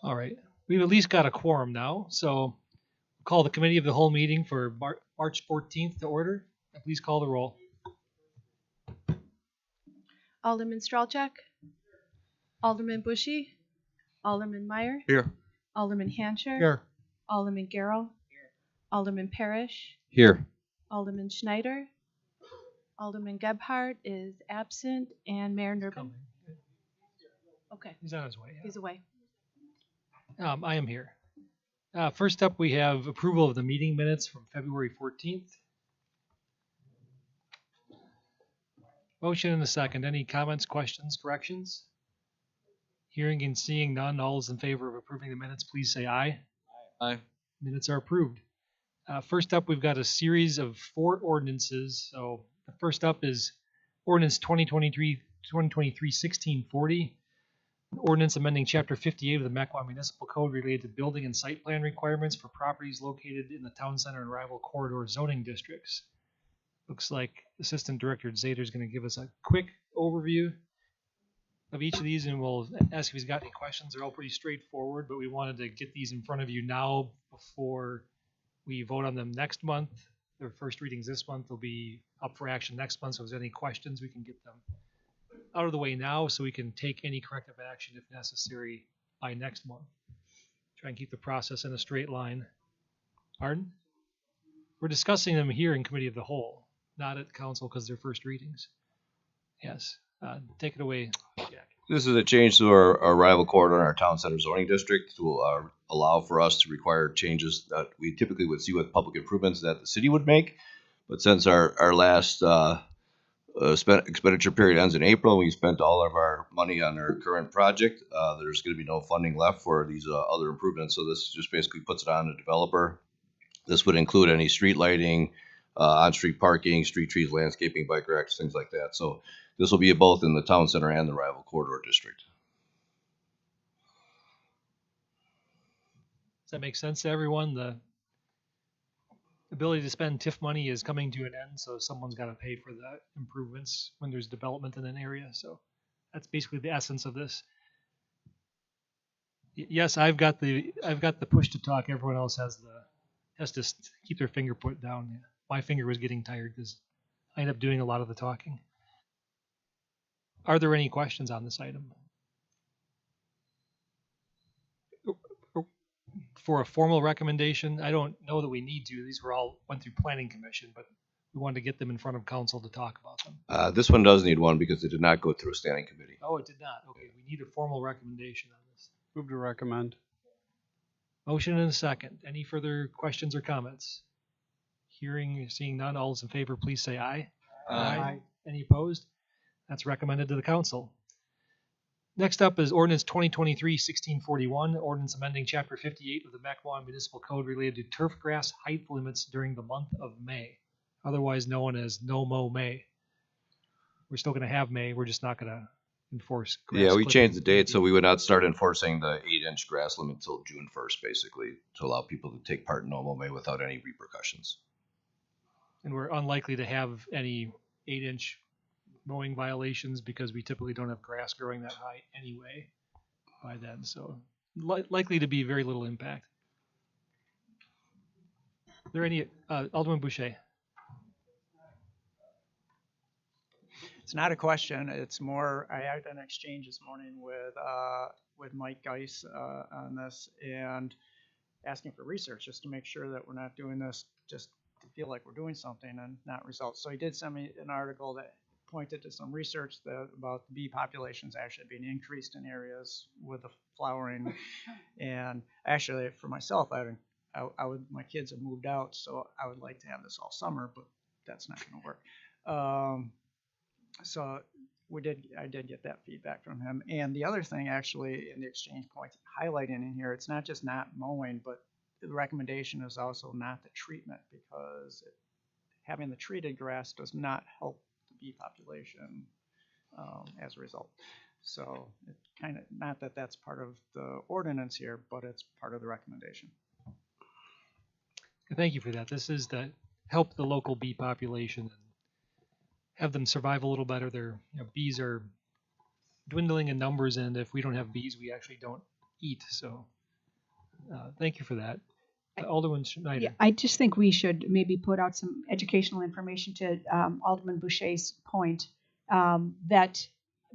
All right. We've at least got a quorum now, so call the committee of the whole meeting for March 14th to order. Please call the roll. Alderman Stralchuk, Alderman Bushy, Alderman Meyer, Here. Alderman Hancher, Here. Alderman Garrow, Alderman Parrish, Here. Alderman Schneider, Alderman Gebhardt is absent, and Mayor Nurbin. Coming. Okay, He's on his way. Yeah. he's away. I am here. First up, we have approval of the meeting minutes from February 14th. Motion and a second. Any comments, questions, corrections? Hearing and seeing none, all is in favor of approving the minutes, please say aye. Aye. Minutes are approved. First up, we've got a series of 4 ordinances. So the first up is ordinance 2023-1640, an ordinance amending Chapter 58 of the Mequon Municipal Code related to building and site plan requirements for properties located in the town center and rival corridor zoning districts. Looks like Assistant Director Zader is going to give us a quick overview of each of these, and we'll ask if he's got any questions. They're all pretty straightforward, but we wanted to get these in front of you now before we vote on them next month. Their first readings this month will be up for action next month, so if there's any questions, we can get them out of the way now so we can take any corrective action if necessary by next month. Try and keep the process in a straight line. Pardon? We're discussing them here in Committee of the Whole, not at Council because they're first readings. Yes. Take it away, Jack. This is a change to our rival corridor in our town center zoning district to allow for us to require changes that we typically would see with public improvements that the city would make. But since our last expenditure period ends in April, and we spent all of our money on our current project, there's going to be no funding left for these other improvements. So this just basically puts it on the developer. This would include any street lighting, on-street parking, street trees, landscaping, bike racks, things like that. So this will be both in the town center and the rival corridor district. Does that make sense to everyone? The ability to spend TIF money is coming to an end, so someone's got to pay for the improvements when there's development in an area. So that's basically the essence of this. Yes, I've got the push to talk. Everyone else has to keep their finger put down. Yeah. My finger was getting tired because I end up doing a lot of the talking. Are there any questions on this item? For a formal recommendation, I don't know that we need to. These went through Planning Commission, but we wanted to get them in front of council to talk about them. This one does need one because it did not go through a standing committee. Oh, it did not. Okay, we need a formal recommendation on this. Move to recommend. Motion and a second. Any further questions or comments? Seeing none, all those in favor, please say aye. Aye. Any opposed? That's recommended to the council. Next up is ordinance 2023-1641, ordinance amending Chapter 58 of the Mequon Municipal Code related to turf grass height limits during the month of May, otherwise known as No Mow May. We're still going to have May. We're just not going to enforce grass Yeah, we clipping. changed the date, so we would not start enforcing the 8-inch grass limit until June 1st, basically, to allow people to take part in normal May without any repercussions. And we're unlikely to have any 8-inch mowing violations because we typically don't have grass growing that high anyway by then. So likely to be very little impact. Are there any, Alderman Boucher? It's not a question. It's more, I had an exchange this morning with Mike Geis on this and asking for research just to make sure that we're not doing this just to feel like we're doing something and not results. So he did send me an article that pointed to some research about bee populations actually being increased in areas with the flowering. And actually, for myself, my kids have moved out, so I would like to have this all summer, but that's not going to work. So I did get that feedback from him. And the other thing, actually, in the exchange points highlighting in here, it's not just not mowing, but the recommendation is also not the treatment, because having the treated grass does not help the bee population as a result. So it kind of, not that that's part of the ordinance here, but it's part of the recommendation. Thank you for that. This is to help the local bee population and have them survive a little better. Their bees are dwindling in numbers, and if we don't have bees, we actually don't eat. So thank you for that. Alderman Schneider. Yeah, I just think we should maybe put out some educational information to Alderman Boucher's point that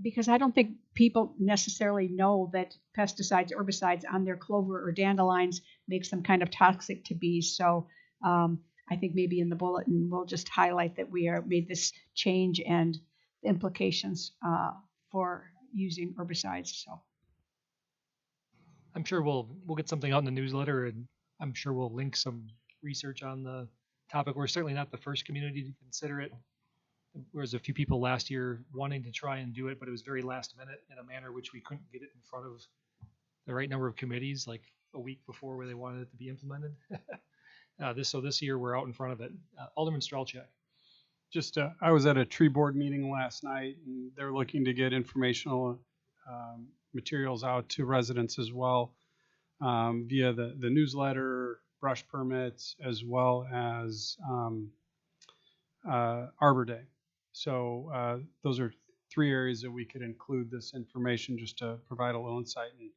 because I don't think people necessarily know that pesticides, herbicides on their clover or dandelions makes them kind of toxic to bees. So I think maybe in the bulletin we'll just highlight that we made this change and implications for using herbicides. So I'm sure we'll get something out in the newsletter, and I'm sure we'll link some research on the topic. We're certainly not the first community to consider it. There was a few people last year wanting to try and do it, but it was very last minute in a manner which we couldn't get it in front of the right number of committees, like a week before where they wanted it to be implemented. This year we're out in front of it. Alderman Strelchak. Just, I was at a tree board meeting last night, and they're looking to get informational materials out to residents as well via the newsletter, brush permits, as well as Arbor Day. So those are 3 areas that we could include this information just to provide a little insight. And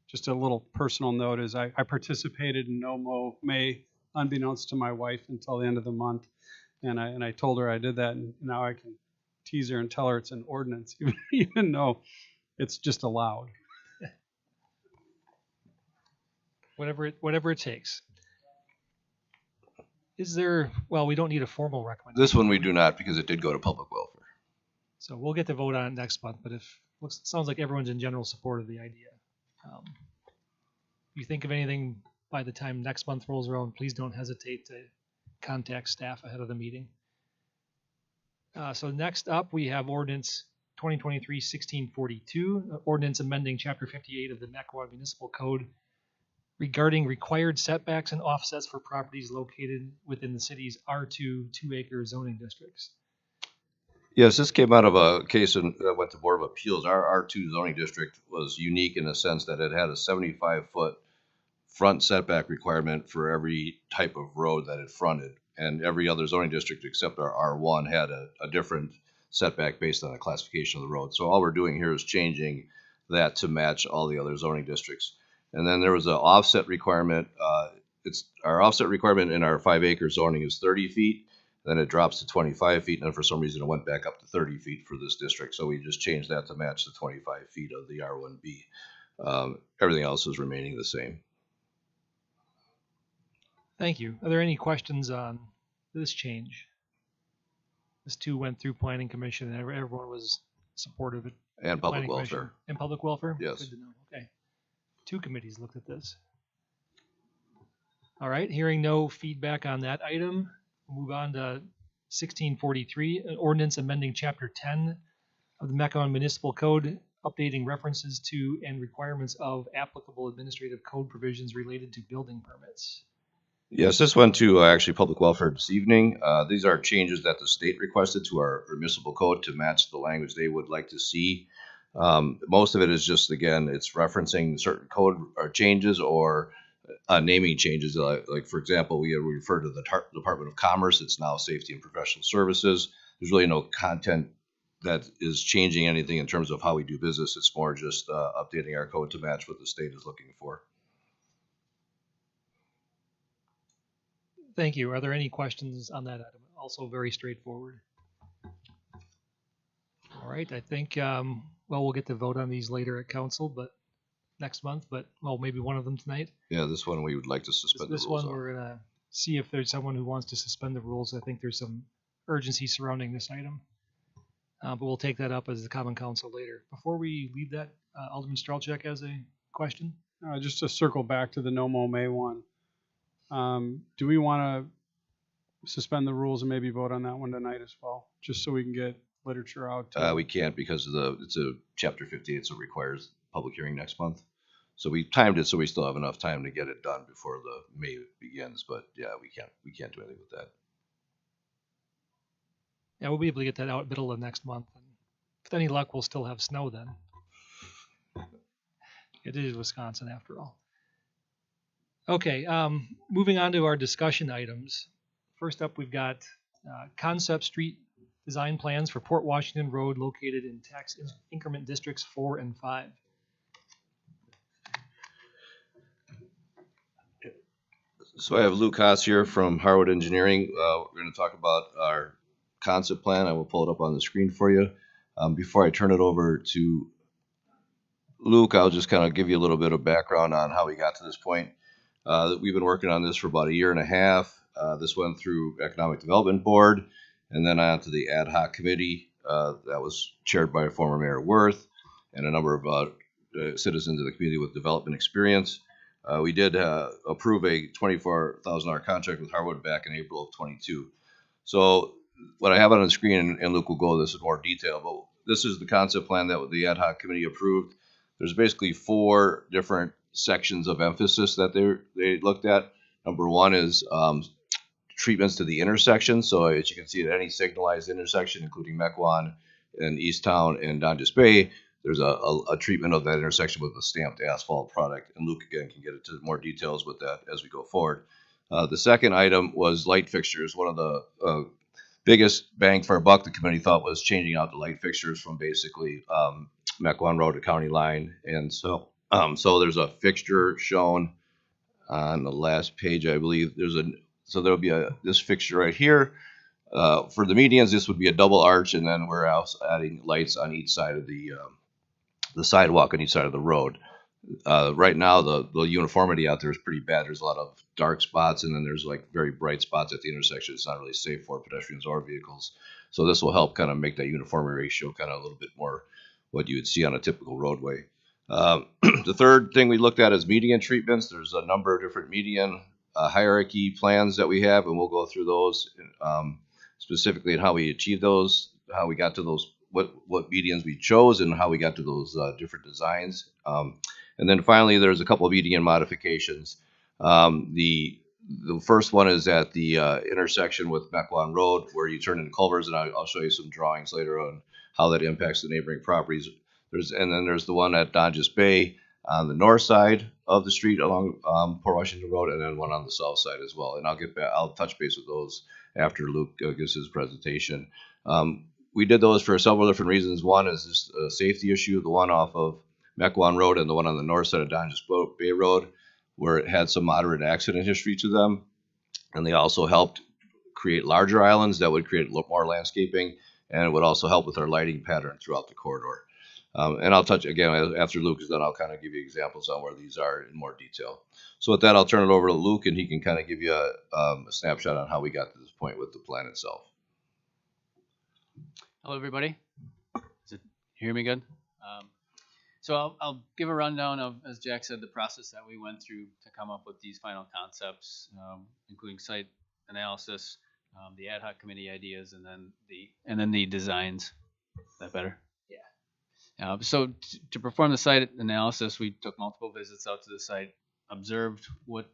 just a little personal note is I participated in No Mow May, unbeknownst to my wife, until the end of the month. And I told her I did that, and now I can tease her and tell her it's an ordinance, even though it's just allowed. Whatever it takes. Is there? Well, we don't need a formal recommendation. This one we do not, because it did go to public welfare. So we'll get to vote on it next month. But sounds like everyone's in general support of the idea. If you think of anything by the time next month rolls around, please don't hesitate to contact staff ahead of the meeting. So next up, we have ordinance 2023-1642, ordinance amending Chapter 58 of the Mequon Municipal Code regarding required setbacks and offsets for properties located within the city's R2 2-acre zoning districts. Yes, this came out of a case that went to Board of Appeals. Our R2 zoning district was unique in the sense that it had a 75-foot front setback requirement for every type of road that it fronted. And every other zoning district except our R1 had a different setback based on the classification of the road. So all we're doing here is changing that to match all the other zoning districts. And then there was an offset requirement. Our offset requirement in our 5-acre zoning is 30 feet. Then it drops to 25 feet. And then for some reason, it went back up to 30 feet for this district. So we just changed that to match the 25 feet of the R1B. Everything else is remaining the same. Thank you. Are there any questions on this change? This too went through Planning Commission, and everyone was supportive of it. And public Planning welfare. Commission. And public welfare? Yes. Good to know. Okay. 2 committees looked at this. All right. Hearing no feedback on that item, we'll move on to 1643, an ordinance amending Chapter 10 of the Mequon Municipal Code, updating references to and requirements of applicable administrative code provisions related to building permits. Yes, this went to actually public welfare this evening. These are changes that the state requested to our municipal code to match the language they would like to see. Most of it is just, again, it's referencing certain code or changes or naming changes. Like, for example, we refer to the Department of Commerce. It's now Safety and Professional Services. There's really no content that is changing anything in terms of how we do business. It's more just updating our code to match what the state is looking for. Thank you. Are there any questions on that item? Also very straightforward. All right. I think, well, we'll get to vote on these later at council, but next month, but well, maybe one of them tonight. Yeah, this one we would like to suspend the rules. This one we're going to see if there's someone who wants to suspend the rules. I think there's some urgency surrounding this item, but we'll take that up as the common council later. Before we leave that, Alderman Strelchak has a question. Just to circle back to the No Mow May one. Do we want to suspend the rules and maybe vote on that one tonight as well, just so we can get literature out? We can't because it's a Chapter 58, so it requires public hearing next month. So we timed it so we still have enough time to get it done before the May begins. But yeah, we can't do anything with that. Yeah, we'll be able to get that out middle of next month. And with any luck, we'll still have snow then. It is Wisconsin after all. Okay, moving on to our discussion items. First up, we've got Concept Street design plans for Port Washington Road located in tax increment districts 4 and 5. So I have Luke Haas here from Harwood Engineering. We're going to talk about our concept plan. I will pull it up on the screen for you. Before I turn it over to Luke, I'll just kind of give you a little bit of background on how we got to this point. We've been working on this for about a year and a half. This went through Economic Development Board and then on to the ad hoc committee that was chaired by former Mayor Worth and a number of citizens of the community with development experience. We did approve a $24,000 contract with Harwood back in April of 22. So what I have on the screen, and Luke will go over this in more detail, but this is the concept plan that the ad hoc committee approved. There's basically 4 different sections of emphasis that they looked at. Number 1 is treatments to the intersection. So as you can see at any signalized intersection, including Mequon and Easttown and Donjas Bay, there's a treatment of that intersection with a stamped asphalt product. And Luke, again, can get into more details with that as we go forward. The second item was light fixtures. One of the biggest bang for a buck the committee thought was changing out the light fixtures from basically Mequon Road to County Line. And so there's a fixture shown on the last page, I believe. So there'll be this fixture right here. For the medians, this would be a double arch, and then we're also adding lights on each side of the sidewalk on each side of the road. Right now, the uniformity out there is pretty bad. There's a lot of dark spots, and then there's like very bright spots at the intersection. It's not really safe for pedestrians or vehicles. So this will help kind of make that uniformity ratio kind of a little bit more what you would see on a typical roadway. The third thing we looked at is median treatments. There's a number of different median hierarchy plans that we have, and we'll go through those specifically and how we achieve those, how we got to those, what medians we chose, and how we got to those different designs. And then finally, there's a couple of median modifications. The first one is at the intersection with Mequon Road, where you turn into Culvers, and I'll show you some drawings later on how that impacts the neighboring properties. And then there's the one at Donjas Bay on the north side of the street along Port Washington Road, and then one on the south side as well. And I'll touch base with those after Luke gives his presentation. We did those for several different reasons. One is just a safety issue. The one off of Mequon Road and the one on the north side of Donjas Bay Road, where it had some moderate accident history to them. And they also helped create larger islands that would create more landscaping, and it would also help with our lighting pattern throughout the corridor. And I'll touch, again, after Luke is done, I'll kind of give you examples on where these are in more detail. So with that, I'll turn it over to Luke, and he can kind of give you a snapshot on how we got to this point with the plan itself. Hello, everybody. Hear me good? So I'll give a rundown of, as Jack said, the process that we went through to come up with these final concepts, including site analysis, the ad hoc committee ideas, and then the designs. Is that better? Yeah. So to perform the site analysis, we took multiple visits out to the site, observed what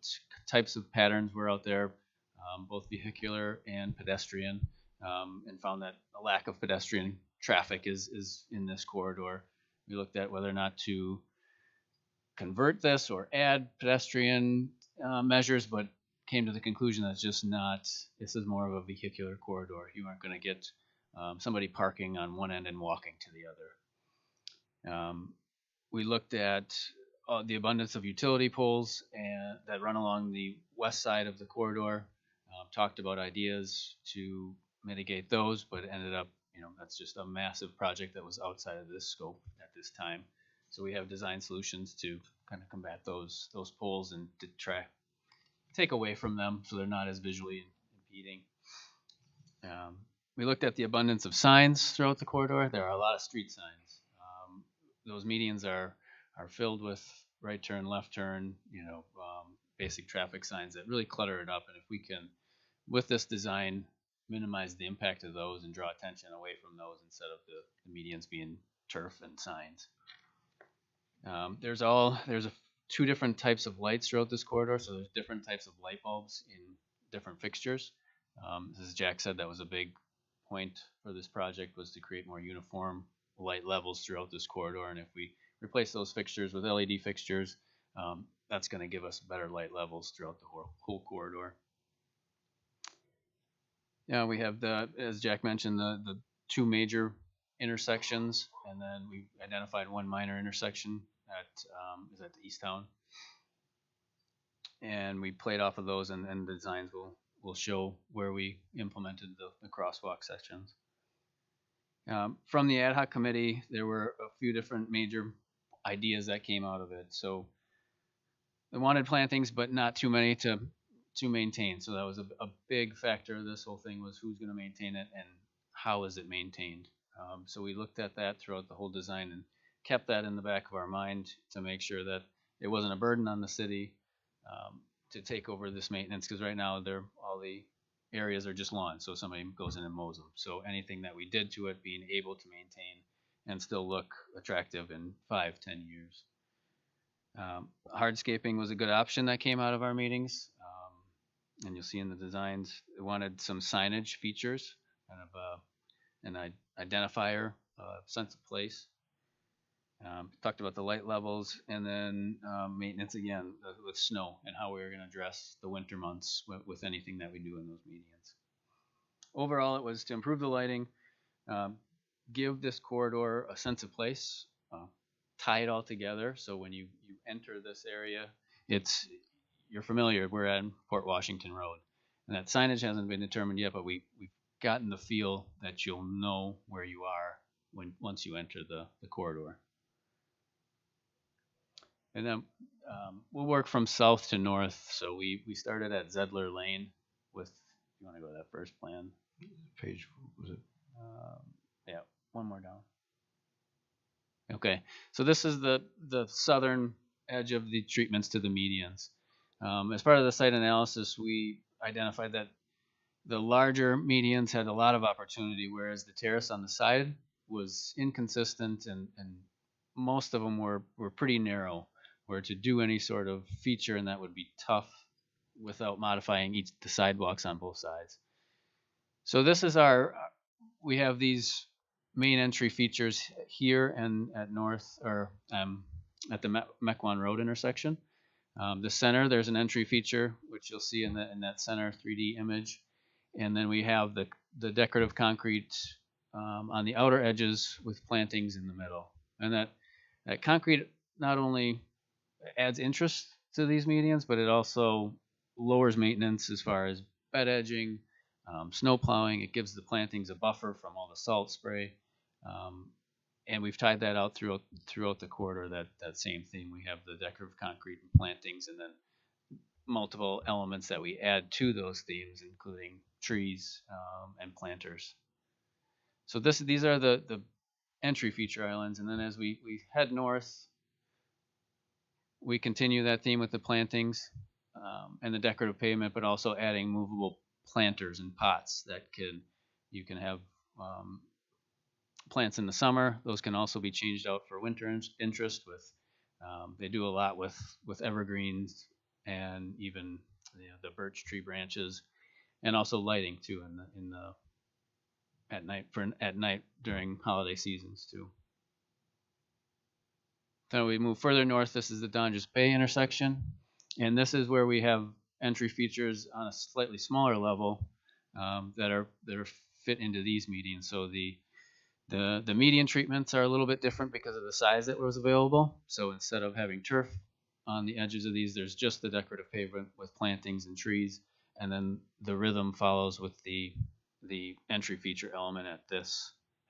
types of patterns were out there, both vehicular and pedestrian, and found that a lack of pedestrian traffic is in this corridor. We looked at whether or not to convert this or add pedestrian measures, but came to the conclusion that it's just not, this is more of a vehicular corridor. You aren't going to get somebody parking on one end and walking to the other. We looked at the abundance of utility poles that run along the west side of the corridor, talked about ideas to mitigate those, but ended up, that's just a massive project that was outside of this scope at this time. So we have design solutions to kind of combat those poles and to try take away from them so they're not as visually impeding. We looked at the abundance of signs throughout the corridor. There are a lot of street signs. Those medians are filled with right turn, left turn, basic traffic signs that really clutter it up. And if we can, with this design, minimize the impact of those and draw attention away from those instead of the medians being turf and signs. There's 2 different types of lights throughout this corridor, so there's different types of light bulbs in different fixtures. As Jack said, that was a big point for this project, was to create more uniform light levels throughout this corridor, and if we replace those fixtures with LED fixtures, that's going to give us better light levels throughout the whole corridor. Yeah, we have as Jack mentioned, the two major intersections, and then we identified one minor intersection is at the East Town, and we played off of those, and the designs will show where we implemented the crosswalk sections. From the ad hoc committee, there were a few different major ideas that came out of it. So they wanted plantings, but not too many to maintain. So that was a big factor of this whole thing, was who's going to maintain it and how is it maintained. So we looked at that throughout the whole design and kept that in the back of our mind to make sure that it wasn't a burden on the city to take over this maintenance, because right now all the areas are just lawn, so somebody goes in and mows them. So anything that we did to it, being able to maintain and still look attractive in 5-10 years. Hardscaping was a good option that came out of our meetings, and you'll see in the designs, they wanted some signage features, kind of an identifier, sense of place. Talked about the light levels, and then maintenance again with snow and how we were going to address the winter months with anything that we do in those medians. Overall, it was to improve the lighting, give this corridor a sense of place, tie it all together. So when you enter this area, you're familiar. We're at Port Washington Road, and that signage hasn't been determined yet, but we've gotten the feel that you'll know where you are once you enter the corridor. And then we'll work from south to north. So we started at Zedler Lane with, if you want to go to that first plan. Page, was it? Yeah, one more down. Okay, so this is the southern edge of the treatments to the medians. As part of the site analysis, we identified that the larger medians had a lot of opportunity, whereas the terrace on the side was inconsistent, and most of them were pretty narrow, where to do any sort of feature, and that would be tough without modifying the sidewalks on both sides. So this is we have these main entry features here and at north, or at the Mequon Road intersection. The center, there's an entry feature, which you'll see in that center 3D image. And then we have the decorative concrete on the outer edges with plantings in the middle. And that concrete not only adds interest to these medians, but it also lowers maintenance as far as bed edging, snow plowing. It gives the plantings a buffer from all the salt spray. And we've tied that out throughout the corridor, that same theme. We have the decorative concrete and plantings, and then multiple elements that we add to those themes, including trees and planters. So these are the entry feature islands, and then as we head north, we continue that theme with the plantings and the decorative pavement, but also adding movable planters and pots that you can have plants in the summer. Those can also be changed out for winter interest. They do a lot with evergreens and even the birch tree branches, and also lighting too at night during holiday seasons too. Then we move further north. This is the Donges Bay intersection, and this is where we have entry features on a slightly smaller level that are fit into these medians. So the median treatments are a little bit different because of the size that was available. So instead of having turf on the edges of these, there's just the decorative pavement with plantings and trees, and then the rhythm follows with the entry feature element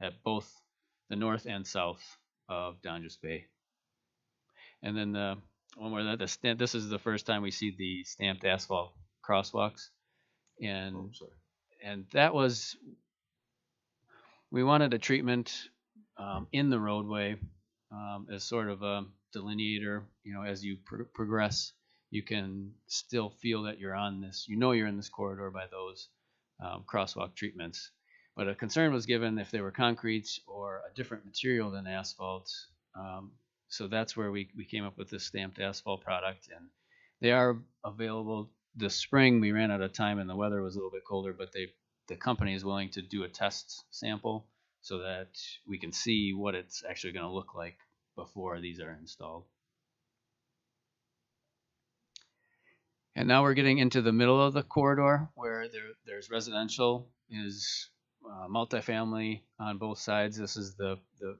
at both the north and south of Donges Bay. And then this is the first time we see the stamped asphalt crosswalks, and that was, we wanted a treatment in the roadway as sort of a delineator. As you progress, you can still feel that you're on this. You're in this corridor by those crosswalk treatments. But a concern was given if they were concrete or a different material than asphalt. So that's where we came up with this stamped asphalt product, and they are available this spring. We ran out of time and the weather was a little bit colder, but the company is willing to do a test sample so that we can see what it's actually going to look like before these are installed. And now we're getting into the middle of the corridor where there's residential, is multifamily on both sides. This is the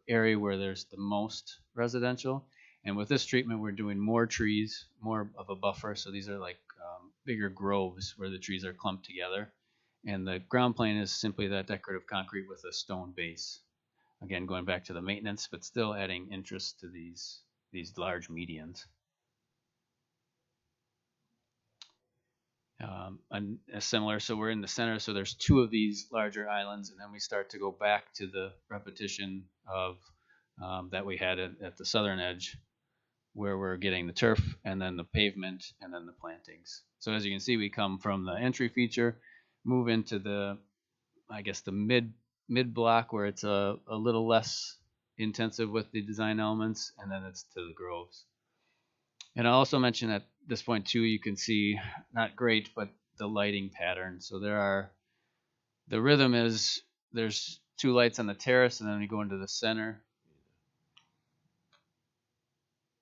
area where there's the most residential. And with this treatment, we're doing more trees, more of a buffer. So these are like bigger groves where the trees are clumped together. And the ground plane is simply that decorative concrete with a stone base. Again, going back to the maintenance, but still adding interest to these large medians. And similar, so we're in the center, so there's two of these larger islands, and then we start to go back to the repetition of that we had at the southern edge, where we're getting the turf and then the pavement and then the plantings. So as you can see, we come from the entry feature, move into the, I guess, the mid block where it's a little less intensive with the design elements, and then it's to the groves. And I'll also mention at this point too, you can see, not great, but the lighting pattern. So the rhythm is, there's two lights on the terrace, and then we go into the center.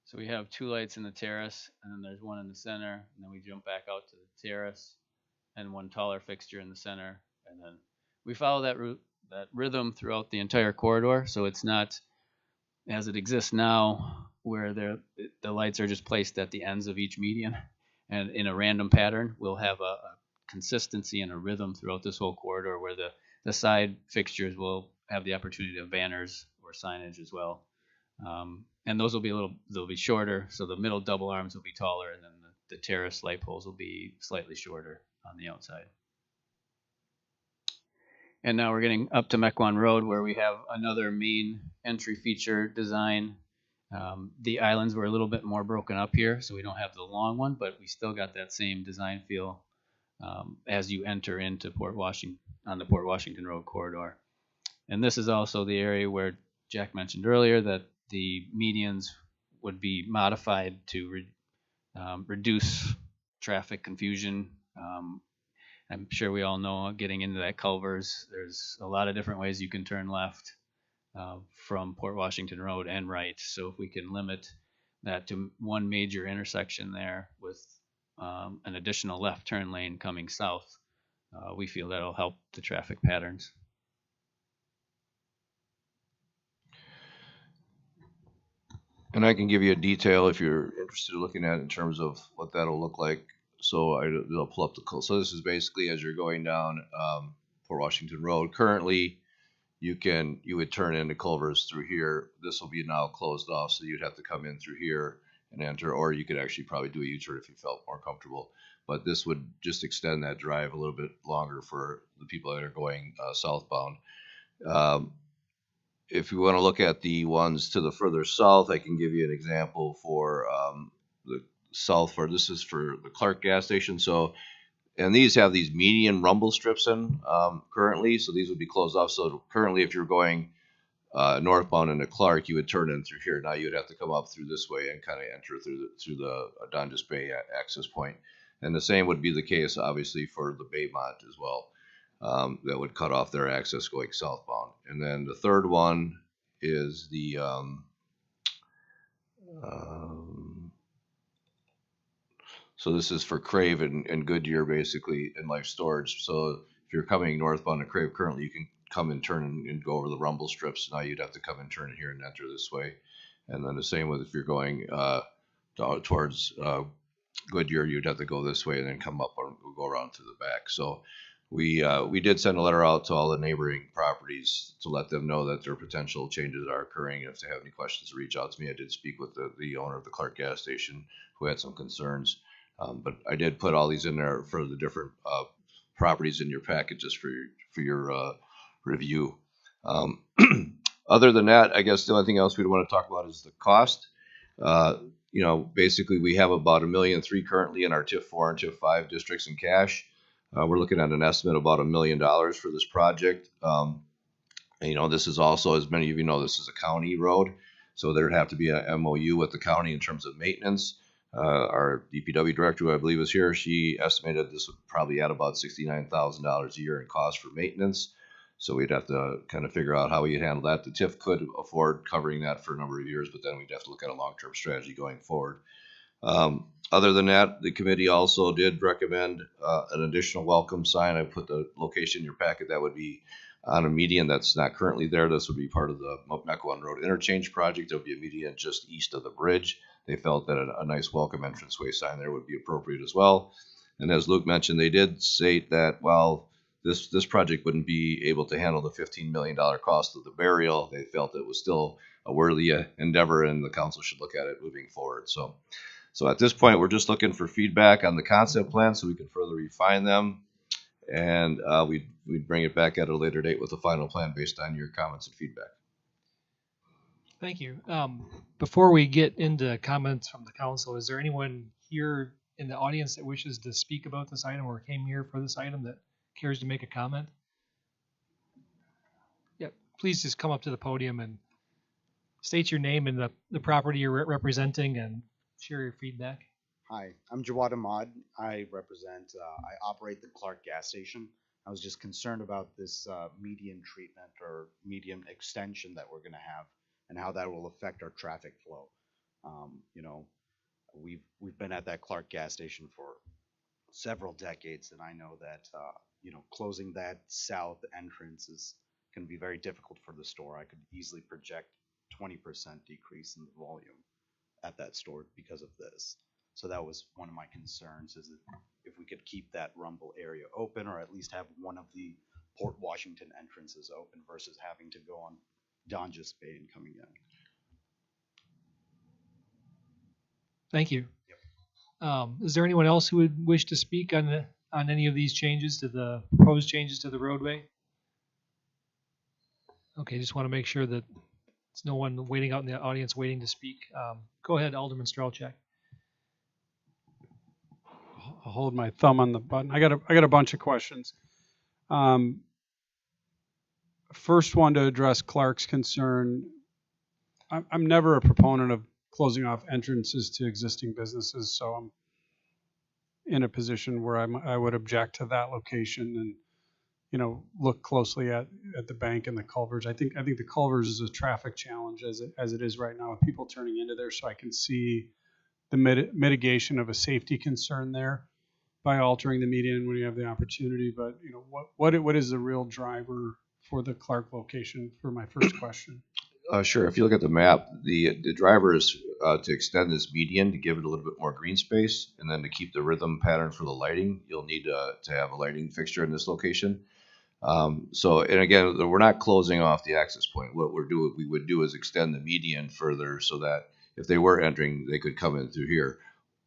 So we have two lights in the terrace, and then there's one in the center, and then we jump back out to the terrace, and one taller fixture in the center, and then we follow that rhythm throughout the entire corridor. So it's not as it exists now, where the lights are just placed at the ends of each median, and in a random pattern. We'll have a consistency and a rhythm throughout this whole corridor, where the side fixtures will have the opportunity of banners or signage as well. And those will be they'll be shorter, so the middle double arms will be taller, and then the terrace light poles will be slightly shorter on the outside. And now we're getting up to Mequon Road, where we have another main entry feature design. The islands were a little bit more broken up here, so we don't have the long one, but we still got that same design feel as you enter into Port Washington, on the Port Washington Road corridor. And this is also the area where Jack mentioned earlier that the medians would be modified to reduce traffic confusion. I'm sure we all know, getting into that Culvers, there's a lot of different ways you can turn left from Port Washington Road and right. So if we can limit that to one major intersection there with an additional left turn lane coming south, we feel that'll help the traffic patterns. And I can give you a detail if you're interested in looking at it in terms of what that'll look like. So I'll pull up the, so this is basically as you're going down Port Washington Road. Currently, you would turn into Culvers through here. This will be now closed off, so you'd have to come in through here and enter, or you could actually probably do a U-turn if you felt more comfortable. But this would just extend that drive a little bit longer for the people that are going southbound. If you want to look at the ones to the further south, I can give you an example for the south. This is for the Clark gas station. So, and these have these median rumble strips in currently, so these would be closed off. So currently, if you're going northbound into Clark, you would turn in through here. Now you would have to come up through this way and kind of enter through the Dundas Bay access point. And the same would be the case, obviously, for the Baymont as well. That would cut off their access going southbound. And then the third one is the so this is for Crave and Goodyear, basically, in Life Storage. So if you're coming northbound to Crave currently, you can come and turn and go over the rumble strips. Now you'd have to come and turn in here and enter this way. And then the same with if you're going towards Goodyear, you'd have to go this way and then come up or go around to the back. So we did send a letter out to all the neighboring properties to let them know that their potential changes are occurring. If they have any questions, reach out to me. I did speak with the owner of the Clark gas station who had some concerns. But I did put all these in there for the different properties in your packet just for your review. Other than that, I guess the only thing else we'd want to talk about is the cost. Basically we have about $1.3 million currently in our TIF 4 and TIF 5 districts in cash. We're looking at an estimate of about $1 million for this project. This is also, as many of you know, this is a county road, so there'd have to be a MOU with the county in terms of maintenance. Our DPW director, who I believe is here, she estimated this would probably add about $69,000 a year in cost for maintenance. So we'd have to kind of figure out how we'd handle that. The TIF could afford covering that for a number of years, but then we'd have to look at a long-term strategy going forward. Other than that, the committee also did recommend an additional welcome sign. I put the location in your packet. That would be on a median that's not currently there. This would be part of the Mequon Road interchange project. There would be a median just east of the bridge. They felt that a nice welcome entranceway sign there would be appropriate as well. And as Luke mentioned, they did state that while this project wouldn't be able to handle the $15 million cost of the burial, they felt it was still a worthy endeavor, and the council should look at it moving forward. So at this point, we're just looking for feedback on the concept plan so we can further refine them. And we'd bring it back at a later date with a final plan based on your comments and feedback. Thank you. Before we get into comments from the council, is there anyone here in the audience that wishes to speak about this item or came here for this item that cares to make a comment? Yep. Please just come up to the podium and state your name and the property you're representing and share your feedback. Hi, I'm Jawad Ahmad. I operate the Clark gas station. I was just concerned about this median treatment or median extension that we're going to have and how that will affect our traffic flow. You know, we've been at that Clark gas station for several decades, and I know that you know, closing that south entrance is going to be very difficult for the store. I could easily project 20% decrease in the volume at that store because of this. So that was one of my concerns, is that if we could keep that rumble area open, or at least have one of the Port Washington entrances open versus having to go on Donjas Bay and coming in. Thank you. Is there anyone else who would wish to speak on any of these changes to the proposed changes to the roadway? Okay, just want to make sure that there's no one waiting out in the audience waiting to speak. Go ahead, Alderman Strelchak. I'll hold my thumb on the button. I got a bunch of questions. First one, to address Clark's concern. I'm never a proponent of closing off entrances to existing businesses, so I'm in a position where I would object to that location and, you know, look closely at the bank and the culverts. I think the culverts is a traffic challenge as it is right now with people turning into there, so I can see the mitigation of a safety concern there by altering the median when you have the opportunity. But, you know, what is the real driver for the Clark location, for my first question? Sure. If you look at the map, the driver is to extend this median to give it a little bit more green space, and then to keep the rhythm pattern for the lighting, you'll need to have a lighting fixture in this location. So, and again, we're not closing off the access point. What we would do is extend the median further so that if they were entering, they could come in through here.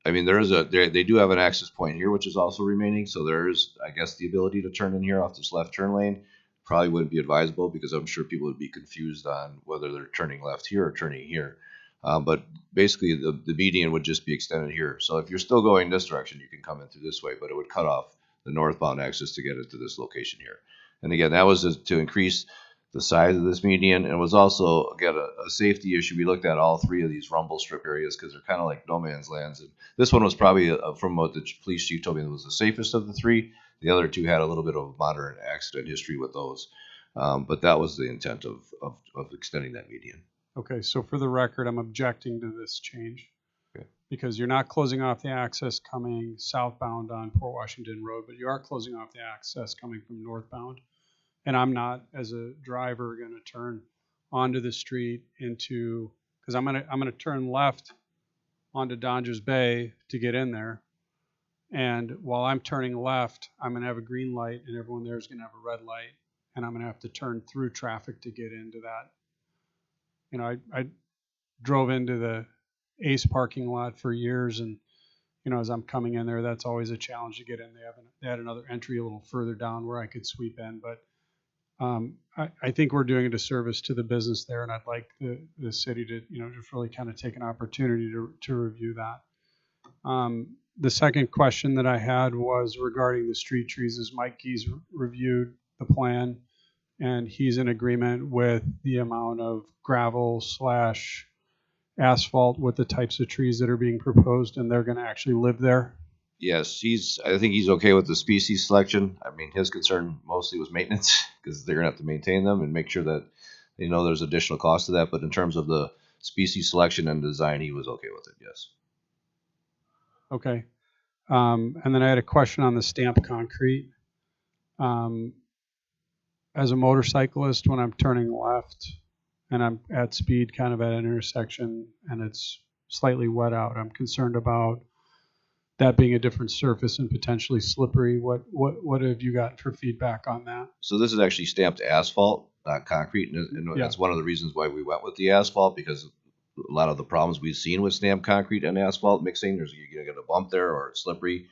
I mean, they do have an access point here, which is also remaining. So there is, I guess, the ability to turn in here off this left turn lane. Probably wouldn't be advisable because I'm sure people would be confused on whether they're turning left here or turning here. But basically, the median would just be extended here. So if you're still going this direction, you can come in through this way, but it would cut off the northbound access to get into this location here. And again, that was to increase the size of this median. And it was also, again, a safety issue. We looked at all three of these rumble strip areas because they're kind of like no man's lands. And this one was probably, from what the police chief told me, it was the safest of the three. The other two had a little bit of modern accident history with those. But that was the intent of extending that median. Okay, so for the record, I'm objecting to this change. Okay. Because you're not closing off the access coming southbound on Port Washington Road, but you are closing off the access coming from northbound. And I'm not, as a driver, going to turn onto the street into, because I'm gonna turn left onto Donjas Bay to get in there. And while I'm turning left, I'm going to have a green light, and everyone there is going to have a red light, and I'm going to have to turn through traffic to get into that. You know, I drove into the Ace parking lot for years, and, you know, as I'm coming in there, that's always a challenge to get in. They had another entry a little further down where I could sweep in, but I think we're doing a disservice to the business there, and I'd like the city to, you know, just really kind of take an opportunity to review that. The second question that I had was regarding the street trees. As Mike Gees reviewed the plan, and he's in agreement with the amount of gravel / asphalt with the types of trees that are being proposed, and they're going to actually live there. Yes, I think he's okay with the species selection. I mean, his concern mostly was maintenance because they're going to have to maintain them and make sure that they know there's additional cost to that. But in terms of the species selection and design, he was okay with it, yes. Okay. And then I had a question on the stamped concrete. As a motorcyclist, when I'm turning left and I'm at speed kind of at an intersection and it's slightly wet out, I'm concerned about that being a different surface and potentially slippery. What have you gotten for feedback on that? So this is actually stamped asphalt, not concrete, and that's one of the reasons why we went with the asphalt, because a lot of the problems we've seen with stamped concrete and asphalt mixing, you're gonna get a bump there or it's slippery.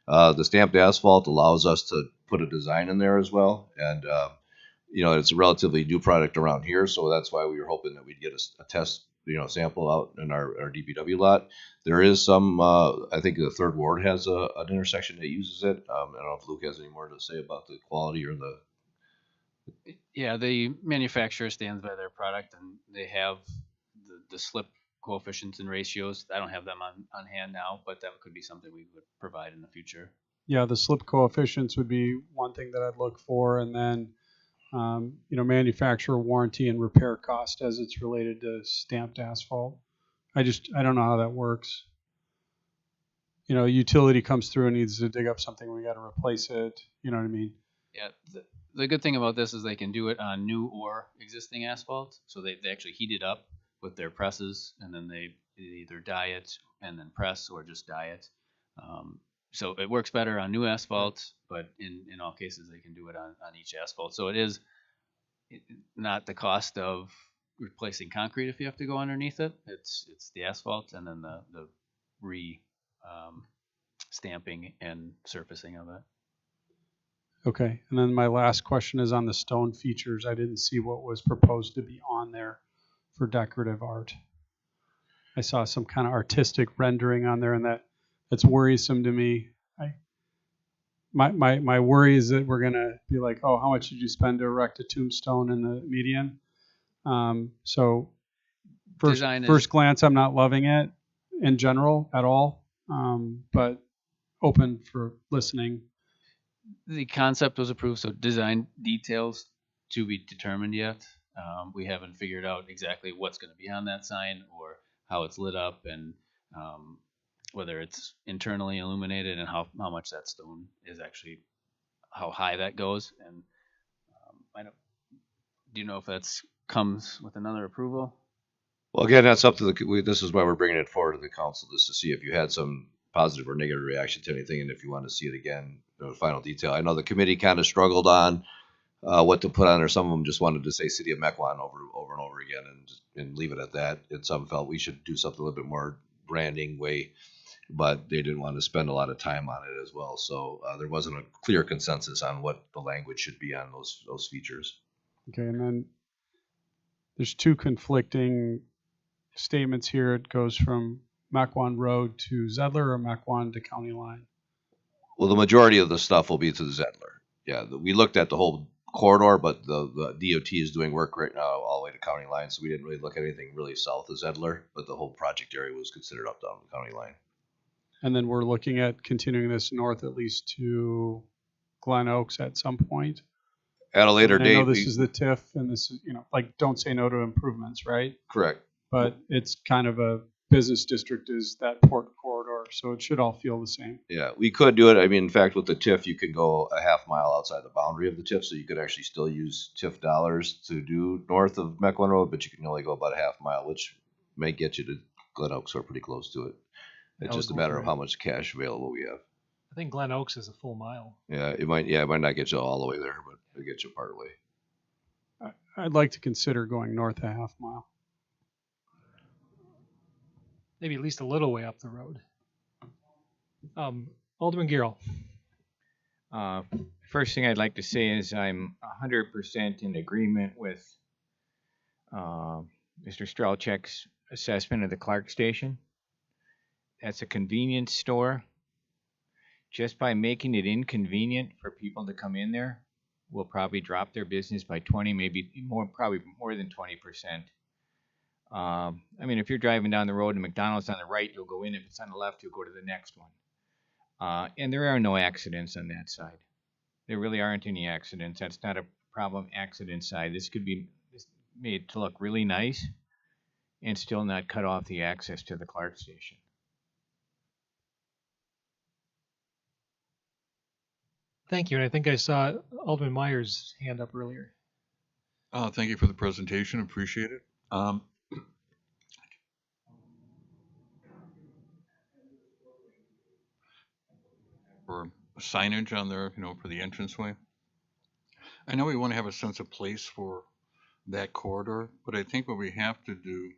The stamped asphalt allows us to put a design in there as well, and it's a relatively new product around here, so that's why we were hoping that we'd get a test, sample out in our DPW lot. There is some, I think the Third Ward has an intersection that uses it. I don't know if Luke has any more to say about the quality or the. Yeah, the manufacturer stands by their product, and they have the slip coefficients and ratios. I don't have them on hand now, but that could be something we would provide in the future. Yeah, the slip coefficients would be one thing that I'd look for, and then manufacturer warranty and repair cost as it's related to stamped asphalt. I don't know how that works. Utility comes through and needs to dig up something, we got to replace it. You know what I mean? Yeah. The good thing about this is they can do it on new or existing asphalt. So they actually heat it up with their presses, and then they either dye it and then press or just dye it. So it works better on new asphalt, but in all cases they can do it on each asphalt. So it is not the cost of replacing concrete if you have to go underneath it. It's the asphalt and then the stamping and surfacing of it. Okay, and then my last question is on the stone features. I didn't see what was proposed to be on there for decorative art. I saw some kind of artistic rendering on there, and that's worrisome to me. My worry is that we're gonna be like, oh, how much did you spend to erect a tombstone in the median? So first glance, I'm not loving it in general at all, but open for listening. The concept was approved, so design details to be determined yet. We haven't figured out exactly what's going to be on that sign or how it's lit up, and whether it's internally illuminated and how much that stone is actually, how high that goes. And do you know if that's comes with another approval? Well, again, that's up to this is why we're bringing it forward to the council, just to see if you had some positive or negative reaction to anything, and if you want to see it again, final detail. I know the committee kind of struggled on what to put on there. Some of them just wanted to say City of Mequon over and over again and leave it at that. And some felt we should do something a little bit more branding way, but they didn't want to spend a lot of time on it as well. So there wasn't a clear consensus on what the language should be on those features. Okay, and then there's two conflicting statements here. It goes from Mequon Road to Zedler or Mequon to County Line? Well, the majority of the stuff will be to the Zedler. Yeah, we looked at the whole corridor, but the DOT is doing work right now all the way to County Line, so we didn't really look at anything really south of Zedler, but the whole project area was considered up down the County Line. And then we're looking at continuing this north at least to Glen Oaks at some point. At a later date. I know this is the TIF, and this is, don't say no to improvements, right? Correct. But it's kind of a business district is that port corridor, so it should all feel the same. Yeah, we could do it. I mean, in fact, with the TIF, you can go a half mile outside the boundary of the TIF, so you could actually still use TIF dollars to do north of Mequon Road, but you can only go about a half mile, which may get you to Glen Oaks or pretty close to it. It's just a matter of how much cash available we have. I think Glen Oaks is a full mile. Yeah, it might not get you all the way there, but it'll get you part way. I'd like to consider going north a half mile. Maybe at least a little way up the road. Alderman Garrell. First thing I'd like to say is I'm 100% in agreement with Mr. Strelchek's assessment of the Clark Station. That's a convenience store. Just by making it inconvenient for people to come in there, will probably drop their business by 20, maybe more, probably more than 20%. I mean, if you're driving down the road and McDonald's on the right, you'll go in. If it's on the left, you'll go to the next one. And there are no accidents on that side. There really aren't any accidents. That's not a problem accident side. This could be made to look really nice and still not cut off the access to the Clark Station. Thank you. And I think I saw Alderman Meyer's hand up earlier. Thank you for the presentation. Appreciate it. For signage on there, for the entranceway. I know we want to have a sense of place for that corridor, but I think what we have to do,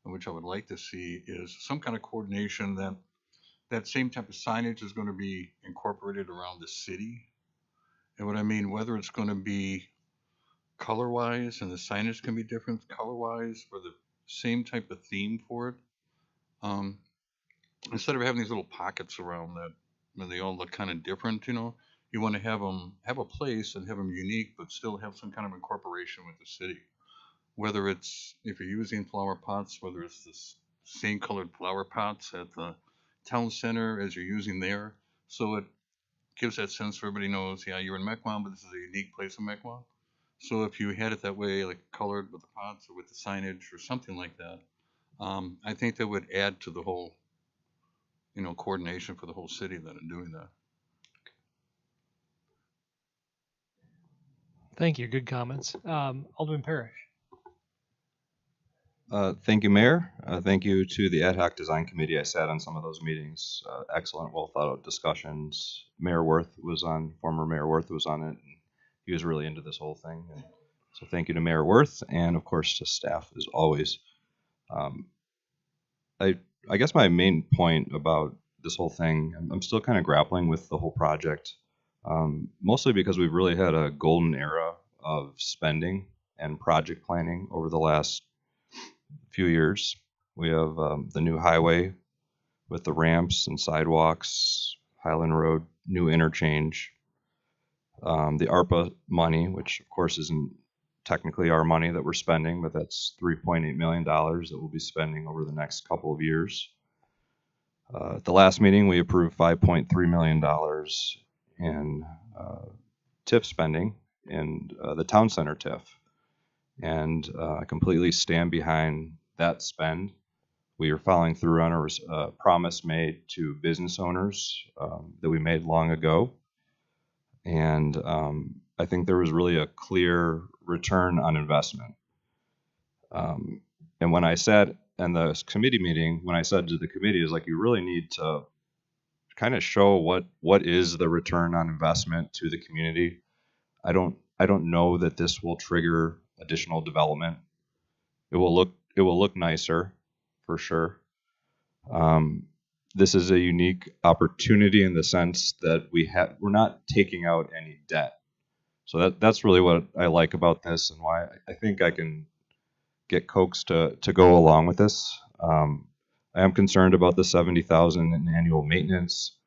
which I would like to see, is some kind of coordination that same type of signage is going to be incorporated around the city. And what I mean, whether it's going to be color-wise and the signage can be different color-wise for the same type of theme for it. Instead of having these little pockets around that, when they all look kind of different, you want to have them have a place and have them unique, but still have some kind of incorporation with the city. Whether it's, if you're using flower pots, whether it's this same colored flower pots at the town center as you're using there, so it gives that sense where everybody knows, yeah, you're in Mequon, but this is a unique place in Mequon. So if you had it that way, like colored with the pots or with the signage or something like that, I think that would add to the whole, coordination for the whole city that are doing that. Thank you. Good comments. Alderman Parrish. Thank you, Mayor. Thank you to the Ad Hoc Design Committee. I sat on some of those meetings. Excellent, well thought out discussions. Former Mayor Worth was on it. And he was really into this whole thing. And so thank you to Mayor Worth and, of course, to staff as always. I guess my main point about this whole thing, I'm still kind of grappling with the whole project, mostly because we've really had a golden era of spending and project planning over the last few years. We have the new highway with the ramps and sidewalks, Highland Road, new interchange, the ARPA money, which of course isn't technically our money that we're spending, but that's $3.8 million that we'll be spending over the next couple of years. At the last meeting, we approved $5.3 million in TIF spending in the town center TIF. And I completely stand behind that spend. We are following through on a promise made to business owners that we made long ago. And I think there was really a clear return on investment. And when I sat in the committee meeting, when I said to the committee, is like, you really need to kind of show what is the return on investment to the community. I don't know that this will trigger additional development. It will look nicer for sure. This is a unique opportunity in the sense that we're not taking out any debt. So that's really what I like about this and why I think I can get coaxed to go along with this. I am concerned about the $70,000 in annual maintenance.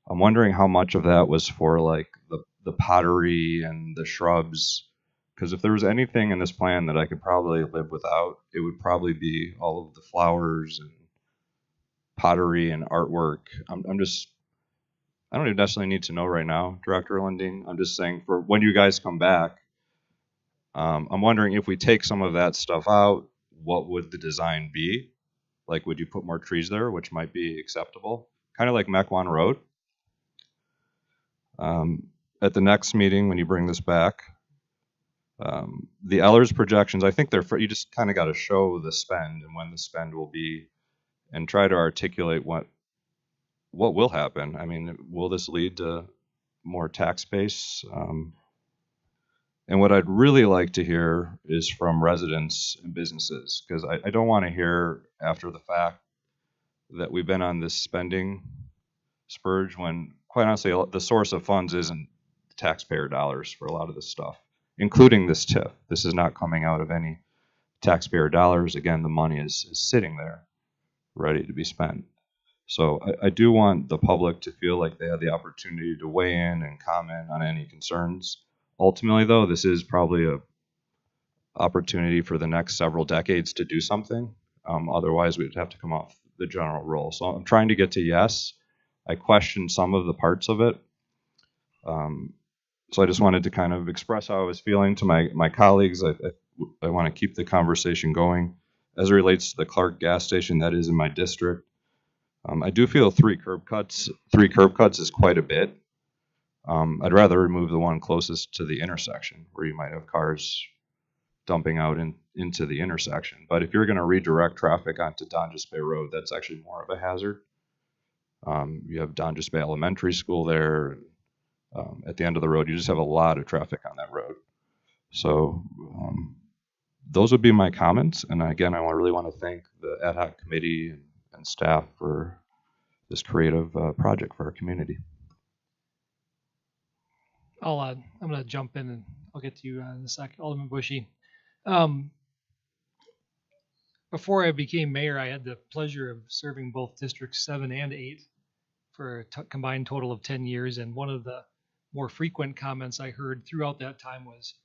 I'm wondering how much of that was for like the pottery and the shrubs, because if there was anything in this plan that I could probably live without, it would probably be all of the flowers and pottery and artwork. I don't even necessarily need to know right now, Director Lundin. I'm just saying for when you guys come back, I'm wondering if we take some of that stuff out, what would the design be? Like, would you put more trees there, which might be acceptable? Kind of like Mequon Road. At the next meeting, when you bring this back, the Ellers projections, I think you just kind of got to show the spend and when the spend will be and try to articulate what will happen. I mean, will this lead to more tax base? And what I'd really like to hear is from residents and businesses, because I don't want to hear after the fact that we've been on this spending spurge when, quite honestly, the source of funds isn't taxpayer dollars for a lot of this stuff, including this TIF. This is not coming out of any taxpayer dollars. Again, the money is sitting there ready to be spent. So I do want the public to feel like they have the opportunity to weigh in and comment on any concerns. Ultimately, though, this is probably a opportunity for the next several decades to do something. Otherwise, we'd have to come off the general rule. So I'm trying to get to yes. I question some of the parts of it. So I just wanted to kind of express how I was feeling to my colleagues. I want to keep the conversation going. As it relates to the Clark gas station, that is in my district. I do feel three curb cuts is quite a bit. I'd rather remove the one closest to the intersection where you might have cars dumping out into the intersection. But if you're going to redirect traffic onto Donjas Bay Road, that's actually more of a hazard. You have Donjas Bay Elementary School there. At the end of the road, you just have a lot of traffic on that road. So those would be my comments. And again, I really want to thank the ad hoc committee and staff for this creative project for our community. I'm going to jump in and I'll get to you in a second. Alderman Bushy. Before I became mayor, I had the pleasure of serving both Districts 7 and 8 for a combined total of 10 years. And one of the more frequent comments I heard throughout that time was,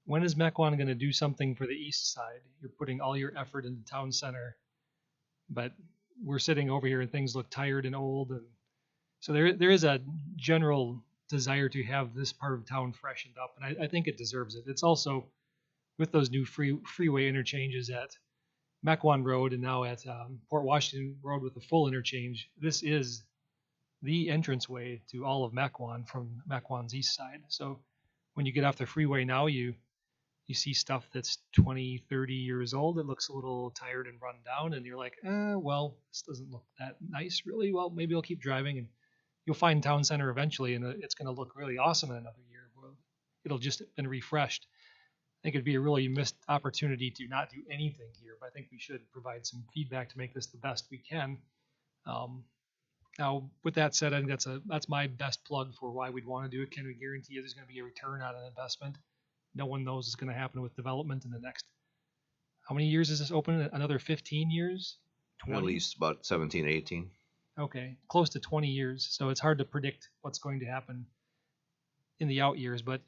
when is Mequon going to do something for the east side? You're putting all your effort into town center, but we're sitting over here and things look tired and old. And so there is a general desire to have this part of town freshened up, and I think it deserves it. It's also with those new freeway interchanges at Mequon Road and now at Port Washington Road with the full interchange. This is the entranceway to all of Mequon from Mequon's east side. So when you get off the freeway now, you see stuff that's 20, 30 years old. It looks a little tired and run down, and you're like, well, this doesn't look that nice, really. Well, maybe I'll keep driving, and you'll find town center eventually, and it's going to look really awesome in another year. It'll just have been refreshed. I think it'd be a really missed opportunity to not do anything here, but I think we should provide some feedback to make this the best we can. Now, with that said, I think that's my best plug for why we'd want to do it. Can we guarantee there's going to be a return on an investment? No one knows what's going to happen with development in the next, how many years is this open? Another 15 years? 20? At least about 17, 18. Okay, close to 20 years. So it's hard to predict what's going to happen in the out years, but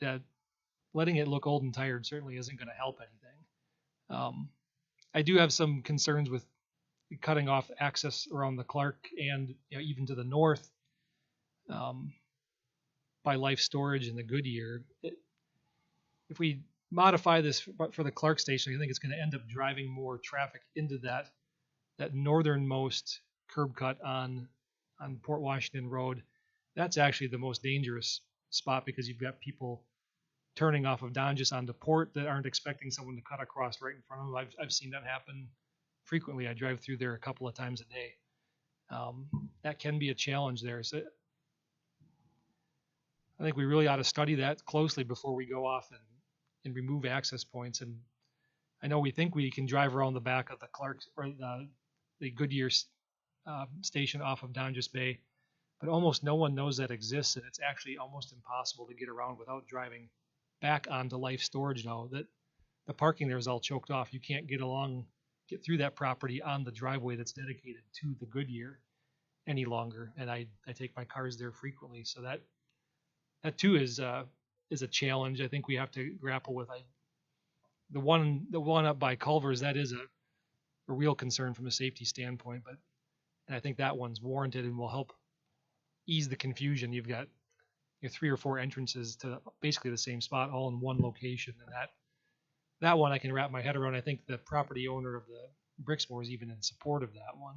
letting it look old and tired certainly isn't going to help anything. I do have some concerns with cutting off access around the Clark and even to the north by Life Storage and the Goodyear. If we modify this for the Clark station, I think it's going to end up driving more traffic into that northernmost curb cut on Port Washington Road. That's actually the most dangerous spot because you've got people turning off of Donjas onto Port that aren't expecting someone to cut across right in front of them. I've seen that happen frequently. I drive through there a couple of times a day. That can be a challenge there. So I think we really ought to study that closely before we go off and remove access points. And I know we think we can drive around the back of the Clark or the Goodyear station off of Donjas Bay, but almost no one knows that exists, and it's actually almost impossible to get around without driving back onto Life Storage now. That the parking there is all choked off. You can't get through that property on the driveway that's dedicated to the Goodyear any longer. And I take my cars there frequently, so that too is a challenge I think we have to grapple with. The one up by Culver's, that is a real concern from a safety standpoint, and I think that one's warranted and will help ease the confusion. You've got 3 or 4 entrances to basically the same spot, all in one location, and that one I can wrap my head around. I think the property owner of the Brixmore is even in support of that one,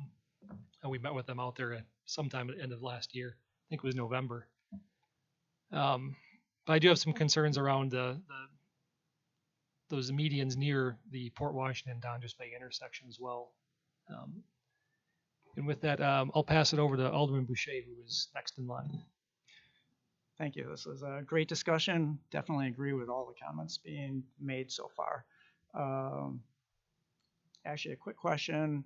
and we met with them out there sometime at the end of last year. I think it was November. But I do have some concerns around those medians near the Port Washington Donjas Bay intersection as well. And with that, I'll pass it over to Alderman Boucher, who is next in line. Thank you. This was a great discussion. Definitely agree with all the comments being made so far. Actually, a quick question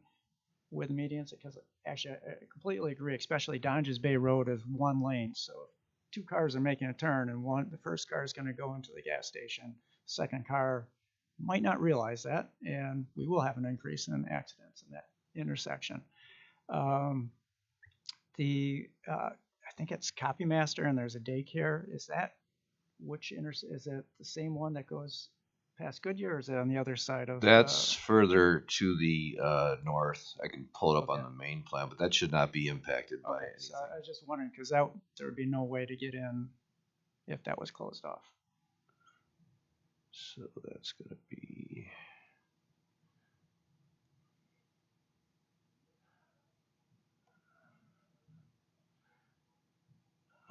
with medians, because actually I completely agree, especially Donjas Bay Road is one lane. So if 2 cars are making a turn and the first car is going to go into the gas station, the second car might not realize that, and we will have an increase in accidents in that intersection. I think it's Copymaster and there's a daycare. Is it the same one that goes past Goodyear, or is it on the other side of? That's further to the north. I can pull it up Okay. on the main plan, but that should not be impacted by anything. So I was just wondering, because there would be no way to get in if that was closed off. So that's going to be.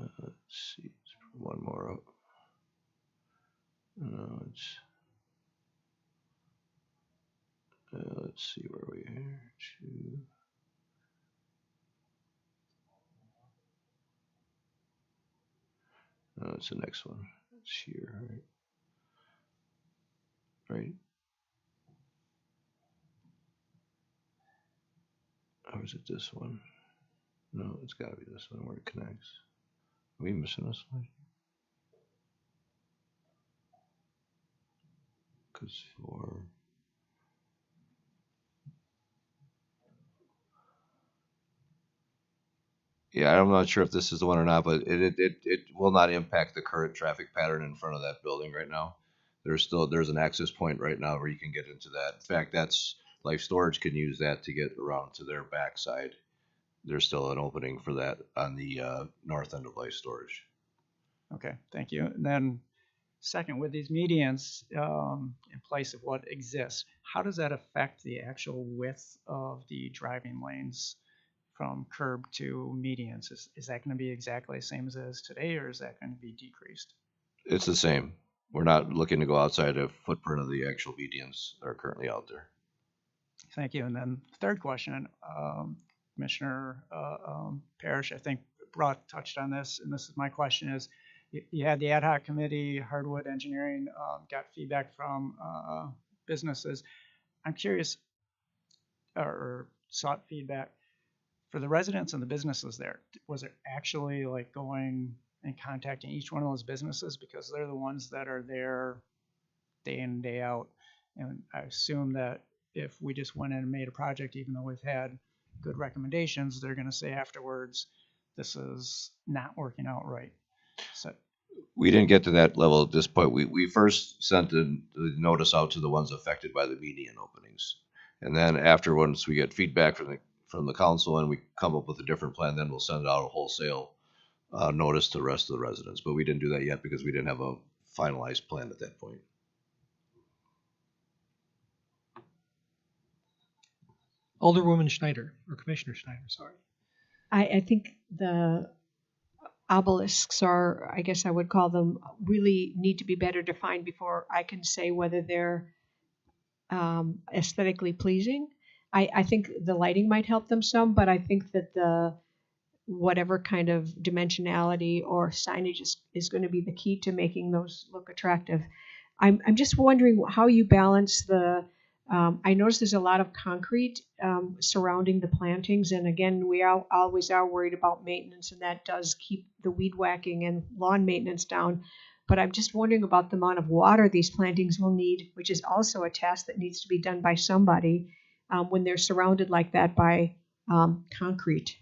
Let's see. more up. No, let's see where we are. No, it's the next one. It's here, right? Right. Or is it this one? No, it's got to be this one where it connects. Are we missing this one? Because for yeah, I'm not sure if this is the one or not, but it will not impact the current traffic pattern in front of that building right now. There's an access point right now where you can get into that. In fact, that's Life Storage can use that to get around to their backside. There's still an opening for that on the north end of Life Storage. Okay, thank you. And then second, with these medians in place of what exists, how does that affect the actual width of the driving lanes from curb to medians? Is that going to be exactly the same as it is today, or is that going to be decreased? It's the same. We're not looking to go outside the footprint of the actual medians that are currently out there. Thank you. And then third question, Commissioner Parrish, I think touched on this, and this is my question is, you had the ad hoc committee, Hardwood Engineering, got feedback from businesses. I'm curious, or sought feedback for the residents and the businesses there. Was it actually like going and contacting each one of those businesses, because they're the ones that are there day in and day out? And I assume that if we just went in and made a project, even though we've had good recommendations, they're going to say afterwards, this is not working out right. So we didn't get to that level at this point. We first sent the notice out to the ones affected by the median openings. And then after, once we get feedback from the council and we come up with a different plan, then we'll send out a wholesale notice to the rest of the residents. But we didn't do that yet because we didn't have a finalized plan at that point. Alderwoman Schneider, or Commissioner Schneider, sorry. I think the obelisks, or I guess I would call them, really need to be better defined before I can say whether they're aesthetically pleasing. I think the lighting might help them some, but I think that the whatever kind of dimensionality or signage is going to be the key to making those look attractive. I'm just wondering how you balance the I notice there's a lot of concrete surrounding the plantings, and again, we always are worried about maintenance, and that does keep the weed whacking and lawn maintenance down. But I'm just wondering about the amount of water these plantings will need, which is also a task that needs to be done by somebody when they're surrounded like that by concrete.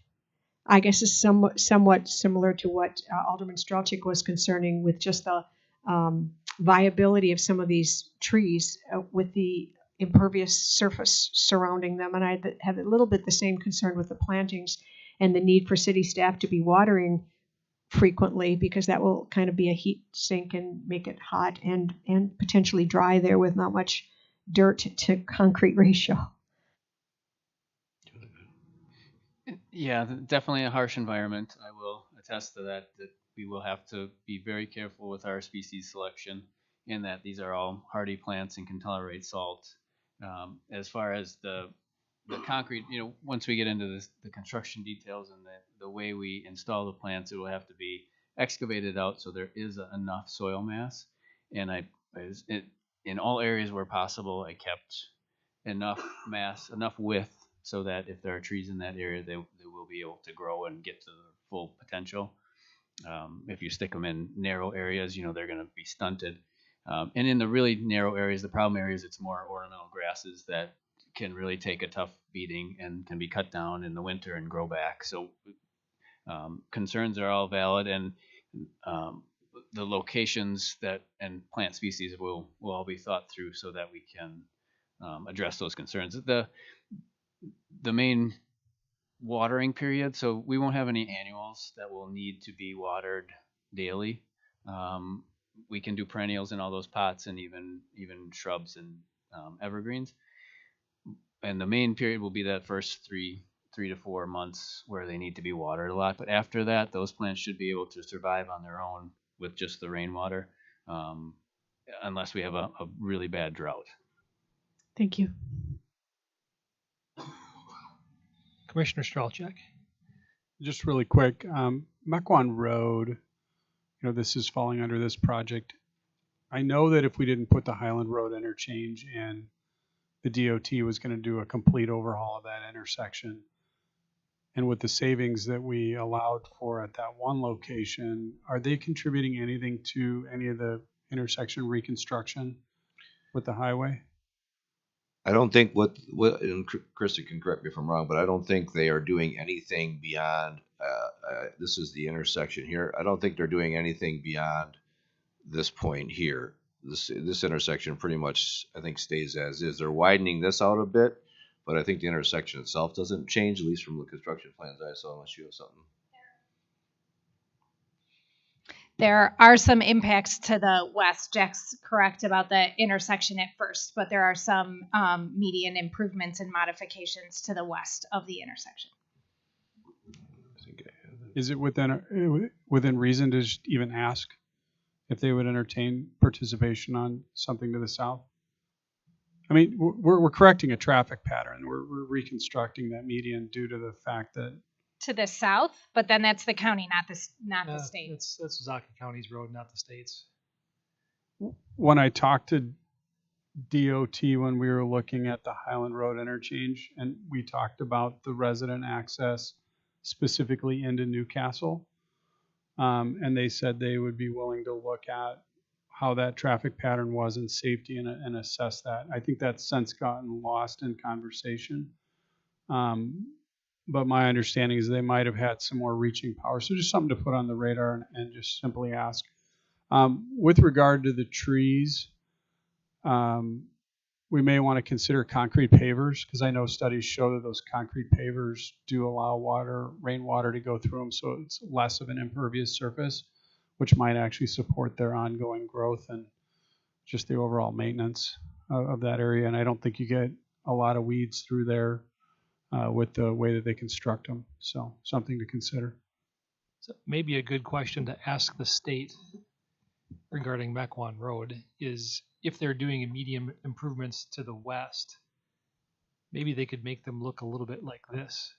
I guess it's somewhat similar to what Alderman Strelchik was concerning with just the viability of some of these trees with the impervious surface surrounding them. And I have a little bit the same concern with the plantings and the need for city staff to be watering frequently, because that will kind of be a heat sink and make it hot and potentially dry there with not much dirt to concrete ratio. Yeah, definitely a harsh environment. I will attest to that we will have to be very careful with our species selection, in that these are all hardy plants and can tolerate salt. As far as the concrete, once we get into the construction details and the way we install the plants, it will have to be excavated out so there is enough soil mass. And in all areas where possible, I kept enough mass, enough width, so that if there are trees in that area, they will be able to grow and get to their full potential. If you stick them in narrow areas, they're going to be stunted. And in the really narrow areas, the problem areas, it's more ornamental grasses that can really take a tough beating and can be cut down in the winter and grow back. So concerns are all valid, and the locations and plant species will all be thought through so that we can address those concerns. The main watering period, so we won't have any annuals that will need to be watered daily. We can do perennials in all those pots, and even shrubs and evergreens. And the main period will be that first 3 to 4 months where they need to be watered a lot. But after that, those plants should be able to survive on their own with just the rainwater, unless we have a really bad drought. Thank you. Commissioner Strelchek. Just really quick, Mequon Road, this is falling under this project. I know that if we didn't put the Highland Road interchange in, the DOT was going to do a complete overhaul of that intersection. And with the savings that we allowed for at that one location, are they contributing anything to any of the intersection reconstruction with the highway? I don't think and Krista can correct me if I'm wrong, but I don't think they are doing anything beyond, this is the intersection here. I don't think they're doing anything beyond this point here. This intersection pretty much, I think, stays as is. They're widening this out a bit, but I think the intersection itself doesn't change, at least from the construction plans I saw, unless you have something. There are some impacts to the west. Jack's correct about the intersection at first, but there are some median improvements and modifications to the west of the intersection. Is it within reason to just even ask if they would entertain participation on something to the south? I mean, we're correcting a traffic pattern. We're reconstructing that median due to the fact that To the south, but then that's the county, not the state. That's Zaka County's road, not the state's. when I talked to DOT when we were looking at the Highland Road interchange, and we talked about the resident access specifically into Newcastle, and they said they would be willing to look at how that traffic pattern was and safety and assess that. I think that's since gotten lost in conversation. But my understanding is they might have had some more reaching power. So just something to put on the radar and just simply ask. With regard to the trees, we may want to consider concrete pavers, because I know studies show that those concrete pavers do allow rainwater to go through them, so it's less of an impervious surface, which might actually support their ongoing growth and just the overall maintenance of that area. And I don't think you get a lot of weeds through there with the way that they construct them. So something to consider. So maybe a good question to ask the state regarding Mequon Road is if they're doing medium improvements to the west, maybe they could make them look a little bit like this.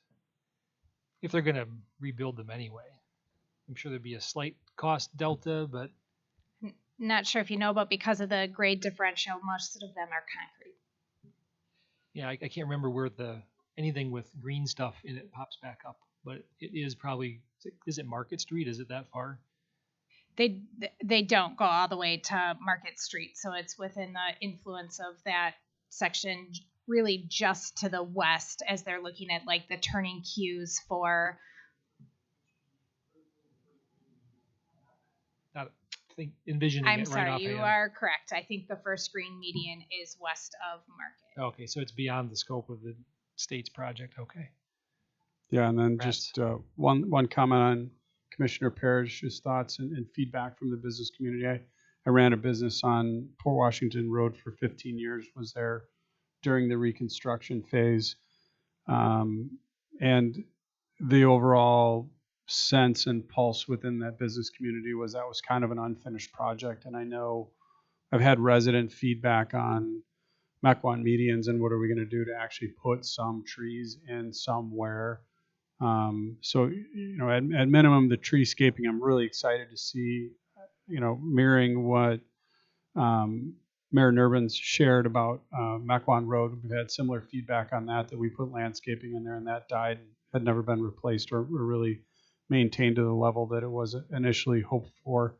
If they're going to rebuild them anyway. I'm sure there'd be a slight cost delta, but Not sure if you know, but because of the grade differential, most of them are concrete. yeah, I can't remember where anything with green stuff in it pops back up, but it is probably, is it Market Street? Is it that far? They don't go all the way to Market Street, so it's within the influence of that section, really just to the west, as they're looking at like the turning cues for. Envisioning I'm it right sorry, offhand. you are correct. I think the first green median is west of Market. Okay, so it's beyond the scope of the state's project. Okay. Yeah, and then Congrats. just one comment on Commissioner Parrish's thoughts and feedback from the business community. I ran a business on Port Washington Road for 15 years, was there during the reconstruction phase. And the overall sense and pulse within that business community was that was kind of an unfinished project. And I know I've had resident feedback on Mequon medians and what are we going to do to actually put some trees in somewhere. So, at minimum, the treescaping, I'm really excited to see, mirroring what Mayor Nurbin's shared about Mequon Road. We've had similar feedback on that we put landscaping in there and that died, had never been replaced or really maintained to the level that it was initially hoped for.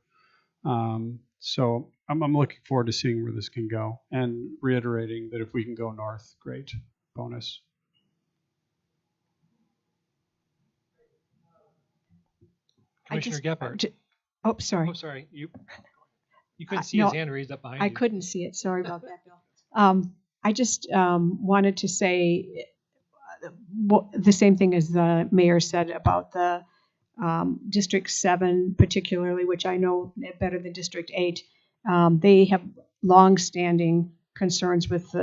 So I'm looking forward to seeing where this can go and reiterating that if we can go north, great, bonus. Commissioner Gephardt. Sorry. Oh, sorry. You couldn't see his hand raised up behind you. I couldn't see it. Sorry about that, Bill. I just wanted to say the same thing as the mayor said about the District 7 particularly, which I know better than District 8. They have long-standing concerns with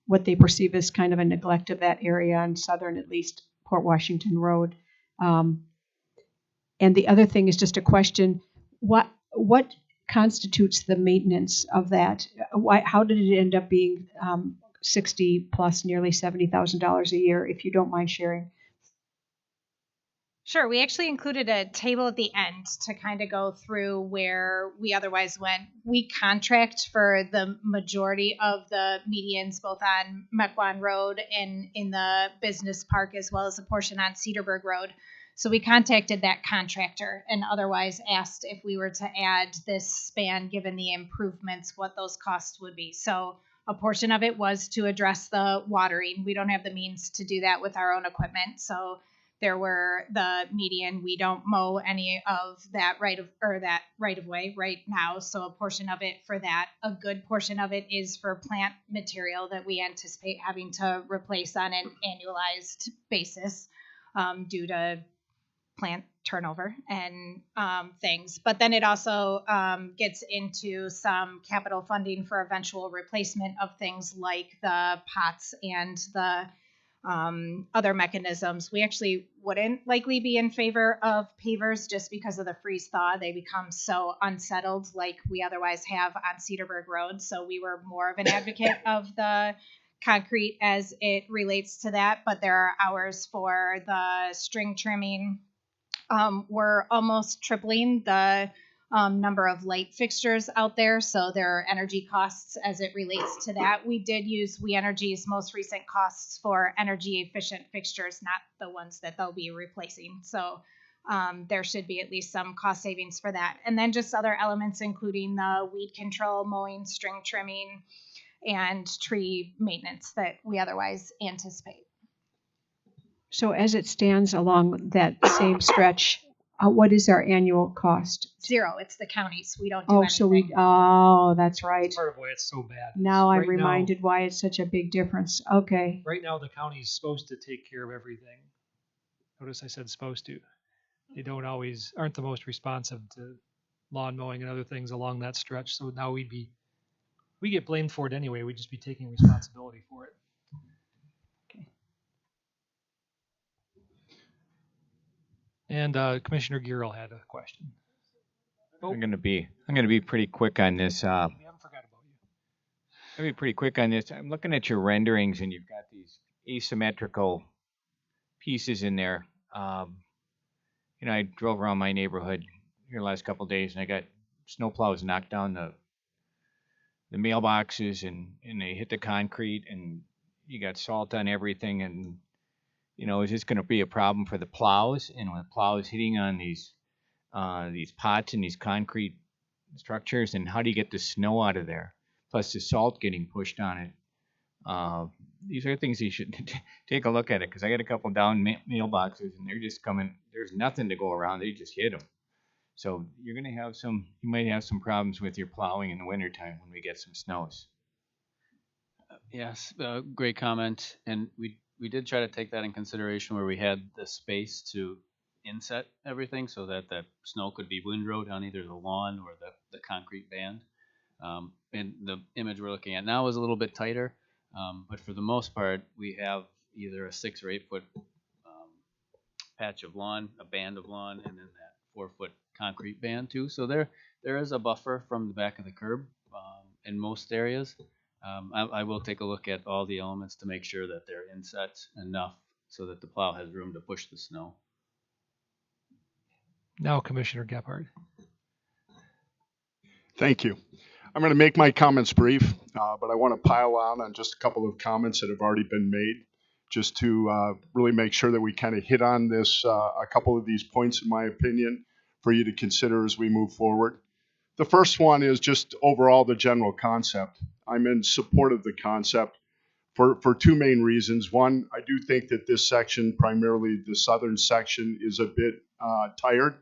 what they perceive as kind of a neglect of that area on southern, at least, Port Washington Road. And the other thing is just a question, what constitutes the maintenance of that? How did it end up being 60 plus nearly $70,000 a year, if you don't mind sharing? Sure. We actually included a table at the end to kind of go through where we otherwise went. We contract for the majority of the medians, both on Mequon Road and in the business park, as well as a portion on Cedarburg Road. So we contacted that contractor and otherwise asked if we were to add this span, given the improvements, what those costs would be. So a portion of it was to address the watering. We don't have the means to do that with our own equipment. So there were the median. We don't mow any of that right of way right now. So a portion of it for that. A good portion of it is for plant material that we anticipate having to replace on an annualized basis due to plant turnover and things. But then it also gets into some capital funding for eventual replacement of things like the pots and the other mechanisms. We actually wouldn't likely be in favor of pavers just because of the freeze thaw. They become so unsettled like we otherwise have on Cedarburg Road. So we were more of an advocate of the concrete as it relates to that. But there are hours for the string trimming. We're almost tripling the number of light fixtures out there, so there are energy costs as it relates to that. We did use We Energy's most recent costs for energy efficient fixtures, not the ones that they'll be replacing. So there should be at least some cost savings for that. And then just other elements, including the weed control, mowing, string trimming, and tree maintenance that we otherwise anticipate. So as it stands along that same stretch, what is our annual cost? Zero. It's the counties. We don't do anything. That's right. That's part of why it's so bad. Now I'm Right reminded why it's such a big difference. Okay. Right now, the county's supposed to take care of everything. Notice I said supposed to. They aren't the most responsive to lawn mowing and other things along that stretch. So now we get blamed for it anyway. We'd just be taking responsibility for it. And Commissioner Giral had a question. I'm gonna be pretty quick on this. We haven't forgot about you. I'm gonna be pretty quick on this. I'm looking at your renderings, and you've got these asymmetrical pieces in there. I drove around my neighborhood here the last couple of days, and I got snowplows knocked down the mailboxes, and they hit the concrete, and you got salt on everything, and is this going to be a problem for the plows? And when the plow is hitting on these pots and these concrete structures, and how do you get the snow out of there? Plus the salt getting pushed on it. These are things you should take a look at it, because I got a couple down mailboxes, and they're just coming. There's nothing to go around. They just hit them. So you might have some problems with your plowing in the wintertime when we get some snows. Yes, great comment. And we did try to take that in consideration where we had the space to inset everything so that that snow could be windrowed on either the lawn or the concrete band. And the image we're looking at now is a little bit tighter, but for the most part, we have either a 6 or 8 foot patch of lawn, a band of lawn, and then that 4 foot concrete band too. So there is a buffer from the back of the curb in most areas. I will take a look at all the elements to make sure that they're inset enough so that the plow has room to push the snow. Now, Commissioner Gebhardt. Thank you. I'm going to make my comments brief, but I want to pile on just a couple of comments that have already been made, just to really make sure that we kind of hit on this, a couple of these points, in my opinion, for you to consider as we move forward. The first one is just overall the general concept. I'm in support of the concept for 2 main reasons. One, I do think that this section, primarily the southern section, is a bit tired,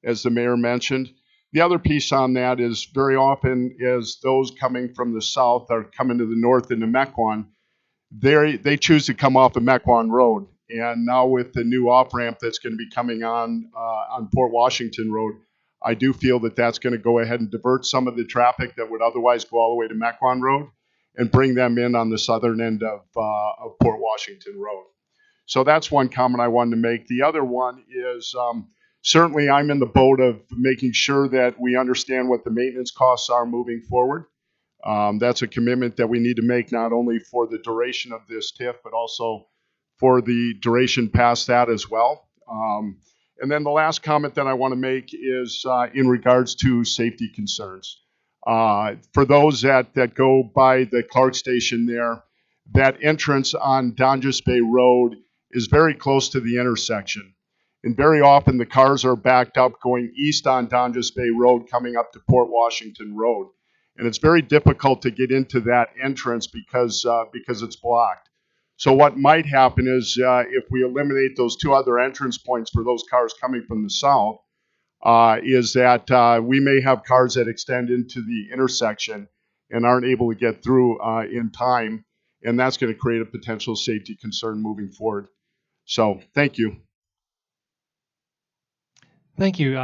as the mayor mentioned. The other piece on that is very often as those coming from the south are coming to the north into Mequon, they choose to come off of Mequon Road. And now with the new off-ramp that's going to be coming on Port Washington Road, I do feel that that's going to go ahead and divert some of the traffic that would otherwise go all the way to Mequon Road and bring them in on the southern end of Port Washington Road. So that's one comment I wanted to make. The other one is certainly I'm in the boat of making sure that we understand what the maintenance costs are moving forward. That's a commitment that we need to make not only for the duration of this TIF, but also for the duration past that as well. And then the last comment that I want to make is in regards to safety concerns. For those that go by the Clark Station there, that entrance on Donjas Bay Road is very close to the intersection. And very often the cars are backed up going east on Donjas Bay Road coming up to Port Washington Road. And it's very difficult to get into that entrance because it's blocked. So what might happen is if we eliminate those two other entrance points for those cars coming from the south, is that we may have cars that extend into the intersection and aren't able to get through in time. And that's going to create a potential safety concern moving forward. So thank you. Thank you.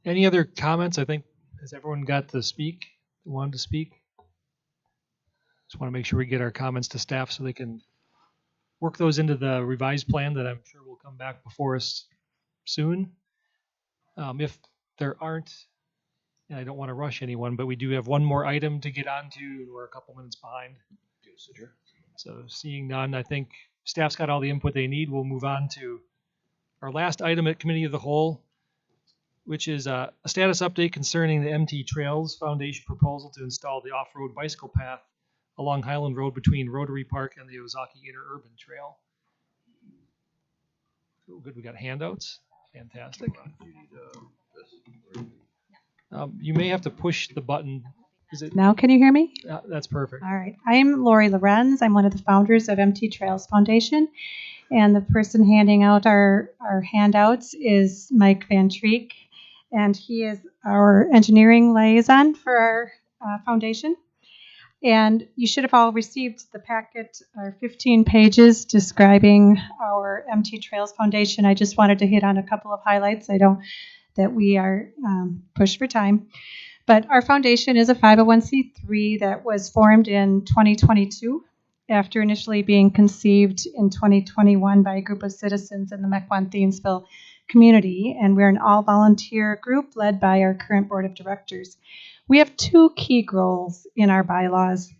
Any other comments? I think, has everyone got to speak? Wanted to speak? Just want to make sure we get our comments to staff so they can work those into the revised plan that I'm sure will come back before us soon. If there aren't, and I don't want to rush anyone, but we do have one more item to get onto, and we're a couple minutes behind. So seeing none, I think staff's got all the input they need. We'll move on to our last item at Committee of the Whole, which is a status update concerning the MT Trails Foundation proposal to install the off-road bicycle path along Highland Road between Rotary Park and the Ozaki Interurban Trail. Oh, good, we got handouts. Fantastic. You may have to push the button. Is it now? Can you hear me? That's perfect. All right. I'm Lori Lorenz. I'm one of the founders of MT Trails Foundation. And the person handing out our handouts is Mike Van Treek. And he is our engineering liaison for our foundation. And you should have all received the packet, our 15 pages describing our MT Trails Foundation. I just wanted to hit on a couple of highlights. I know that we are pushed for time. But our foundation is a 501c3 that was formed in 2022 after initially being conceived in 2021 by a group of citizens in the Mequon Thiensville community. And we're an all-volunteer group led by our current board of directors. We have two key goals in our bylaws.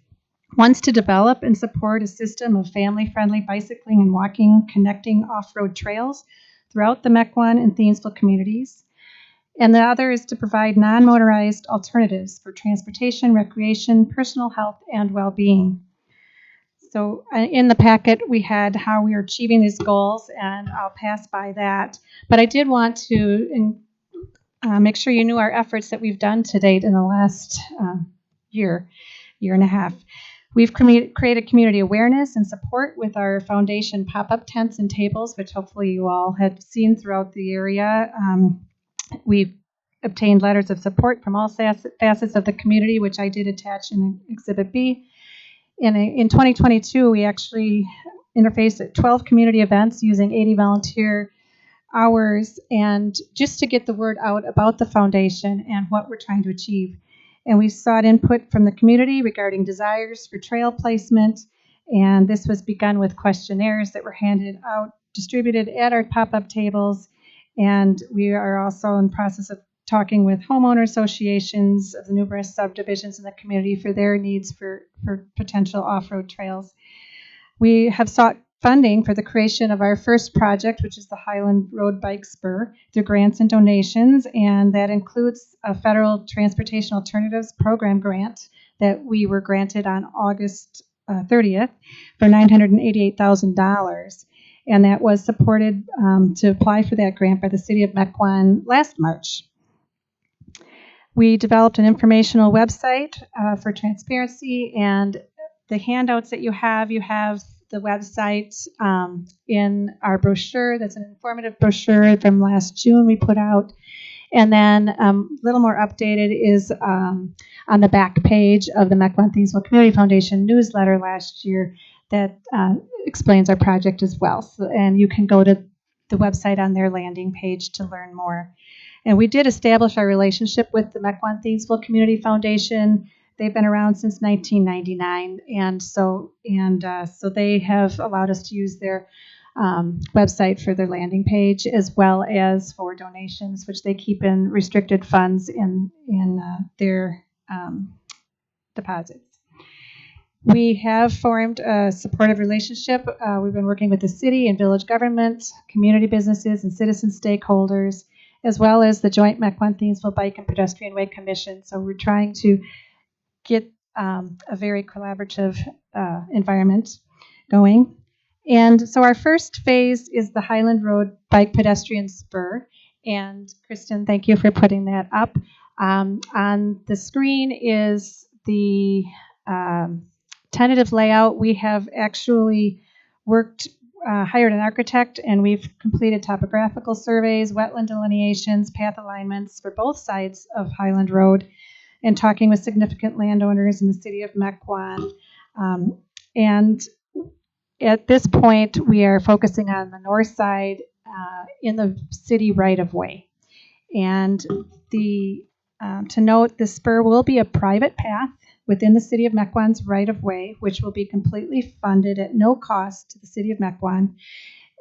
One's to develop and support a system of family-friendly bicycling and walking connecting off-road trails throughout the Mequon and Thiensville communities. And the other is to provide non-motorized alternatives for transportation, recreation, personal health, and well-being. So in the packet, we had how we are achieving these goals, and I'll pass by that. But I did want to make sure you knew our efforts that we've done to date in the last year and a half. We've created community awareness and support with our foundation pop-up tents and tables, which hopefully you all have seen throughout the area. We've obtained letters of support from all facets of the community, which I did attach in Exhibit B. In 2022, we actually interfaced at 12 community events using 80 volunteer hours, and just to get the word out about the foundation and what we're trying to achieve. And we sought input from the community regarding desires for trail placement, and this was begun with questionnaires that were handed out, distributed at our pop-up tables. And we are also in the process of talking with homeowner associations of the numerous subdivisions in the community for their needs for potential off-road trails. We have sought funding for the creation of our first project, which is the Highland Road Bike Spur, through grants and donations, and that includes a Federal Transportation Alternatives Program grant that we were granted on August 30th for $988,000. And that was supported to apply for that grant by the City of Mequon last March. We developed an informational website for transparency, and the handouts that you have the website in our brochure. That's an informative brochure from last June we put out. And then a little more updated is on the back page of the Mequon Thiensville Community Foundation newsletter last year that explains our project as well. So, and you can go to the website on their landing page to learn more. And we did establish our relationship with the Mequon Thiensville Community Foundation. They've been around since 1999, and so they have allowed us to use their website for their landing page, as well as for donations, which they keep in restricted funds in their deposits. We have formed a supportive relationship. We've been working with the city and village government, community businesses, and citizen stakeholders, as well as the joint Mequon-Thiensville Bike and Pedestrian Way Commission. So we're trying to get a very collaborative environment going. And so our first phase is the Highland Road Bike Pedestrian Spur. And Kristen, thank you for putting that up. On the screen is the tentative layout. We have actually hired an architect, and we've completed topographical surveys, wetland delineations, path alignments for both sides of Highland Road, and talking with significant landowners in the city of Mequon. And at this point, we are focusing on the north side in the city right-of-way. And to note, the spur will be a private path within the city of Mequon's right-of-way, which will be completely funded at no cost to the city of Mequon.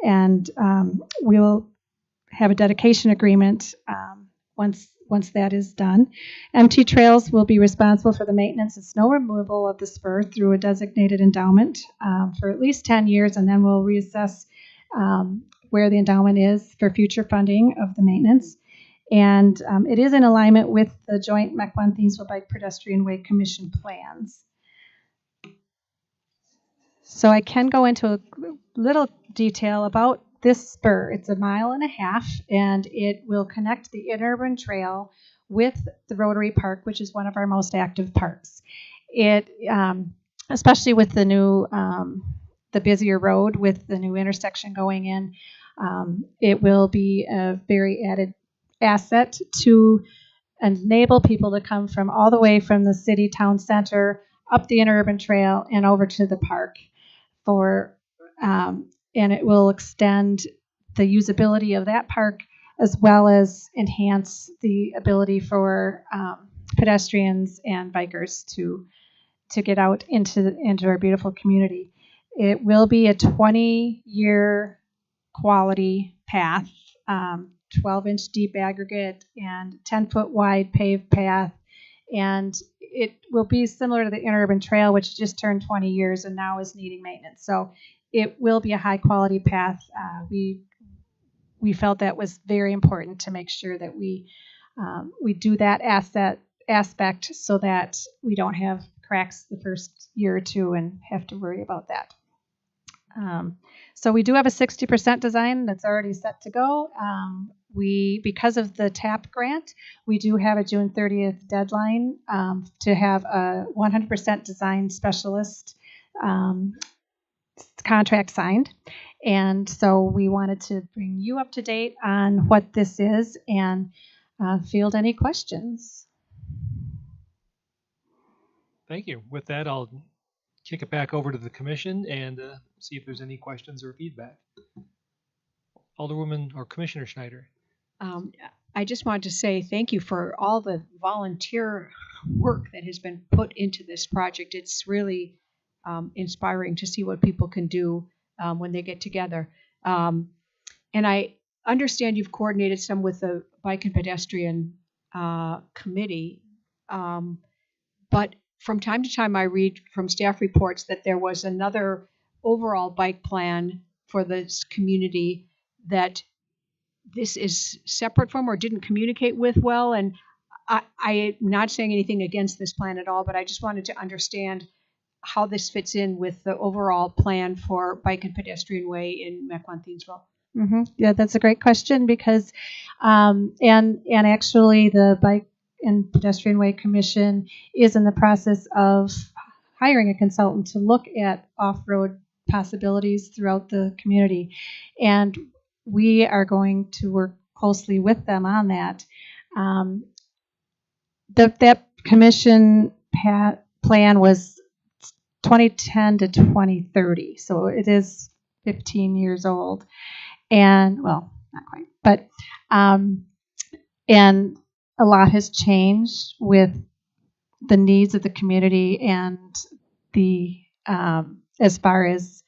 And we will have a dedication agreement once that is done. MT Trails will be responsible for the maintenance and snow removal of the spur through a designated endowment for at least 10 years, and then we'll reassess where the endowment is for future funding of the maintenance. And it is in alignment with the joint Mequon-Thiensville Bike Pedestrian Way Commission plans. So I can go into a little detail about this spur. It's 1.5 miles, and it will connect the interurban trail with the Rotary Park, which is one of our most active parks. It, especially with the new, the busier road with the new intersection going in, it will be a very added asset to enable people to come from all the way from the city town center up the interurban trail and over to the park and it will extend the usability of that park, as well as enhance the ability for pedestrians and bikers to get out into our beautiful community. It will be a 20-year quality path, 12-inch deep aggregate and 10-foot wide paved path, and it will be similar to the interurban trail, which just turned 20 years and now is needing maintenance. So it will be a high quality path. We felt that was very important to make sure that we do that aspect so that we don't have cracks the first year or two and have to worry about that. So we do have a 60% design that's already set to go. Because of the TAP grant, we do have a June 30th deadline to have a 100% design specialist contract signed. And so we wanted to bring you up to date on what this is and field any questions. Thank you. With that, I'll kick it back over to the commission and see if there's any questions or feedback. Alderwoman or Commissioner Schneider. I just wanted to say thank you for all the volunteer work that has been put into this project. It's really inspiring to see what people can do when they get together. And I understand you've coordinated some with the Bike and Pedestrian Committee, but from time to time I read from staff reports that there was another overall bike plan for this community that this is separate from or didn't communicate with well. And I'm not saying anything against this plan at all, but I just wanted to understand how this fits in with the overall plan for Bike and Pedestrian Way in Mequon-Thiensville. Mm-hmm. Yeah, that's a great question because, and actually the Bike and Pedestrian Way Commission is in the process of hiring a consultant to look at off-road possibilities throughout the community. And we are going to work closely with them on that. That commission plan was 2010 to 2030, so it is 15 years old. And, well, not quite, but, and a lot has changed with the needs of the community and the, as far as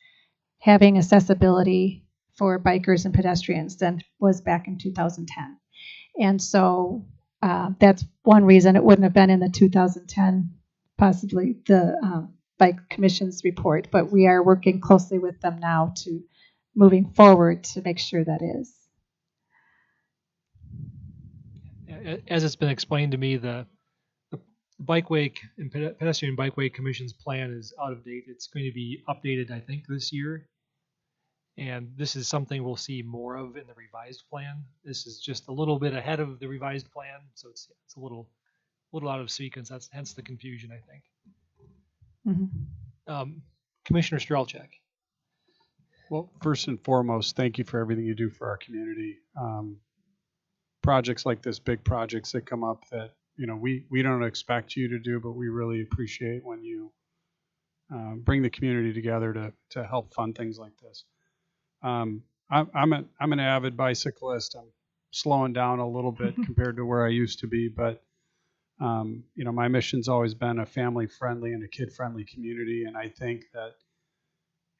having accessibility for bikers and pedestrians than was back in 2010. And so that's one reason it wouldn't have been in the 2010, possibly the Bike Commission's report, but we are working closely with them now to moving forward to make sure that is. As it's been explained to me, the Bikeway and Pedestrian Bikeway Commission's plan is out of date. It's going to be updated, I think, this year. And this is something we'll see more of in the revised plan. This is just a little bit ahead of the revised plan, so it's a little out of sequence. That's hence the confusion, I think. Mm-hmm. Commissioner Strelchak. Well, first and foremost, thank you for everything you do for our community. Projects like this, big projects that come up that we don't expect you to do, but we really appreciate when you bring the community together to help fund things like this. I'm an avid bicyclist. I'm slowing down a little bit compared to where I used to be, but my mission's always been a family-friendly and a kid-friendly community, and I think that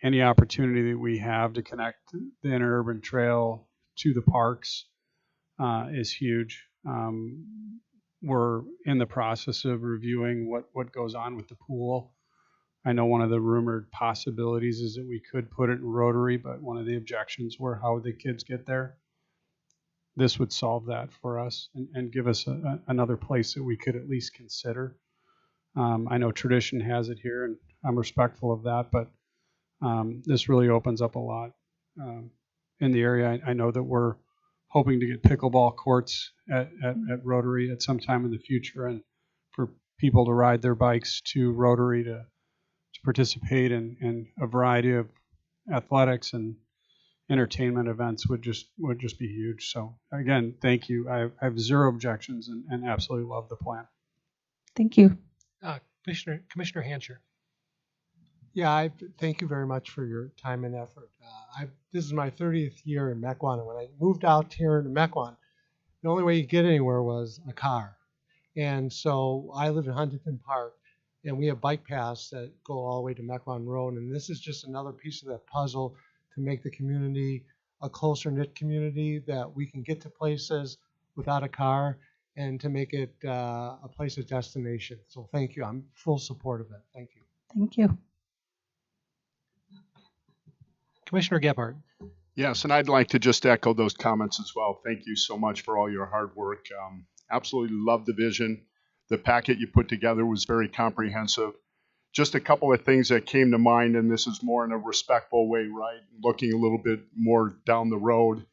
any opportunity that we have to connect the interurban trail to the parks is huge. We're in the process of reviewing what goes on with the pool. I know one of the rumored possibilities is that we could put it in Rotary, but one of the objections were how the kids get there. This would solve that for us and give us another place that we could at least consider. I know tradition has it here, and I'm respectful of that, but this really opens up a lot in the area. I know that we're hoping to get pickleball courts at Rotary at some time in the future, and for people to ride their bikes to Rotary to participate in a variety of athletics and entertainment events would just be huge. So again, thank you. I have zero objections and absolutely love the plan. Thank you. Commissioner Hancher. Yeah, thank you very much for your time and effort. This is my 30th year in Mequon, and when I moved out here to Mequon, the only way you get anywhere was a car. And so I live in Huntington Park, and we have bike paths that go all the way to Mequon Road, and this is just another piece of that puzzle to make the community a closer knit community that we can get to places without a car and to make it a place of destination. So thank you. I'm full support of it. Thank you. Thank you. Commissioner Gebhardt. Yes, and I'd like to just echo those comments as well. Thank you so much for all your hard work. Absolutely love the vision. The packet you put together was very comprehensive. Just a couple of things that came to mind, and this is more in a respectful way, right? Looking a little bit more down the road.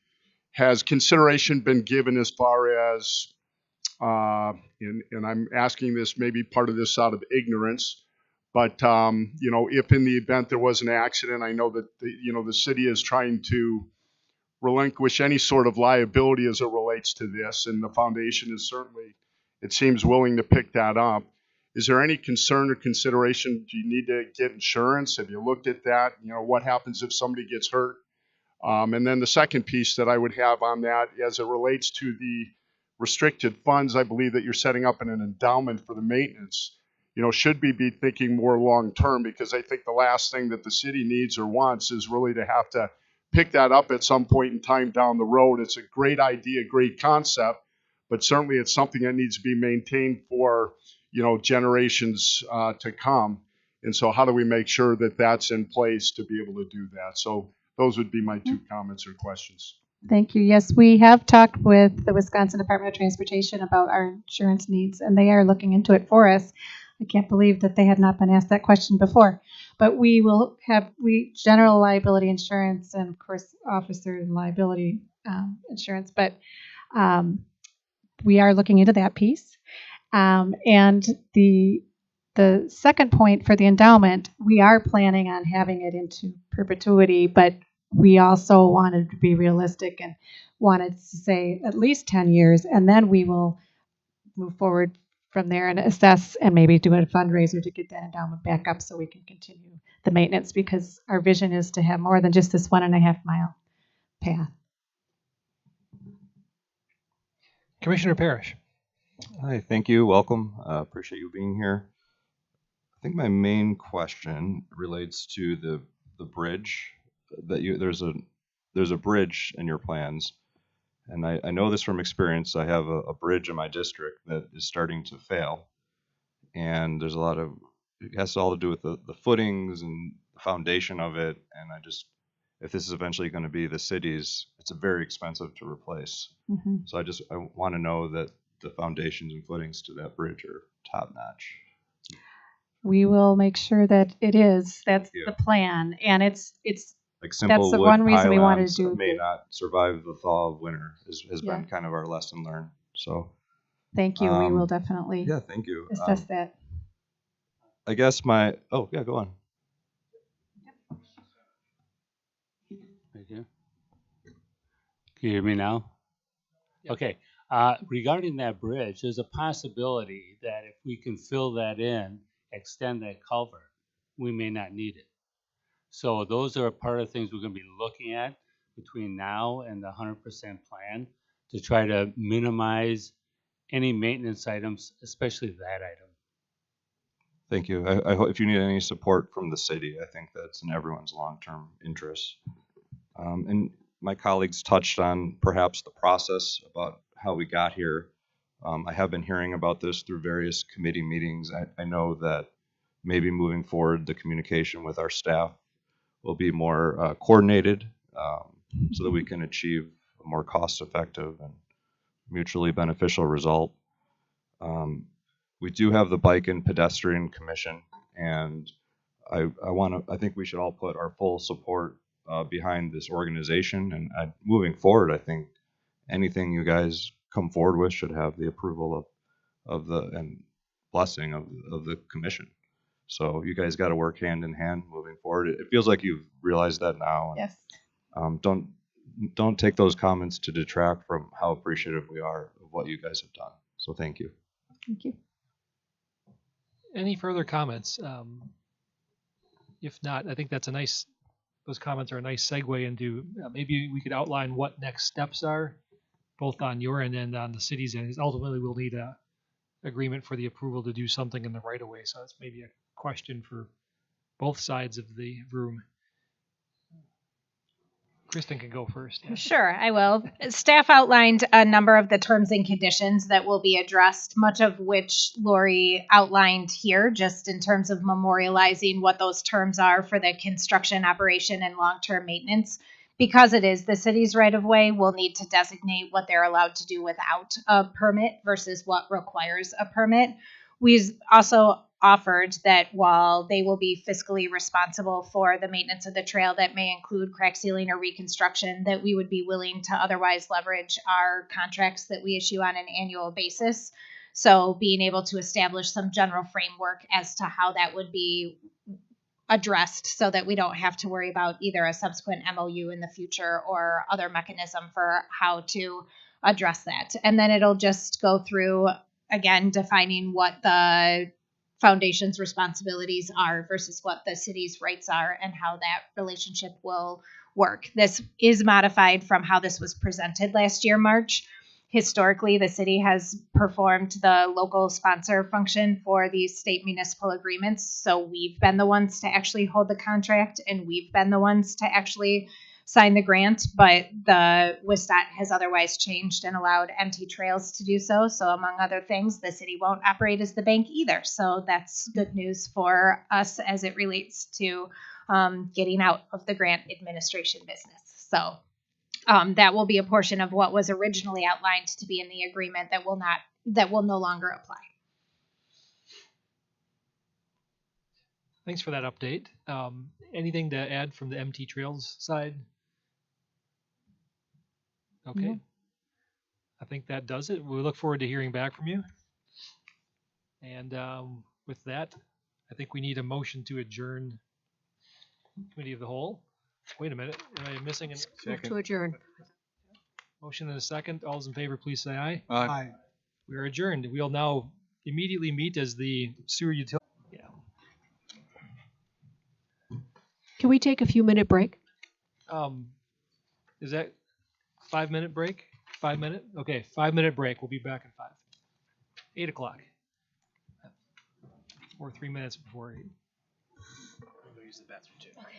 Has consideration been given as far as, and I'm asking this, maybe part of this out of ignorance, but, if in the event there was an accident, I know that, the city is trying to relinquish any sort of liability as it relates to this, and the foundation is certainly, it seems, willing to pick that up. Is there any concern or consideration? Do you need to get insurance? Have you looked at that? What happens if somebody gets hurt? And then the second piece that I would have on that, as it relates to the restricted funds, I believe that you're setting up an endowment for the maintenance. Should we be thinking more long term? Because I think the last thing that the city needs or wants is really to have to pick that up at some point in time down the road. It's a great idea, great concept, but certainly it's something that needs to be maintained for, generations to come. And so how do we make sure that that's in place to be able to do that? So those would be my two comments or questions. Thank you. Yes, we have talked with the Wisconsin Department of Transportation about our insurance needs, and they are looking into it for us. I can't believe that they had not been asked that question before. But we will have general liability insurance and, of course, officer and liability insurance. But we are looking into that piece. And the second point for the endowment, we are planning on having it into perpetuity, but we also wanted to be realistic and wanted to say at least 10 years, and then we will move forward from there and assess and maybe do a fundraiser to get that endowment back up so we can continue the maintenance, because our vision is to have more than just this 1.5 mile path. Commissioner Parrish. Hi, thank you. Welcome. Appreciate you being here. I think my main question relates to the bridge that there's there's a bridge in your plans, and I know this from experience. I have a bridge in my district that is starting to fail, and there's a lot of, it has all to do with the footings and the foundation of it, and if this is eventually going to be the city's, it's very expensive to replace. Mm-hmm. So I want to know that the foundations and footings to that bridge are top notch. We will make sure that it is. That's Yeah. the plan, and it's Like simple that's the wood one reason we wanted to pylons do. may not survive the thaw of winter has Yeah. been kind of our lesson learned. So Thank you. We will definitely yeah, thank you. assess that. I guess oh yeah, go on. Right here. Can you hear me now? Okay. Regarding that bridge, there's a possibility that if we can fill that in, extend that culvert, we may not need it. So those are part of the things we're going to be looking at between now and the 100% plan to try to minimize any maintenance items, especially that item. Thank you. I hope if you need any support from the city, I think that's in everyone's long-term interest. And my colleagues touched on perhaps the process about how we got here. I have been hearing about this through various committee meetings. I know that maybe moving forward, the communication with our staff will be more coordinated so that we can achieve a more cost-effective and mutually beneficial result. We do have the Bike and Pedestrian Commission, and I think we should all put our full support behind this organization. And moving forward, I think anything you guys come forward with should have the approval of the and blessing of the commission. So you guys got to work hand in hand moving forward. It feels like you've realized that now. And, yes. Don't take those comments to detract from how appreciative we are of what you guys have done. So thank you. Thank you. Any further comments? If not, I think those comments are a nice segue into maybe we could outline what next steps are, both on your end and on the city's end. Ultimately, we'll need a agreement for the approval to do something in the right of way. So that's maybe a question for both sides of the room. Kristen can go first. Yeah. Sure, I will. Staff outlined a number of the terms and conditions that will be addressed, much of which Lori outlined here, just in terms of memorializing what those terms are for the construction, operation, and long-term maintenance. Because it is the city's right-of-way, we'll need to designate what they're allowed to do without a permit versus what requires a permit. We've also offered that while they will be fiscally responsible for the maintenance of the trail that may include crack sealing or reconstruction, that we would be willing to otherwise leverage our contracts that we issue on an annual basis. So being able to establish some general framework as to how that would be addressed so that we don't have to worry about either a subsequent MOU in the future or other mechanism for how to address that. And then it'll just go through, again, defining what the foundation's responsibilities are versus what the city's rights are and how that relationship will work. This is modified from how this was presented last year, March. Historically, the city has performed the local sponsor function for these state municipal agreements. So we've been the ones to actually hold the contract and we've been the ones to actually sign the grant, but the WISTOT has otherwise changed and allowed MT Trails to do so. So among other things, the city won't operate as the bank either. So that's good news for us as it relates to getting out of the grant administration business. So that will be a portion of what was originally outlined to be in the agreement that will no longer apply. Thanks for that update. Anything to add from the MT Trails side? Okay. No. I think that does it. We look forward to hearing back from you. And with that, I think we need a motion to adjourn Committee of the Whole. Wait a minute. Am I missing a second? To adjourn. Motion and a second. All those in favor, please say aye. Aye. We are adjourned. We'll now immediately meet as the sewer utility. Yeah. Can we take a few minute break? Is that 5-minute break? 5 minute? Okay, 5-minute break. We'll be back at 5. 8 o'clock. Or 3 minutes before 8. We'll use the bathroom too. Okay.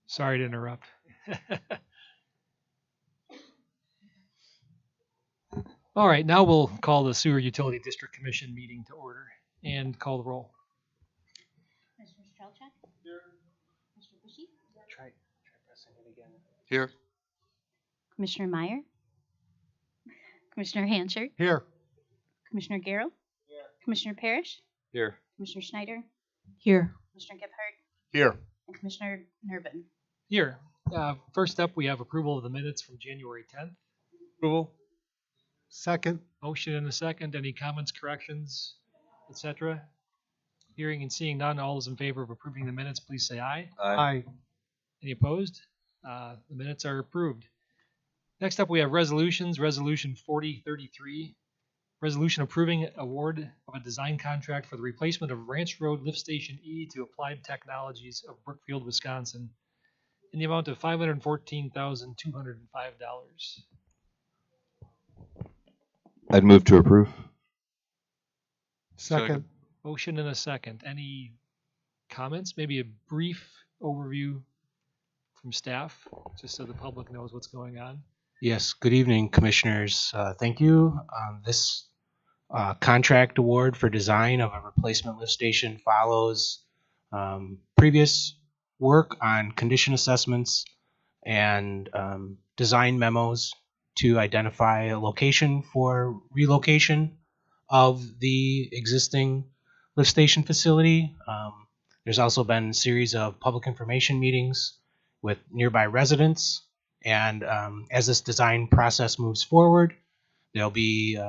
Sorry to interrupt. All right, now we'll call the Sewer Utility District Commission meeting to order and call the roll. Mr. Strelchuk? Here. Mr. Bushy? Try pressing it again. Here. Commissioner Meyer? Commissioner Hanchard? Here. Commissioner Garrell? Here. Commissioner Parrish? Here. Commissioner Schneider? Here. Commissioner Gebhardt? Here. And Commissioner Nervin. Here. First up, we have approval of the minutes from January 10th. Approval. Second. Motion and a second. Any comments, corrections, etc.? Hearing and seeing none, all those in favor of approving the minutes, please say aye. Aye. Any opposed? The minutes are approved. Next up, we have resolutions. Resolution 4033. Resolution approving award of a design contract for the replacement of Ranch Road Lift Station E to Applied Technologies of Brookfield, Wisconsin, in the amount of $514,205. I'd move to approve. Second. Motion and a second. Any comments? Maybe a brief overview from staff, just so the public knows what's going on. Yes, good evening, commissioners. Thank you. This contract award for design of a replacement lift station follows previous work on condition assessments and design memos to identify a location for relocation of the existing lift station facility. There's also been a series of public information meetings with nearby residents. And as this design process moves forward, there'll be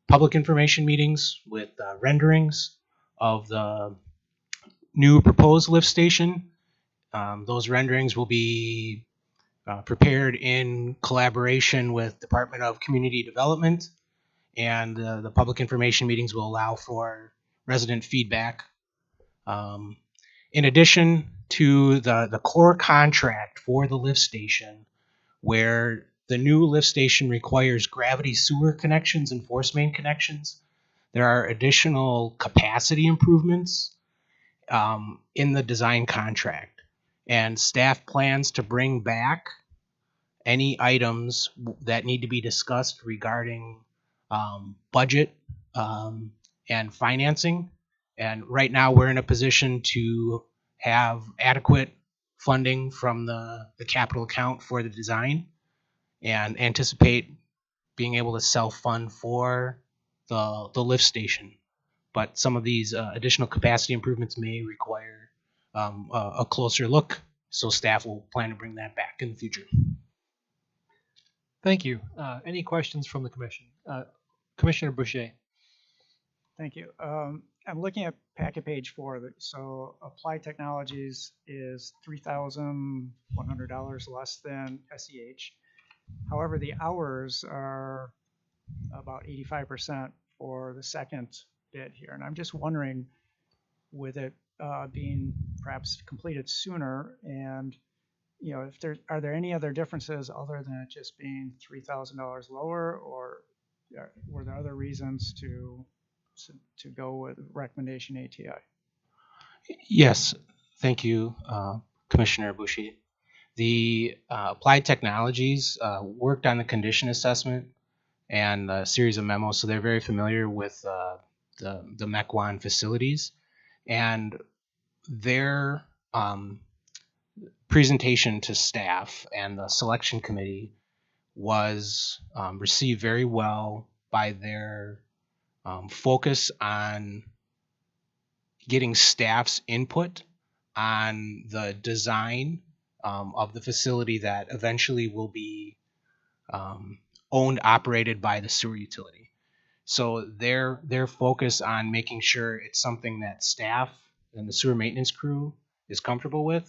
public information meetings with renderings of the new proposed lift station. Those renderings will be prepared in collaboration with Department of Community Development, and the public information meetings will allow for resident feedback. In addition to the core contract for the lift station, where the new lift station requires gravity sewer connections and force main connections, there are additional capacity improvements in the design contract. And staff plans to bring back any items that need to be discussed regarding budget and financing. And right now we're in a position to have adequate funding from the capital account for the design and anticipate being able to self-fund for the lift station. But some of these additional capacity improvements may require a closer look, so staff will plan to bring that back in the future. Thank you. Any questions from the commission? Commissioner Boucher. Thank you. I'm looking at packet page 4. So Applied Technologies is $3,100 less than SEH. However, the hours are about 85% for the second bid here. And I'm just wondering, with it being perhaps completed sooner, and if are there any other differences other than it just being $3,000 lower, or were there other reasons to go with recommendation ATI? Yes, thank you, Commissioner Bushy. The Applied Technologies worked on the condition assessment and a series of memos, so they're very familiar with the Mequon facilities, and their presentation to staff and the selection committee was received very well by their focus on getting staff's input on the design of the facility that eventually will be owned, operated by the sewer utility. So their focus on making sure it's something that staff and the sewer maintenance crew is comfortable with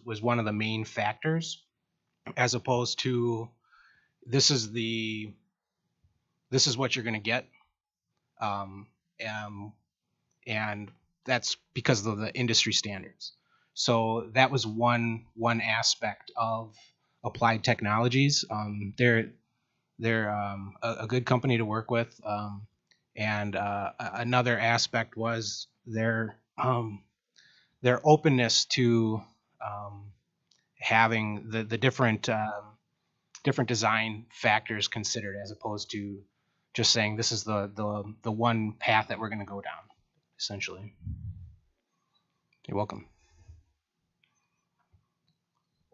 was one of the main factors, as opposed to this is what you're going to get, and that's because of the industry standards. So that was one aspect of Applied Technologies. They're a good company to work with, and another aspect was their openness to having the different different design factors considered, as opposed to just saying this is the one path that we're going to go down, essentially. You're welcome.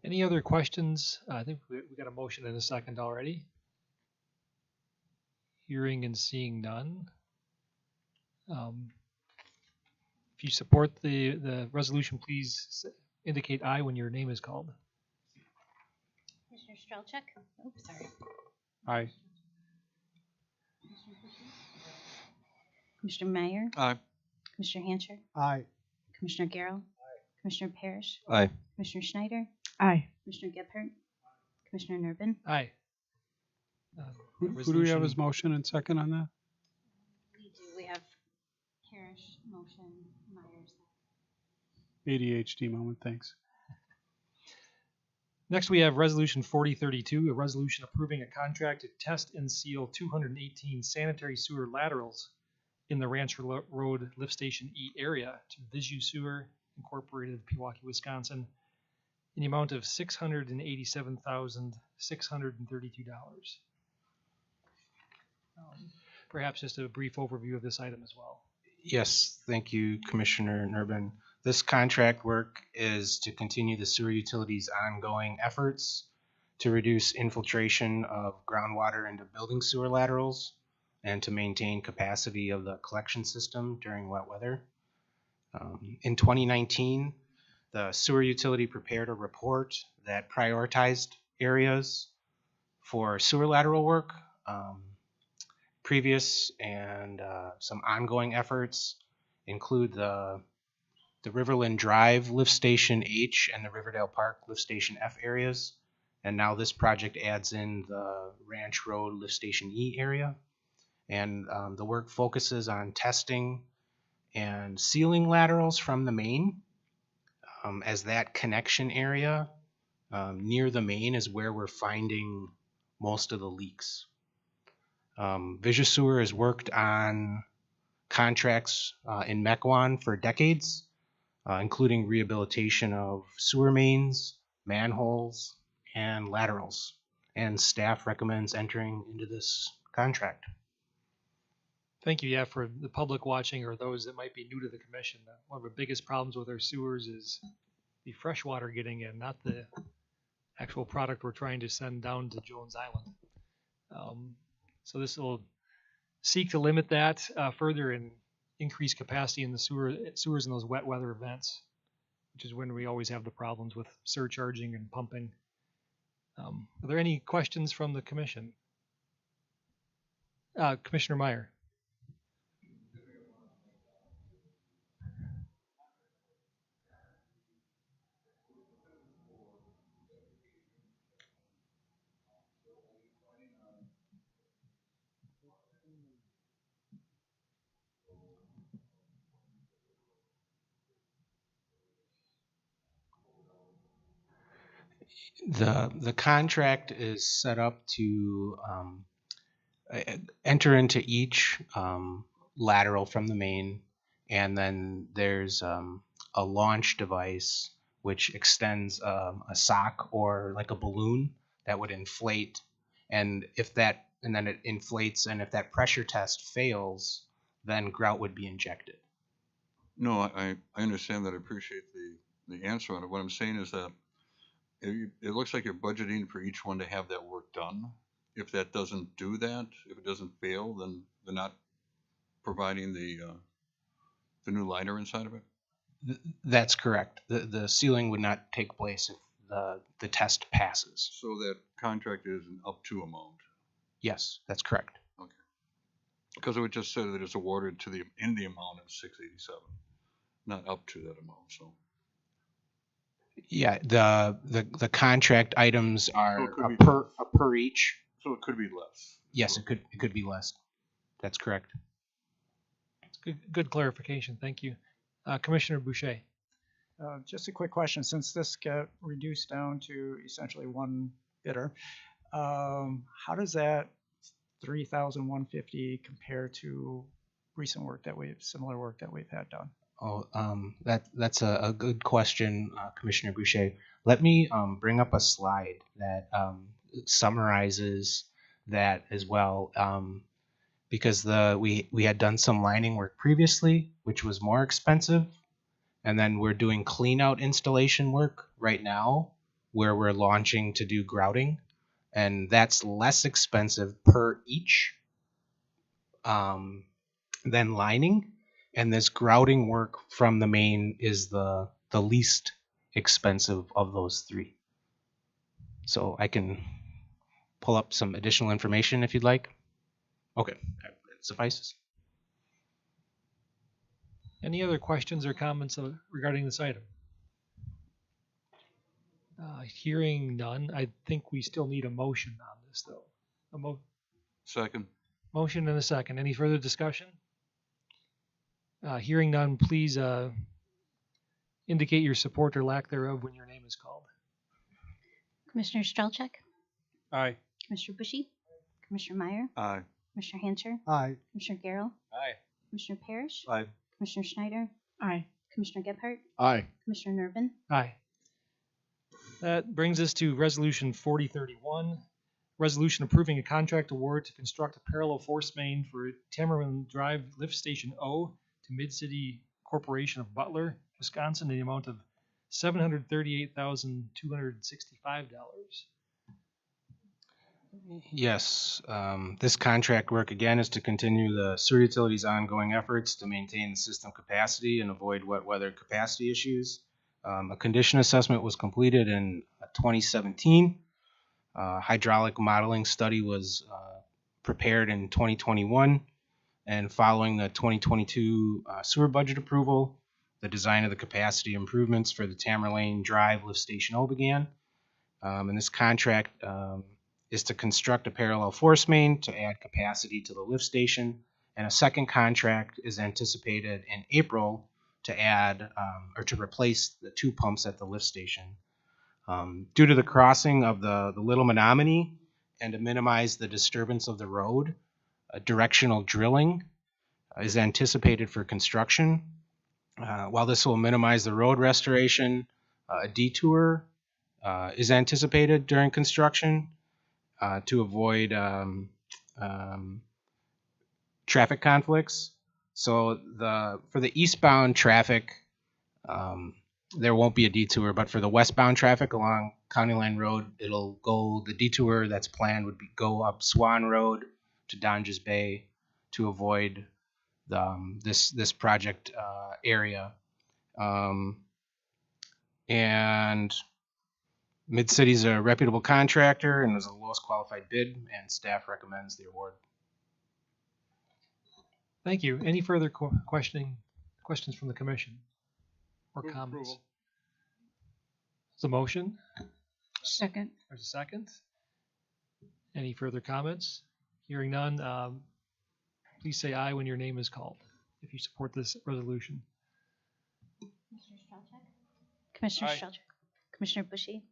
Any other questions? I think we got a motion and a second already. Hearing and seeing none. If you support the resolution, please indicate aye when your name is called. Commissioner Strelchuk? Oops, sorry. Aye. Commissioner Meyer, Aye. Commissioner Hancher, Aye. Commissioner Garrell, Commissioner Parrish, Aye. Commissioner Schneider, Aye. Commissioner Gebhardt, Commissioner Nervin. Aye. Who do we have as motion and second on that? We have Parrish, motion, Myers. ADHD moment, thanks. Next, we have Resolution 4032, a resolution approving a contract to test and seal 218 sanitary sewer laterals in the Ranch Road Lift Station E area to Visu Sewer Incorporated of Pewaukee, Wisconsin, in the amount of $687,632. Perhaps just a brief overview of this item as well. Yes, thank you, Commissioner Nervin. This contract work is to continue the sewer utilities' ongoing efforts to reduce infiltration of groundwater into building sewer laterals and to maintain capacity of the collection system during wet weather. In 2019, the sewer utility prepared a report that prioritized areas for sewer lateral work. Previous and some ongoing efforts include the Riverland Drive Lift Station H and the Riverdale Park Lift Station F areas. And now this project adds in the Ranch Road Lift Station E area. And the work focuses on testing and sealing laterals from the main, as that connection area near the main is where we're finding most of the leaks. Visu Sewer has worked on contracts in Mequon for decades, including rehabilitation of sewer mains, manholes, and laterals. And staff recommends entering into this contract. Thank you. Yeah, for the public watching or those that might be new to the commission, one of the biggest problems with our sewers is the fresh water getting in, not the actual product we're trying to send down to Jones Island. So this will seek to limit that further and increase capacity in the sewers in those wet weather events, which is when we always have the problems with surcharging and pumping. Are there any questions from the commission? Commissioner Meyer. The contract is set up to enter into each lateral from the main, and then there's a launch device which extends a sock or like a balloon that would inflate, and then it inflates, and if that pressure test fails, then grout would be injected. No, I understand that. I appreciate the answer on it. What I'm saying is that it looks like you're budgeting for each one to have that work done. If that doesn't do that, if it doesn't fail, then they're not providing the new liner inside of it? That's correct. The sealing would not take place if the test passes. So that contract is an up to amount? Yes, that's correct. Okay. Because it would just say that it's awarded to in the amount of 687, not up to that amount, so. Yeah, the contract items are So it a per each. So it could be less. Yes, it could be less. That's correct. Good clarification. Thank you. Commissioner Boucher. Just a quick question. Since this got reduced down to essentially one bidder, how does that 3,150 compare to recent work that similar work that we've had done. Oh, that's a good question, Commissioner Boucher. Let me bring up a slide that summarizes that as well, because we had done some lining work previously, which was more expensive, and then we're doing clean out installation work right now, where we're launching to do grouting, and that's less expensive per each than lining. And this grouting work from the main is the least expensive of those three. So I can pull up some additional information if you'd like. Okay, that suffices. Any other questions or comments regarding this item? Hearing none, I think we still need a motion on this, though. Second. Motion and a second. Any further discussion? Hearing none, please indicate your support or lack thereof when your name is called. Commissioner Strelchek, Aye. Commissioner Bushy, Commissioner Meyer, Aye. Commissioner Hancher, Aye. Commissioner Garrell, Aye. Commissioner Parrish, Aye. Commissioner Schneider, Aye. Commissioner Gebhardt, Aye. Commissioner Nervin. Aye. That brings us to Resolution 4031, resolution approving a contract award to construct a parallel force main for Tamerman Drive Lift Station O to Mid-City Corporation of Butler, Wisconsin, in the amount of $738,265. Yes, this contract work again is to continue the sewer utilities' ongoing efforts to maintain the system capacity and avoid wet weather capacity issues. A condition assessment was completed in 2017. Hydraulic modeling study was prepared in 2021, and following the 2022 sewer budget approval, the design of the capacity improvements for the Tamerlane Drive Lift Station O began. And this contract is to construct a parallel force main to add capacity to the lift station, and a second contract is anticipated in April to add or to replace the two pumps at the lift station. Due to the crossing of the Little Menominee and to minimize the disturbance of the road, directional drilling is anticipated for construction. While this will minimize the road restoration, a detour is anticipated during construction to avoid traffic conflicts. So for the eastbound traffic, there won't be a detour, but for the westbound traffic along County Line Road, the detour that's planned would go up Swan Road to Donges Bay to avoid this project area. And Mid-City's a reputable contractor and was the lowest qualified bid, and staff recommends the award. Thank you. Any further questions from the commission or Move comments? approval. There's a motion. Second. There's a second. Any further comments? Hearing none, please say aye when your name is called if you support this resolution. Commissioner Aye. Strelchek, Commissioner Bushy,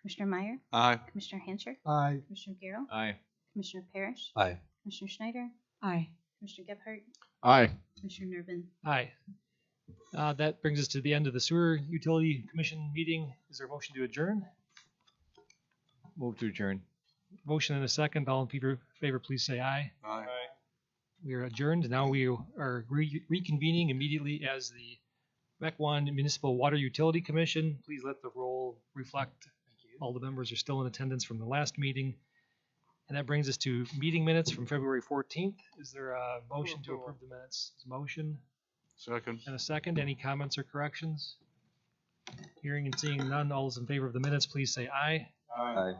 Commissioner Meyer, Aye. Commissioner Hancher, Aye. Commissioner Garrell, Aye. Commissioner Parrish, Aye. Commissioner Schneider, Aye. Commissioner Gebhardt, Aye. Commissioner Nervin. Aye. That brings us to the end of the Sewer Utility Commission meeting. Is there a motion to adjourn? Move to adjourn. Motion and a second. All in favor, please say aye. Aye. We are adjourned. Now we are reconvening immediately as the Mequon Municipal Water Utility Commission. Please let the roll reflect all the members are still in attendance from the last meeting. And that brings us to meeting minutes from February 14th. Is there a motion to approve the minutes? Motion Second. and a second. Any comments or corrections? Hearing and seeing none, all those in favor of the minutes, please say aye. Aye.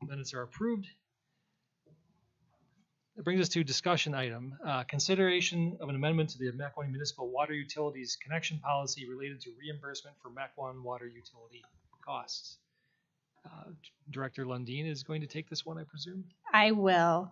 Minutes are approved. That brings us to discussion item. Consideration of an amendment to the Mequon Municipal Water Utilities Connection Policy related to reimbursement for Mequon water utility costs. Director Lundin is going to take this one, I presume. I will.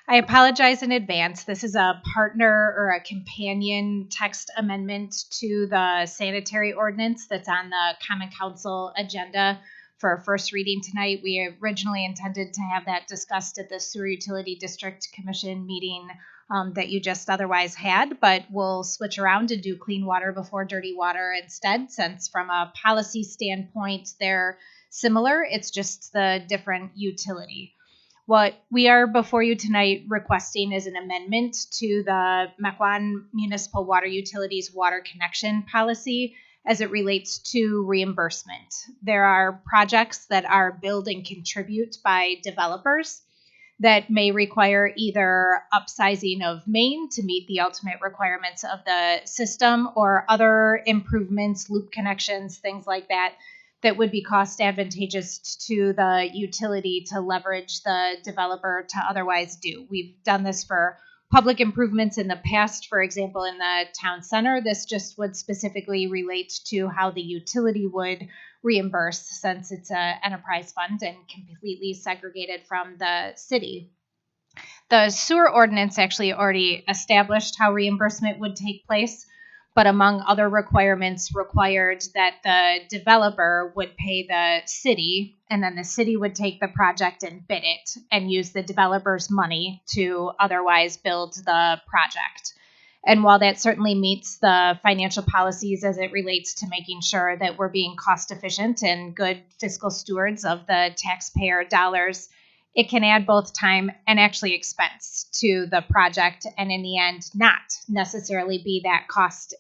I apologize in advance. This is a partner or a companion text amendment to the sanitary ordinance that's on the Common Council agenda for first reading tonight. We originally intended to have that discussed at the Sewer Utility District Commission meeting that you just otherwise had, but we'll switch around and do clean water before dirty water instead, since from a policy standpoint, they're similar. It's just the different utility. What we are before you tonight requesting is an amendment to the Mequon Municipal Water Utilities water connection policy as it relates to reimbursement. There are projects that are billed and contribute by developers that may require either upsizing of main to meet the ultimate requirements of the system or other improvements, loop connections, things like that, that would be cost advantageous to the utility to leverage the developer to otherwise do. We've done this for public improvements in the past, for example, in the town center. This just would specifically relate to how the utility would reimburse, since it's an enterprise fund and completely segregated from the city. The sewer ordinance actually already established how reimbursement would take place, but among other requirements required that the developer would pay the city, and then the city would take the project and bid it and use the developer's money to otherwise build the project. And while that certainly meets the financial policies as it relates to making sure that we're being cost efficient and good fiscal stewards of the taxpayer dollars, it can add both time and actually expense to the project, and in the end, not necessarily be that cost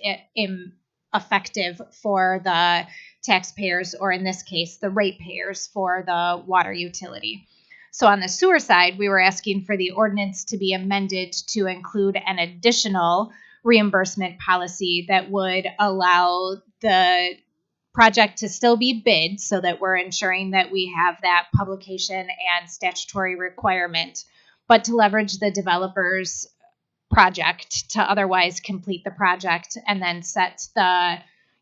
effective for the taxpayers, or in this case, the ratepayers for the water utility. So on the sewer side, we were asking for the ordinance to be amended to include an additional reimbursement policy that would allow the project to still be bid, so that we're ensuring that we have that publication and statutory requirement, but to leverage the developer's project to otherwise complete the project and then set the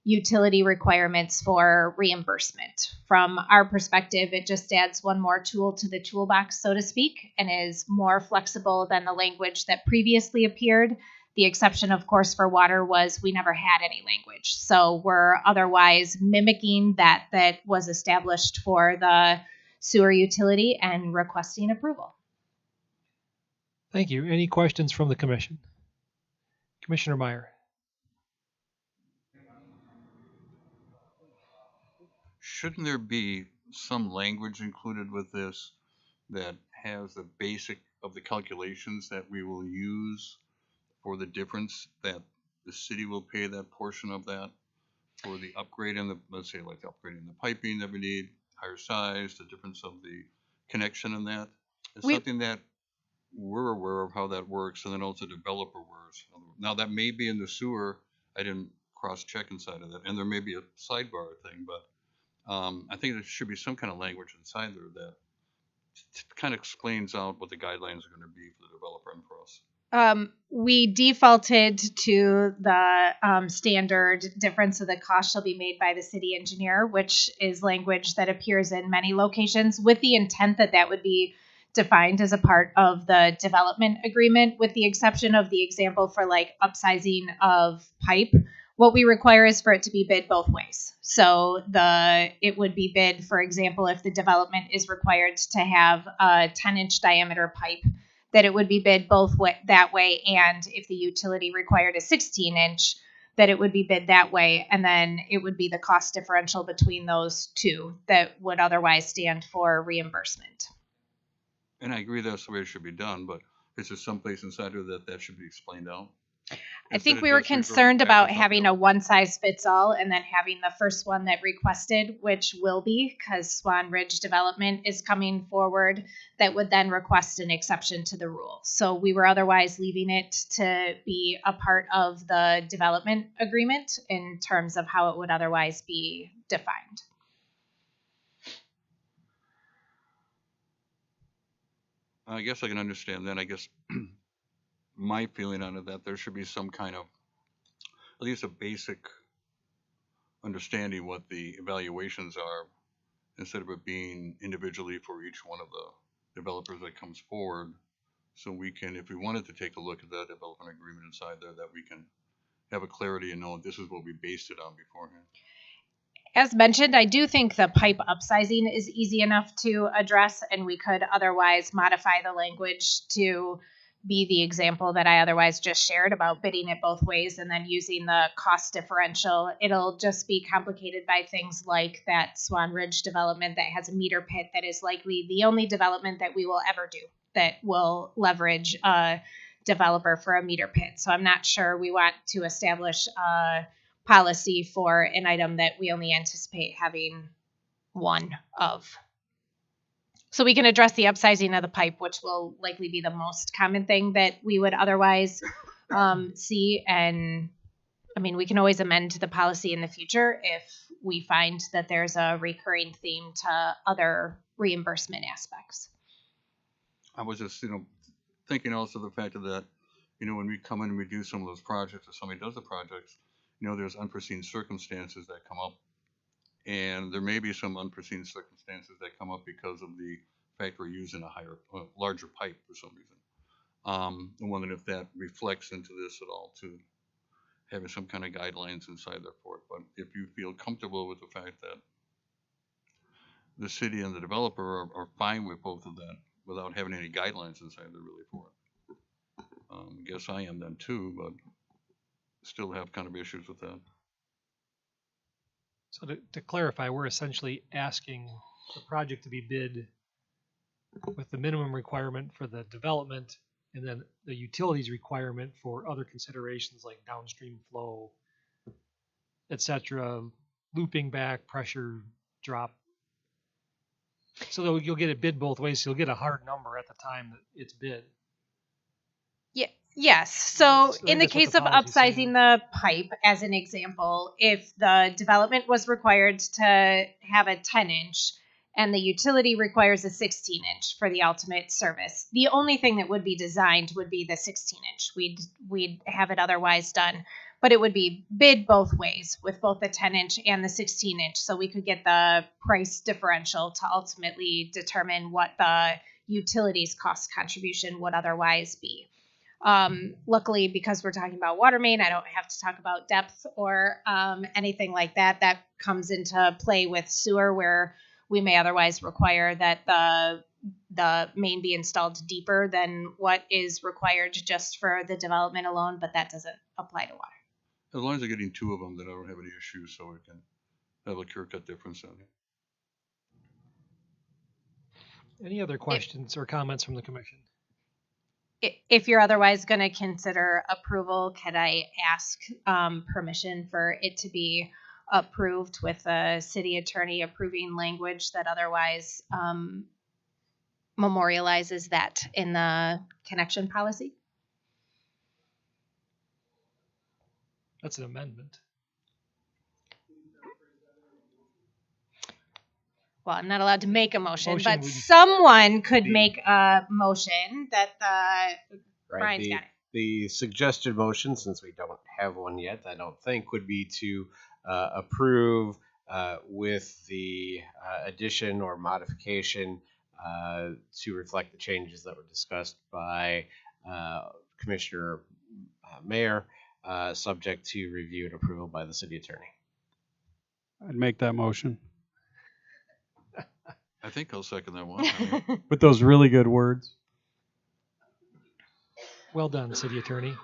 utility requirements for reimbursement. From our perspective, it just adds one more tool to the toolbox, so to speak, and is more flexible than the language that previously appeared. The exception, of course, for water was we never had any language. So we're otherwise mimicking that was established for the sewer utility and requesting approval. Thank you. Any questions from the commission? Commissioner Meyer. Shouldn't there be some language included with this that has the basic of the calculations that we will use for the difference, that the city will pay that portion of that for the upgrade in the, let's say like the upgrade in the piping that we need, higher size, the difference of the connection in that? It's something that we're aware of how that works, and then also developer works. Now that may be in the sewer. I didn't cross-check inside of that, and there may be a sidebar thing, but I think there should be some kind of language inside there that kind of explains out what the guidelines are going to be for the developer and for us. We defaulted to the standard difference of the cost shall be made by the city engineer, which is language that appears in many locations with the intent that that would be defined as a part of the development agreement, with the exception of the example for like upsizing of pipe. What we require is for it to be bid both ways. So it would be bid, for example, if the development is required to have a 10-inch diameter pipe, that it would be bid both that way, and if the utility required a 16-inch, that it would be bid that way, and then it would be the cost differential between those two that would otherwise stand for reimbursement. And I agree that's the way it should be done, but is there someplace inside there that should be explained out? I think we were concerned about having a one-size-fits-all and then having the first one that requested, which will be, because Swan Ridge Development is coming forward, that would then request an exception to the rule. So we were otherwise leaving it to be a part of the development agreement in terms of how it would otherwise be defined. I guess I can understand that. I guess my feeling on it that there should be some kind of, at least a basic understanding what the evaluations are, instead of it being individually for each one of the developers that comes forward. So we can, if we wanted to take a look at that development agreement inside there, that we can have a clarity and know this is what we based it on beforehand. As mentioned, I do think the pipe upsizing is easy enough to address, and we could otherwise modify the language to be the example that I otherwise just shared about bidding it both ways and then using the cost differential. It'll just be complicated by things like that Swan Ridge development that has a meter pit that is likely the only development that we will ever do that will leverage a developer for a meter pit. So I'm not sure we want to establish a policy for an item that we only anticipate having one of. So we can address the upsizing of the pipe, which will likely be the most common thing that we would otherwise see. And I mean, we can always amend the policy in the future if we find that there's a recurring theme to other reimbursement aspects. I was just, thinking also the fact of that, when we come in and we do some of those projects, or somebody does the projects, there's unforeseen circumstances that come up. And there may be some unforeseen circumstances that come up because of the fact we're using a larger pipe for some reason. I'm wondering if that reflects into this at all, to having some kind of guidelines inside there for it. But if you feel comfortable with the fact that the city and the developer are fine with both of that without having any guidelines inside there really for it. I guess I am then too, but still have kind of issues with that. So to clarify, we're essentially asking the project to be bid with the minimum requirement for the development and then the utilities requirement for other considerations like downstream flow, etc., looping back, pressure drop. So you'll get it bid both ways. So you'll get a hard number at the time that it's bid. Yeah. Yes. So in the that's what case the of policy's upsizing saying. the pipe, as an example, if the development was required to have a 10-inch and the utility requires a 16-inch for the ultimate service, the only thing that would be designed would be the 16-inch. We'd have it otherwise done, but it would be bid both ways with both the 10-inch and the 16-inch, so we could get the price differential to ultimately determine what the utilities cost contribution would otherwise be. Luckily, because we're talking about water main, I don't have to talk about depth or anything like that. That comes into play with sewer, where we may otherwise require that the main be installed deeper than what is required just for the development alone, but that doesn't apply to water. As long as they're getting two of them, then I don't have any issues, so we can have a clear-cut difference in it. Any other questions or comments from the commission? If you're otherwise going to consider approval, could I ask permission for it to be approved with the city attorney approving language that otherwise memorializes that in the connection policy? That's an amendment. Well, I'm not allowed to make a motion, but would- someone could make a motion that Brian's got it. The suggested motion, since we don't have one yet, I don't think, would be to approve with the addition or modification to reflect the changes that were discussed by Commissioner Mayor, subject to review and approval by the city attorney. I'd make that motion I think I'll second that one. with those really good words. Well done, city attorney.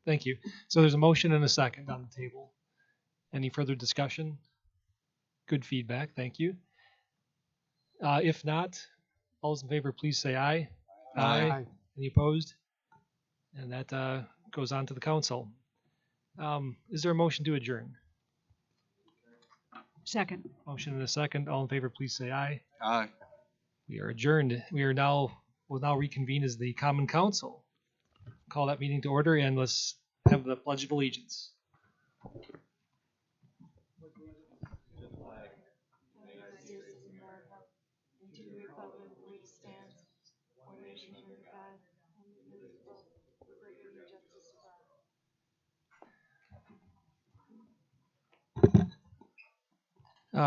Thank you. So there's a motion and a second on the table. Any further discussion? Good feedback. Thank you. If not, all those in favor, please say aye. Aye. Any opposed? And that goes on to the council. Is there a motion to adjourn? Second. Motion and a second. All in favor, please say aye. Aye. We are adjourned. We'll now reconvene as the common council. Call that meeting to order and let's have the Pledge of Allegiance.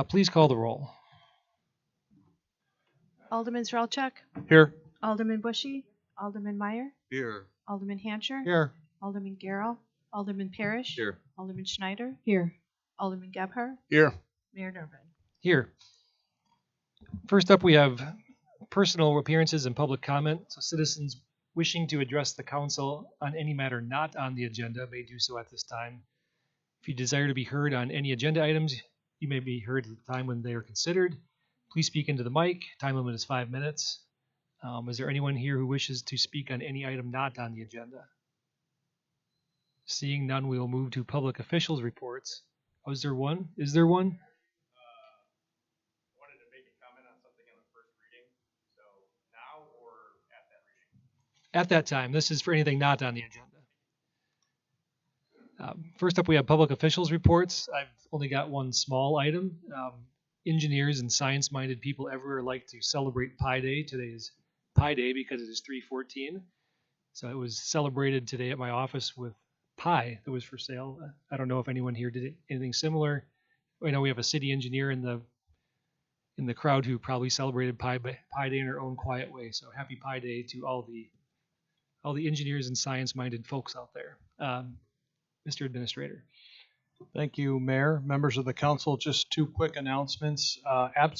Please call the roll. Alderman Strelchuk, Here. Alderman Bushy, Alderman Meyer, Here. Alderman Hancher, Here. Alderman Garrell, Alderman Parrish, Here. Alderman Schneider, Here. Alderman Gebhardt, Here. Mayor Nervin. Here. First up, we have personal appearances and public comment. So citizens wishing to address the council on any matter not on the agenda may do so at this time. If you desire to be heard on any agenda items, you may be heard at the time when they are considered. Please speak into the mic. Time limit is 5 minutes. Is there anyone here who wishes to speak on any item not on the agenda? Seeing none, we will move to public officials reports. Oh, is there one? Is there one? At that time. This is for anything not on the agenda. First up, we have public officials reports. I've only got one small item. Engineers and science-minded people everywhere like to celebrate Pi Day. Today is Pi Day because it is 3/14. So it was celebrated today at my office with pie that was for sale. I don't know if anyone here did anything similar. I know we have a city engineer in the crowd who probably celebrated Pi Day in her own quiet way. So happy Pi Day to all the engineers and science-minded folks out there. Mr. Administrator. Thank you, Mayor. Members of the council, just two quick announcements.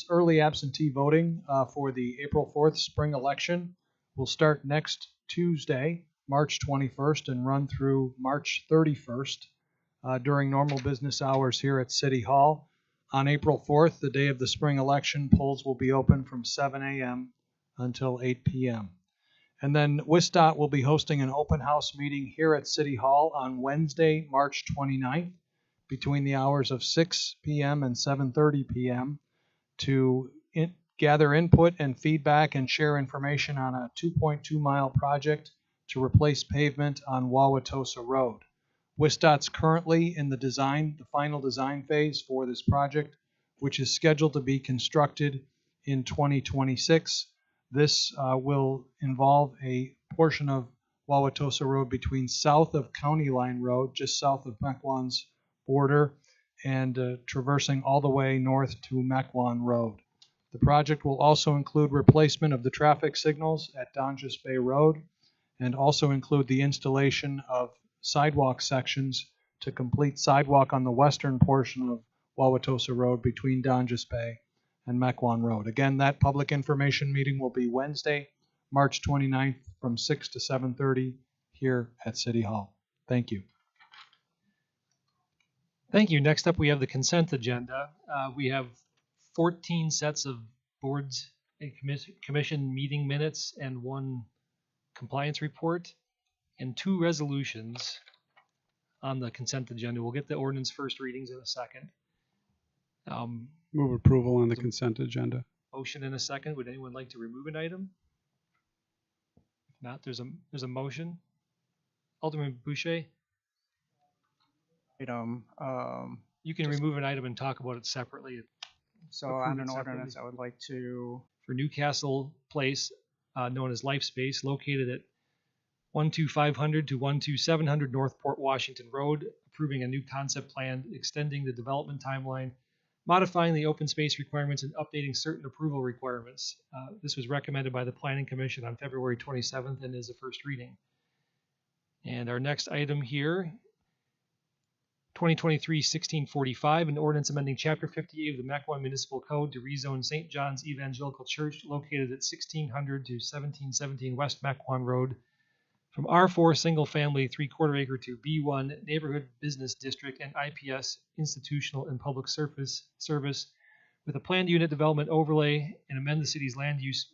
Early absentee voting for the April 4th spring election will start next Tuesday, March 21st, and run through March 31st during normal business hours here at City Hall. On April 4th, the day of the spring election, polls will be open from 7 a.m. until 8 p.m. And then WISDOT will be hosting an open house meeting here at City Hall on Wednesday, March 29th, between the hours of 6 p.m. and 7:30 p.m. to gather input and feedback and share information on a 2.2-mile project to replace pavement on Wauwatosa Road. WISDOT's currently in the final design phase for this project, which is scheduled to be constructed in 2026. This will involve a portion of Wauwatosa Road between south of County Line Road, just south of Mequon's border, and traversing all the way north to Mequon Road. The project will also include replacement of the traffic signals at Donjas Bay Road and also include the installation of sidewalk sections to complete sidewalk on the western portion of Wauwatosa Road between Donjas Bay and Mequon Road. Again, that public information meeting will be Wednesday, March 29th from 6 to 7:30 here at City Hall. Thank you. Thank you. Next up, we have the consent agenda. We have 14 sets of boards and commission meeting minutes and one compliance report and two resolutions on the consent agenda. We'll get the ordinance first readings in a second. Move approval on the consent agenda. Motion in a second. Would anyone like to remove an item? If not, there's a motion. Alderman Boucher. Item. You can remove an item and talk about it separately. So on an ordinance, I would like to for Newcastle Place, known as Life Space, located at 12500 to 12700 North Port Washington Road, approving a new concept plan, extending the development timeline, modifying the open space requirements, and updating certain approval requirements. This was recommended by the Planning Commission on February 27th and is a first reading. And our next item here, 2023-1645, an ordinance amending Chapter 58 of the Mequon Municipal Code to rezone St. John's Evangelical Church located at 1600 to 1717 West Mequon Road from R4 single family 3/4 acre to B1 neighborhood business district and IPS institutional and public service with a planned unit development overlay, and amend the city's land use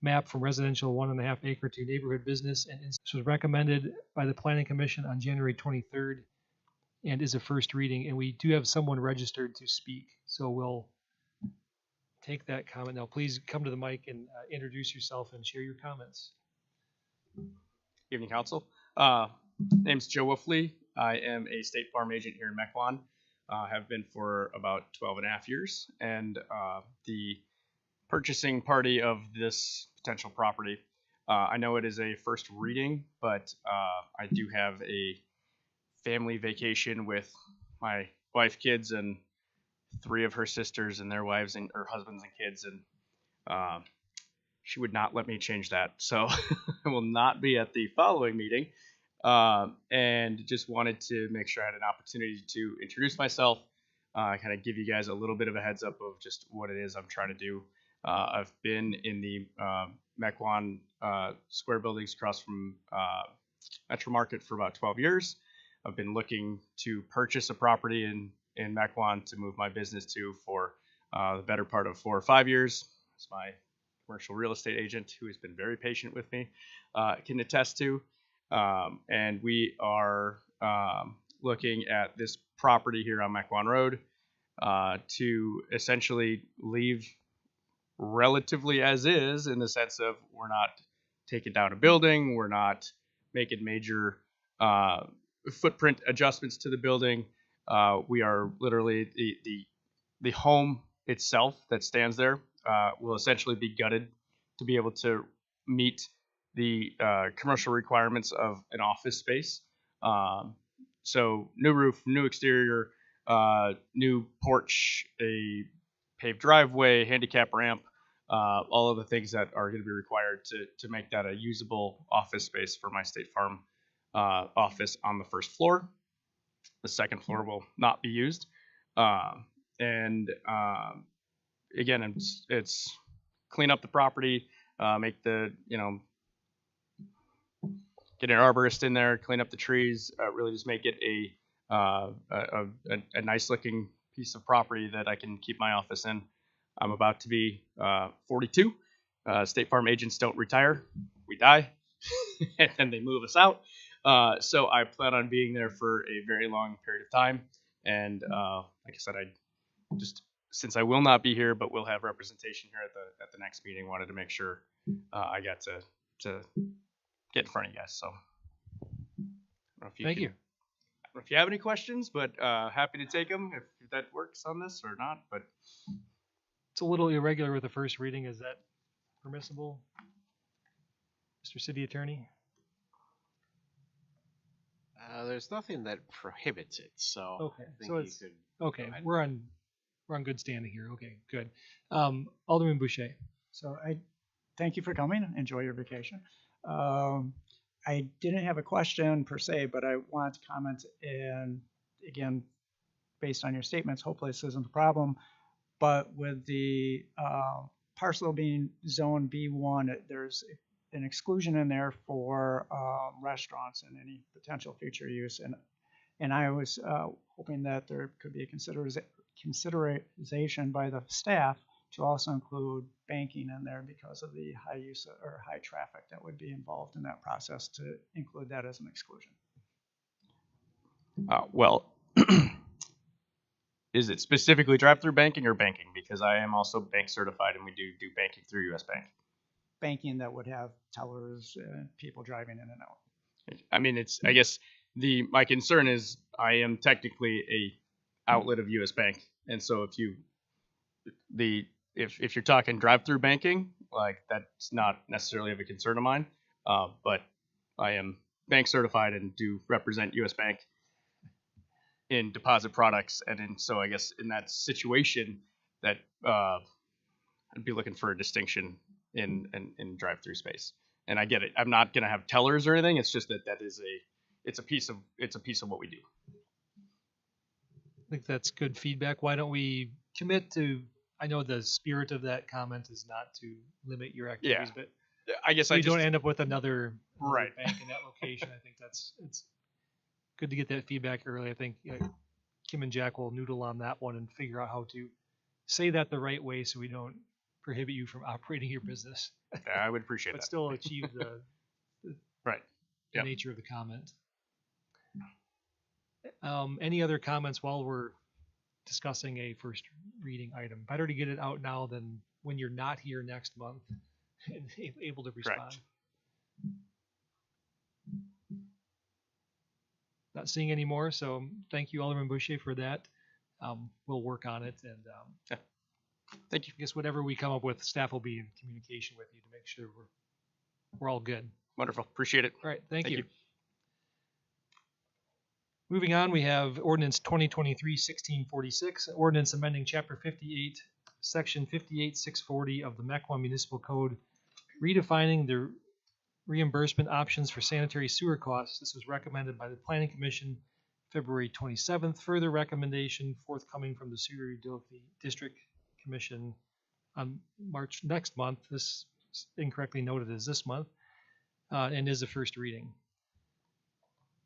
map from residential 1.5 acre to neighborhood business. And this was recommended by the Planning Commission on January 23rd and is a first reading. And we do have someone registered to speak, so we'll take that comment now. Please come to the mic and introduce yourself and share your comments. Evening, Council. Name's Joe Wolfley. I am a State Farm agent here in Mequon. Have been for about 12.5 years, and the purchasing party of this potential property. I know it is a first reading, but I do have a family vacation with my wife, kids, and 3 of her sisters and their wives and or husbands and kids, and she would not let me change that, so I will not be at the following meeting. And just wanted to make sure I had an opportunity to introduce myself, kind of give you guys a little bit of a heads up of just what it is I'm trying to do. I've been in the Mequon square buildings across from Metro Market for about 12 years. I've been looking to purchase a property in Mequon to move my business to for the better part of 4 or 5 years. As my commercial real estate agent, who has been very patient with me, can attest to. And we are looking at this property here on Mequon Road to essentially leave relatively as is, in the sense of we're not taking down a building, we're not making major footprint adjustments to the building. We are literally the home itself that stands there will essentially be gutted to be able to meet the commercial requirements of an office space. So new roof, new exterior, new porch, a paved driveway, handicap ramp, all of the things that are going to be required to make that a usable office space for my State Farm office on the first floor. The second floor will not be used. And again, it's clean up the property, make the, get an arborist in there, clean up the trees, really just make it a nice looking piece of property that I can keep my office in. I'm about to be 42. State Farm agents don't retire. We die, and then they move us out. So I plan on being there for a very long period of time. And like I said, since I will not be here, but will have representation here at the next meeting, wanted to make sure I got to get in front of you guys. So thank you. I don't know if you have any questions, but happy to take them if that works on this or not. But it's a little irregular with the first reading. Is that permissible, Mr. City Attorney? There's nothing that prohibits it, so okay. I think So you it's could. okay. We're on good standing here. Okay, good. Alderman Boucher. So I thank you for coming. Enjoy your vacation. I didn't have a question per se, but I wanted to comment, and again, based on your statements, hopefully this isn't a problem. But with the parcel being zone B1, there's an exclusion in there for restaurants and any potential future use. And I was hoping that there could be a consideration by the staff to also include banking in there because of the high use or high traffic that would be involved in that process, to include that as an exclusion. Well, is it specifically drive-through banking or banking? Because I am also bank certified, and we do banking through U.S. Bank. Banking that would have tellers and people driving in and out. I mean, I guess my concern is I am technically a outlet of U.S. Bank, and so if you're talking drive-through banking, like that's not necessarily of a concern of mine. But I am bank certified and do represent U.S. Bank in deposit products, and so I guess in that situation that I'd be looking for a distinction in drive-through space. And I get it. I'm not gonna have tellers or anything. It's just that it's a piece of what we do. I think that's good feedback. Why don't we commit to? I know the spirit of that comment is not to limit your activities, but I guess we don't end up with another right bank in that location. I think it's good to get that feedback early. I think Kim and Jack will noodle on that one and figure out how to say that the right way so we don't prohibit you from operating your business. I would appreciate but that. still achieve the right the nature of the comment. Any other comments while we're discussing a first reading item? Better to get it out now than when you're not here next month and able to respond. Correct. Not seeing any more, so thank you, Alderman Boucher, for that. We'll work on it, and thank you. I guess whatever we come up with, staff will be in communication with you to make sure we're all good. Wonderful. Appreciate it. All right. Thank you. Moving on, we have Ordinance 2023-1646, Ordinance amending Chapter 58, Section 58-640 of the Mequon Municipal Code, redefining the reimbursement options for sanitary sewer costs. This was recommended by the Planning Commission February 27th. Further recommendation forthcoming from the Sewer Utility District Commission on next month. This is incorrectly noted as this month. and is a first reading.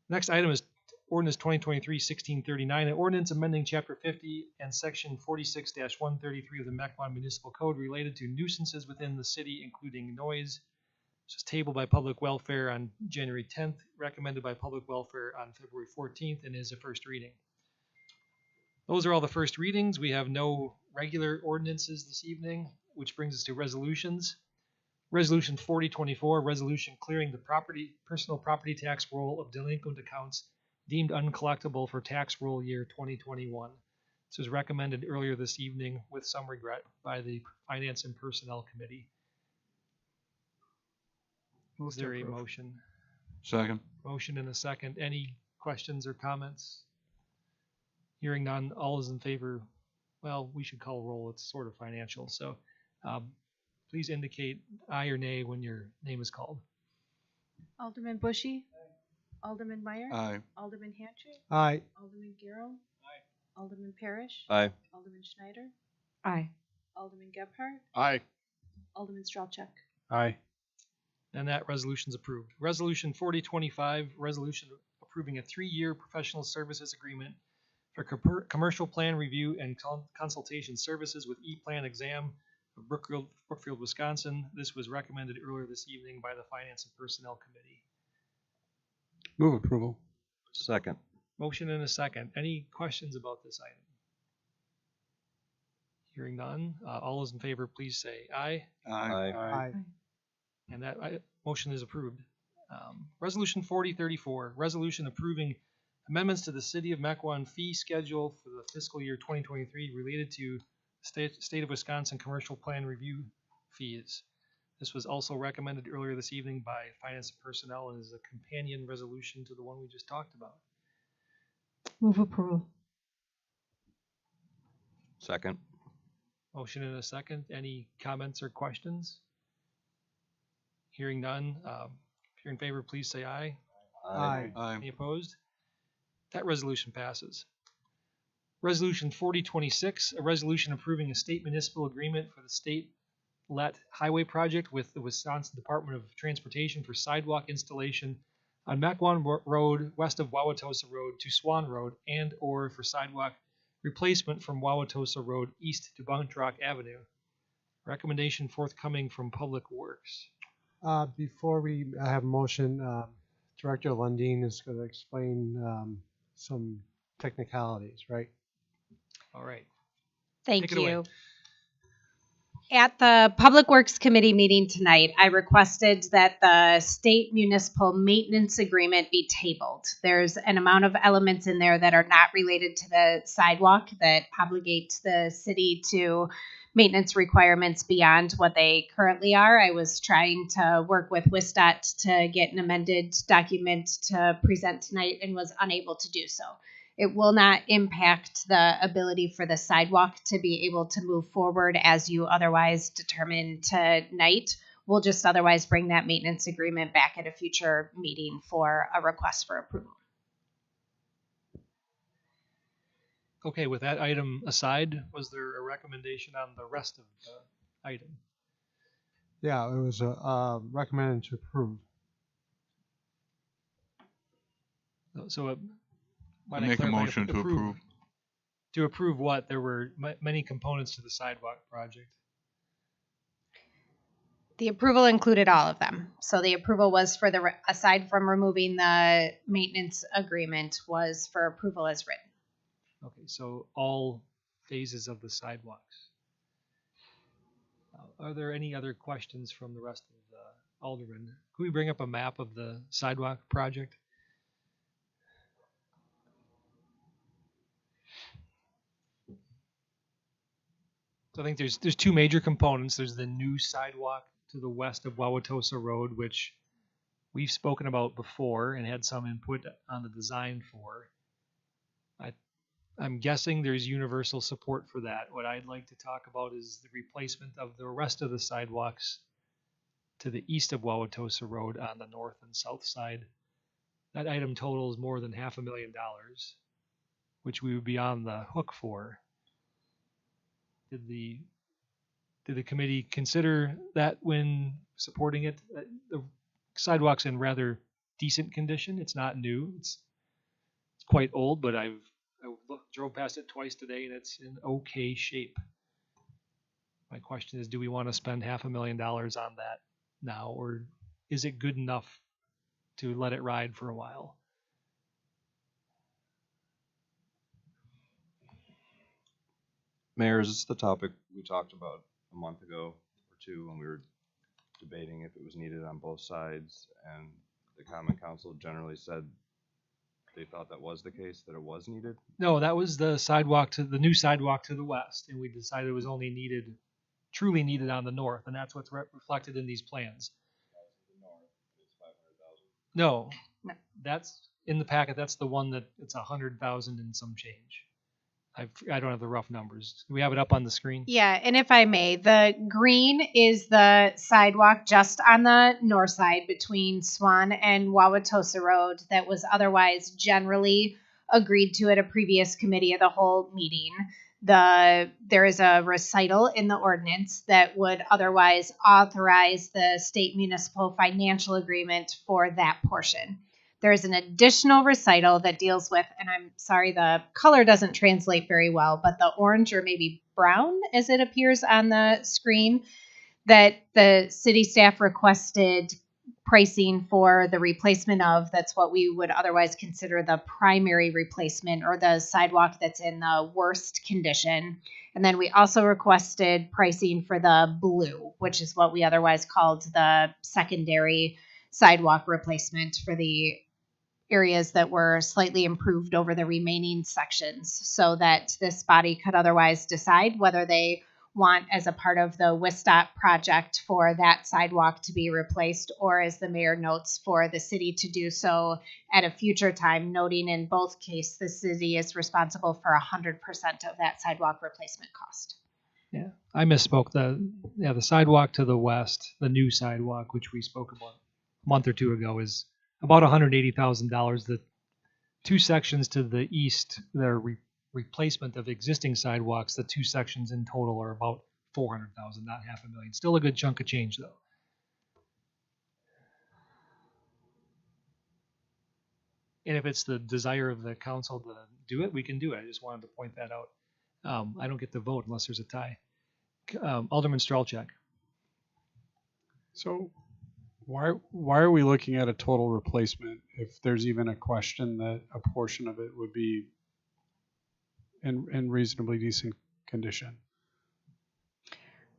Next item is Ordinance 2023-1639, an ordinance amending Chapter 50 and Section 46-133 of the Mequon Municipal Code related to nuisances within the city, including noise. This was tabled by Public Welfare on January 10th, recommended by Public Welfare on February 14th, and is a first reading. Those are all the first readings. We have no regular ordinances this evening, which brings us to resolutions. Resolution 4024, resolution clearing the personal property tax roll of delinquent accounts deemed uncollectible for tax roll year 2021. This was recommended earlier this evening with some regret by the Finance and Personnel Committee. Is there a motion? Second. Motion and a second. Any questions or comments? Hearing none, all is in favor. Well, we should call roll. It's sort of financial. So please indicate aye or nay when your name is called. Alderman Bushy. Alderman Meyer. Aye. Alderman Hatcher. Aye. Alderman Garrow. Aye. Alderman Parrish. Aye. Alderman Schneider. Aye. Alderman Gebhardt. Aye. Alderman Strelchuk. Aye. And that resolution's approved. Resolution 4025, resolution approving a 3-year professional services agreement for commercial plan review and consultation services with E-Plan Exam of Brookfield, Wisconsin. This was recommended earlier this evening by the Finance and Personnel Committee. Move approval. Second. Motion and a second. Any questions about this item? Hearing none, all those in favor, please say aye. Aye. Aye. And that motion is approved. Resolution 4034, resolution approving amendments to the City of Mequon fee schedule for the fiscal year 2023 related to State of Wisconsin commercial plan review fees. This was also recommended earlier this evening by Finance and Personnel and is a companion resolution to the one we just talked about. Move approval. Second. Motion and a second. Any comments or questions? Hearing none. If you're in favor, please say aye. Aye. Aye. Any opposed? That resolution passes. Resolution 4026, a resolution approving a state municipal agreement for the state-let highway project with the Wisconsin Department of Transportation for sidewalk installation on Mequon Road west of Wauwatosa Road to Swan Road and or for sidewalk replacement from Wauwatosa Road east to Bunt Rock Avenue. Recommendation forthcoming from Public Works. Before we have a motion, Director Lundin is going to explain some technicalities, right? All right. Thank Take it away. you. At the Public Works Committee meeting tonight, I requested that the state municipal maintenance agreement be tabled. There's an amount of elements in there that are not related to the sidewalk that obligate the city to maintenance requirements beyond what they currently are. I was trying to work with WISDOT to get an amended document to present tonight and was unable to do so. It will not impact the ability for the sidewalk to be able to move forward as you otherwise determine tonight. We'll just otherwise bring that maintenance agreement back at a future meeting for a request for approval. Okay, with that item aside, was there a recommendation on the rest of the item? Yeah, it was recommended to approve. So I make a motion to approve. To approve what? There were many components to the sidewalk project. The approval included all of them. So the approval was for the, aside from removing the maintenance agreement, was for approval as written. Okay, so all phases of the sidewalks. Are there any other questions from the rest of the aldermen? Can we bring up a map of the sidewalk project? So I think there's two major components. There's the new sidewalk to the west of Wauwatosa Road, which we've spoken about before and had some input on the design for. I'm guessing there's universal support for that. What I'd like to talk about is the replacement of the rest of the sidewalks to the east of Wauwatosa Road on the north and south side. That item totals more than $500,000, which we would be on the hook for. Did the committee consider that when supporting it? Sidewalk's in rather decent condition. It's not new. It's quite old, but I drove past it twice today, and it's in okay shape. My question is, do we want to spend $500,000 on that now, or is it good enough to let it ride for a while? Mayor, is this the topic we talked about a month ago or two when we were debating if it was needed on both sides, and the Common Council generally said they thought that was the case, that it was needed? No, that was the new sidewalk to the west, and we decided it was only needed, truly needed on the north, and that's what's reflected in these plans. No, that's in the packet. That's the one that it's 100,000 and some change. I don't have the rough numbers. Do we have it up on the screen? Yeah, and if I may, the green is the sidewalk just on the north side between Swan and Wauwatosa Road that was otherwise generally agreed to at a previous committee of the whole meeting. There is a recital in the ordinance that would otherwise authorize the state municipal financial agreement for that portion. There's an additional recital that deals with, and I'm sorry, the color doesn't translate very well, but the orange or maybe brown as it appears on the screen, that the city staff requested pricing for the replacement of. That's what we would otherwise consider the primary replacement, or the sidewalk that's in the worst condition. And then we also requested pricing for the blue, which is what we otherwise called the secondary sidewalk replacement for the areas that were slightly improved over the remaining sections, so that this body could otherwise decide whether they want, as a part of the WISTOP project, for that sidewalk to be replaced, or, as the mayor notes, for the city to do so at a future time, noting in both cases the city is responsible for 100% of that sidewalk replacement cost. Yeah, I misspoke. The sidewalk to the west, the new sidewalk, which we spoke about a month or two ago, is about $180,000. The two sections to the east, their replacement of existing sidewalks, the two sections in total are about $400,000, not $500,000. Still a good chunk of change, though. And if it's the desire of the council to do it, we can do it. I just wanted to point that out. I don't get to vote unless there's a tie. Alderman Stralchek. So why are we looking at a total replacement if there's even a question that a portion of it would be in reasonably decent condition?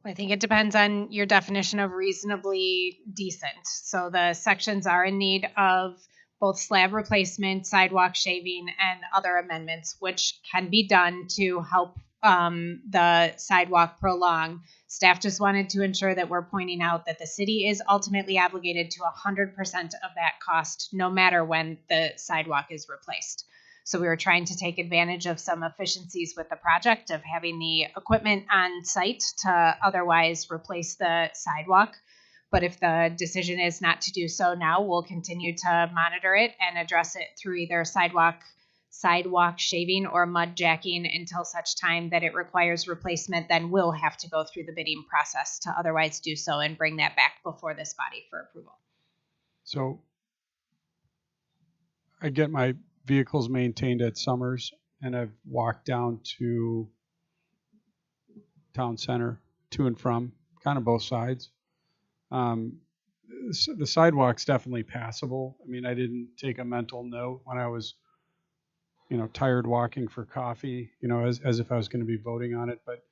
I think it depends on your definition of reasonably decent. So the sections are in need of both slab replacement, sidewalk shaving, and other amendments, which can be done to help the sidewalk prolong. Staff just wanted to ensure that we're pointing out that the city is ultimately obligated to 100% of that cost, no matter when the sidewalk is replaced. So we were trying to take advantage of some efficiencies with the project of having the equipment on site to otherwise replace the sidewalk. But if the decision is not to do so now, we'll continue to monitor it and address it through either sidewalk shaving or mud jacking until such time that it requires replacement. Then we'll have to go through the bidding process to otherwise do so and bring that back before this body for approval. So I get my vehicles maintained at Summers, and I've walked down to town center to and from, kind of both sides. The sidewalk's definitely passable. I mean, I didn't take a mental note when I was, tired walking for coffee, as if I was going to be voting on it. But,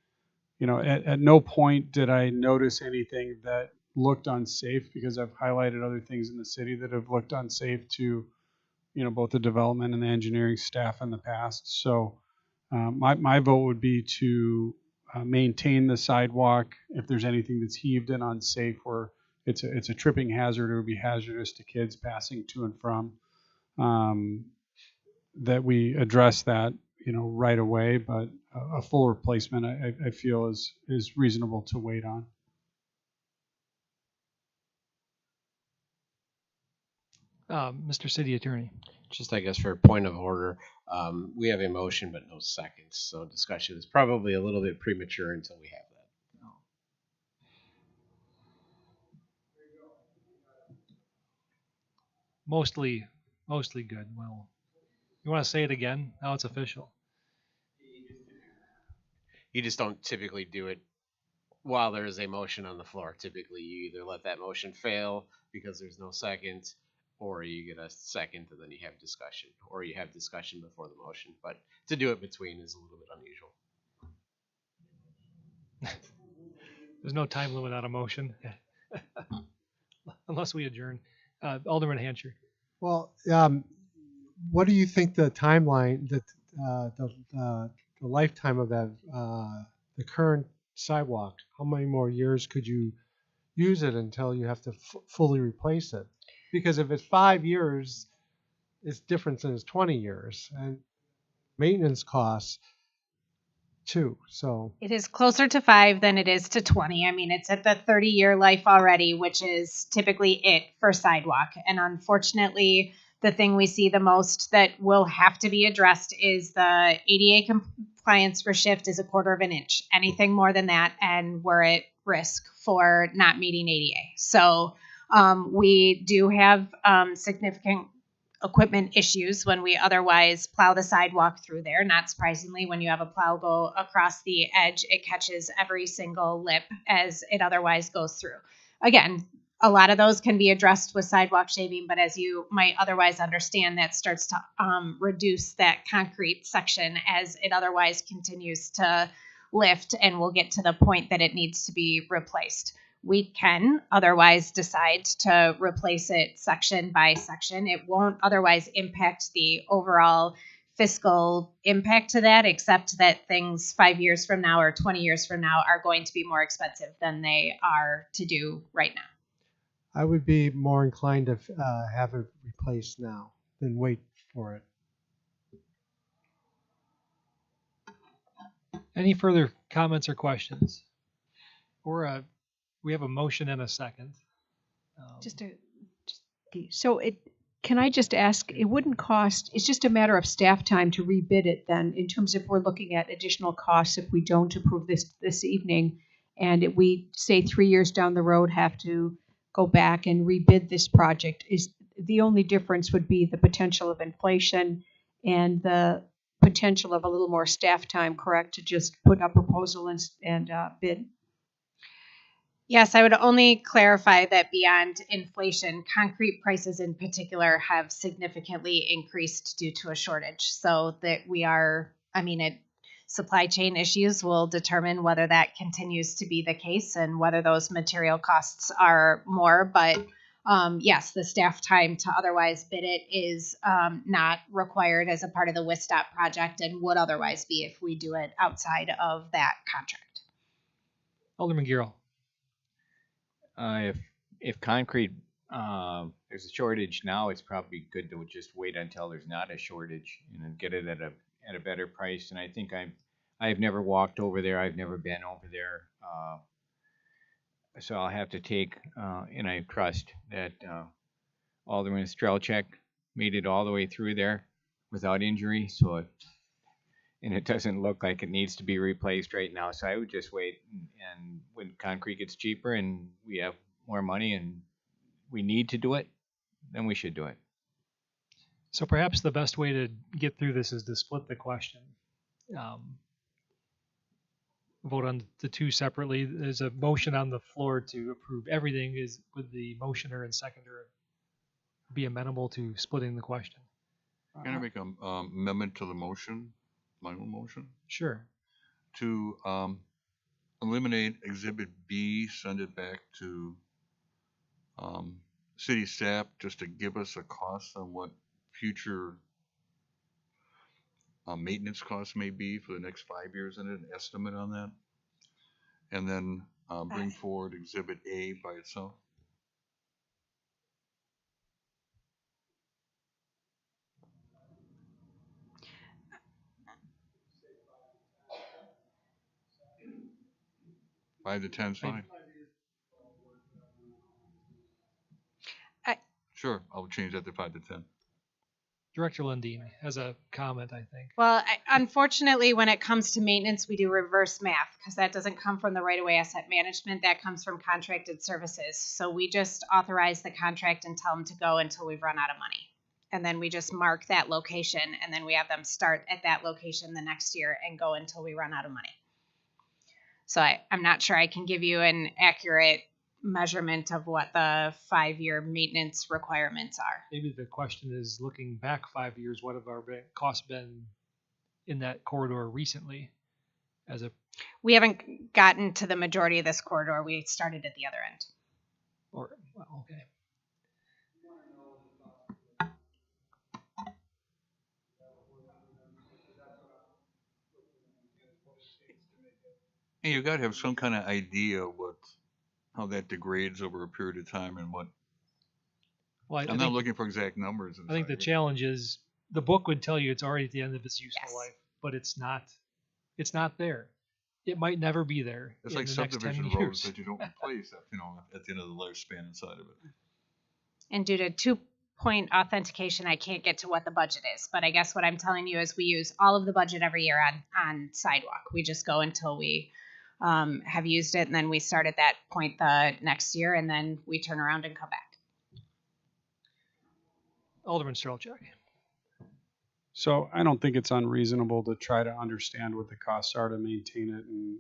at no point did I notice anything that looked unsafe, because I've highlighted other things in the city that have looked unsafe to, both the development and the engineering staff in the past. So my vote would be to maintain the sidewalk. If there's anything that's heaved and unsafe, or it's a tripping hazard, or would be hazardous to kids passing to and from, that we address that, right away. But a full replacement, I feel is reasonable to wait on. Mr. City Attorney. Just, I guess, for a point of order, we have a motion but no seconds, so discussion is probably a little bit premature until we have that. Mostly good. Well, you want to say it again? Now it's official. You just don't typically do it while there is a motion on the floor. Typically, you either let that motion fail because there's no second, or you get a second and then you have discussion, or you have discussion before the motion. But to do it between is a little bit unusual. There's no time limit on a motion, unless we adjourn. Alderman Hancher. Well, what do you think the timeline, the lifetime of that, the current sidewalk? How many more years could you use it until you have to fully replace it? Because if it's 5 years, it's different than it's 20 years, and maintenance costs too. So It is closer to 5 than it is to 20. I mean, it's at the 30-year life already, which is typically it for sidewalk. And unfortunately, the thing we see the most that will have to be addressed is the ADA compliance for shift is 1/4 of an inch. Anything more than that, and we're at risk for not meeting ADA. So we do have significant equipment issues when we otherwise plow the sidewalk through there. Not surprisingly, when you have a plow go across the edge, it catches every single lip as it otherwise goes through. Again, a lot of those can be addressed with sidewalk shaving, but as you might otherwise understand, that starts to reduce that concrete section as it otherwise continues to lift and will get to the point that it needs to be replaced. We can otherwise decide to replace it section by section. It won't otherwise impact the overall fiscal impact to that, except that things 5 years from now or 20 years from now are going to be more expensive than they are to do right now. I would be more inclined to have it replaced now than wait for it. Any further comments or questions? Or we have a motion and a second. So can I just ask, it wouldn't cost, it's just a matter of staff time to rebid it then, in terms of we're looking at additional costs if we don't approve this evening, and if we, say 3 years down the road, have to go back and rebid this project, is the only difference would be the potential of inflation and the potential of a little more staff time, correct, to just put a proposal and bid? Yes, I would only clarify that beyond inflation, concrete prices in particular have significantly increased due to a shortage. So that we are, supply chain issues will determine whether that continues to be the case and whether those material costs are more. But yes, the staff time to otherwise bid it is not required as a part of the WISTOP project and would otherwise be if we do it outside of that contract. Alderman Giroux. If concrete, there's a shortage now, it's probably good to just wait until there's not a shortage and then get it at a better price. And I think I've never walked over there. I've never been over there. So I'll have to take, and I trust that Alderman Strelchek made it all the way through there without injury. So and it doesn't look like it needs to be replaced right now. So I would just wait, and when concrete gets cheaper and we have more money and we need to do it, then we should do it. So perhaps the best way to get through this is to split the question. Vote on the two separately. There's a motion on the floor to approve everything. Would the motioner and seconder be amenable to splitting the question? Can I make an amendment to the motion? My own motion? Sure. To eliminate Exhibit B, send it back to city staff just to give us a cost on what future maintenance costs may be for the next 5 years and an estimate on that. And then bring forward Exhibit A by itself. Five to 10's fine. Sure, I'll change that to 5 to 10. Director Lundin has a comment, I think. Well, unfortunately, when it comes to maintenance, we do reverse math because that doesn't come from the right-of-way asset management. That comes from contracted services. So we just authorize the contract and tell them to go until we've run out of money. And then we just mark that location, and then we have them start at that location the next year and go until we run out of money. So I'm not sure I can give you an accurate measurement of what the 5-year maintenance requirements are. Maybe the question is, looking back 5 years, what have our costs been in that corridor recently? We haven't gotten to the majority of this corridor. We started at the other end. Okay. And you got to have some kind of idea how that degrades over a period of time and what. Well, I'm not looking for exact numbers. I think the challenge is the book would tell you it's already at the end of its useful life, but it's not. It's not there. It might never be there. It's like subdivision roads that you don't replace at the end of the lifespan inside of it. And due to 2-point authentication, I can't get to what the budget is. But I guess what I'm telling you is we use all of the budget every year on sidewalk. We just go until we have used it, and then we start at that point the next year, and then we turn around and come back. Alderman Strelchak. So I don't think it's unreasonable to try to understand what the costs are to maintain it and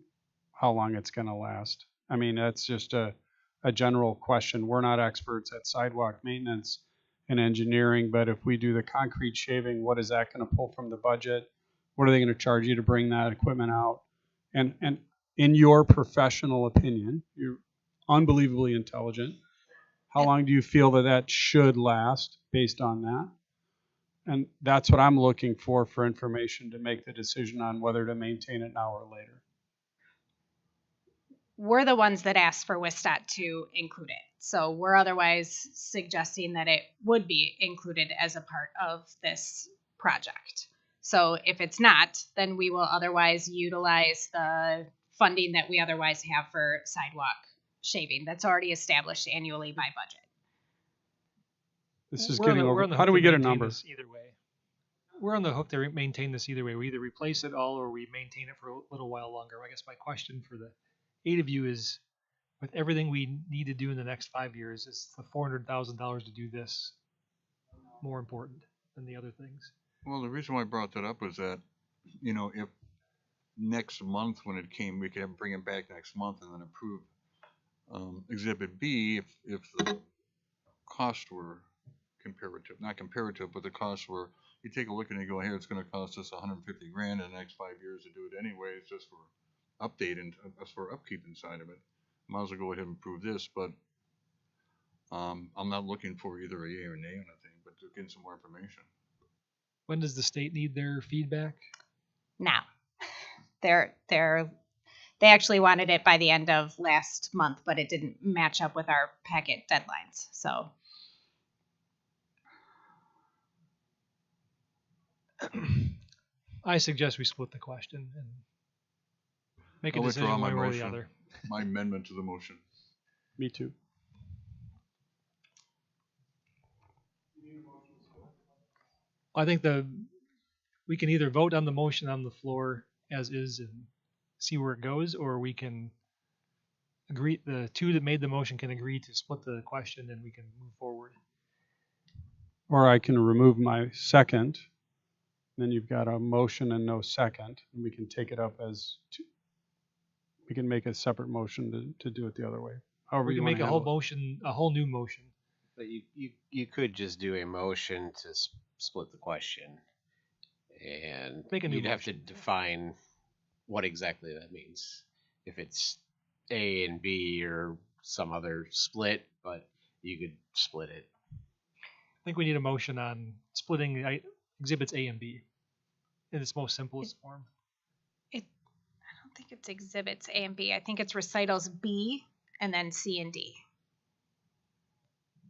how long it's going to last. I mean, that's just a general question. We're not experts at sidewalk maintenance and engineering, but if we do the concrete shaving, what is that going to pull from the budget? What are they going to charge you to bring that equipment out? And in your professional opinion, you're unbelievably intelligent. How long do you feel that should last based on that? And that's what I'm looking for information to make the decision on whether to maintain it now or later. We're the ones that asked for WISTOT to include it. So we're otherwise suggesting that it would be included as a part of this project. So if it's not, then we will otherwise utilize the funding that we otherwise have for sidewalk shaving that's already established annually by budget. This is getting over. How do we get a number? Either way. We're on the hook to maintain this either way. We either replace it all or we maintain it for a little while longer. I guess my question for the 8 of you is, with everything we need to do in the next 5 years, is the $400,000 to do this more important than the other things? Well, the reason why I brought that up was that, if next month when it came, we could bring it back next month and then approve Exhibit B if the costs were not comparative, but the costs were, you take a look and you go, hey, it's going to cost us $150,000 in the next 5 years to do it anyways, just for update and for upkeep inside of it. Might as well go ahead and approve this, but I'm not looking for either a yay or nay on a thing, but to get some more information. When does the state need their feedback? Now. They actually wanted it by the end of last month, but it didn't match up with our packet deadlines. So I suggest we split the question and make a decision one way or the other. My amendment to the motion. Me too. I think we can either vote on the motion on the floor as is and see where it goes, or we can agree, the two that made the motion can agree to split the question and we can move forward. Or I can remove my second. Then you've got a motion and no second, and we can take it up as two. We can make a separate motion to do it the other way. However, we can make a whole motion, a whole new motion. But you could just do a motion to split the question, and you'd have to define what exactly that means. If it's A and B or some other split, but you could split it. I think we need a motion on splitting exhibits A and B in its most simplest form. I don't think it's exhibits A and B. I think it's recitals B and then C and D.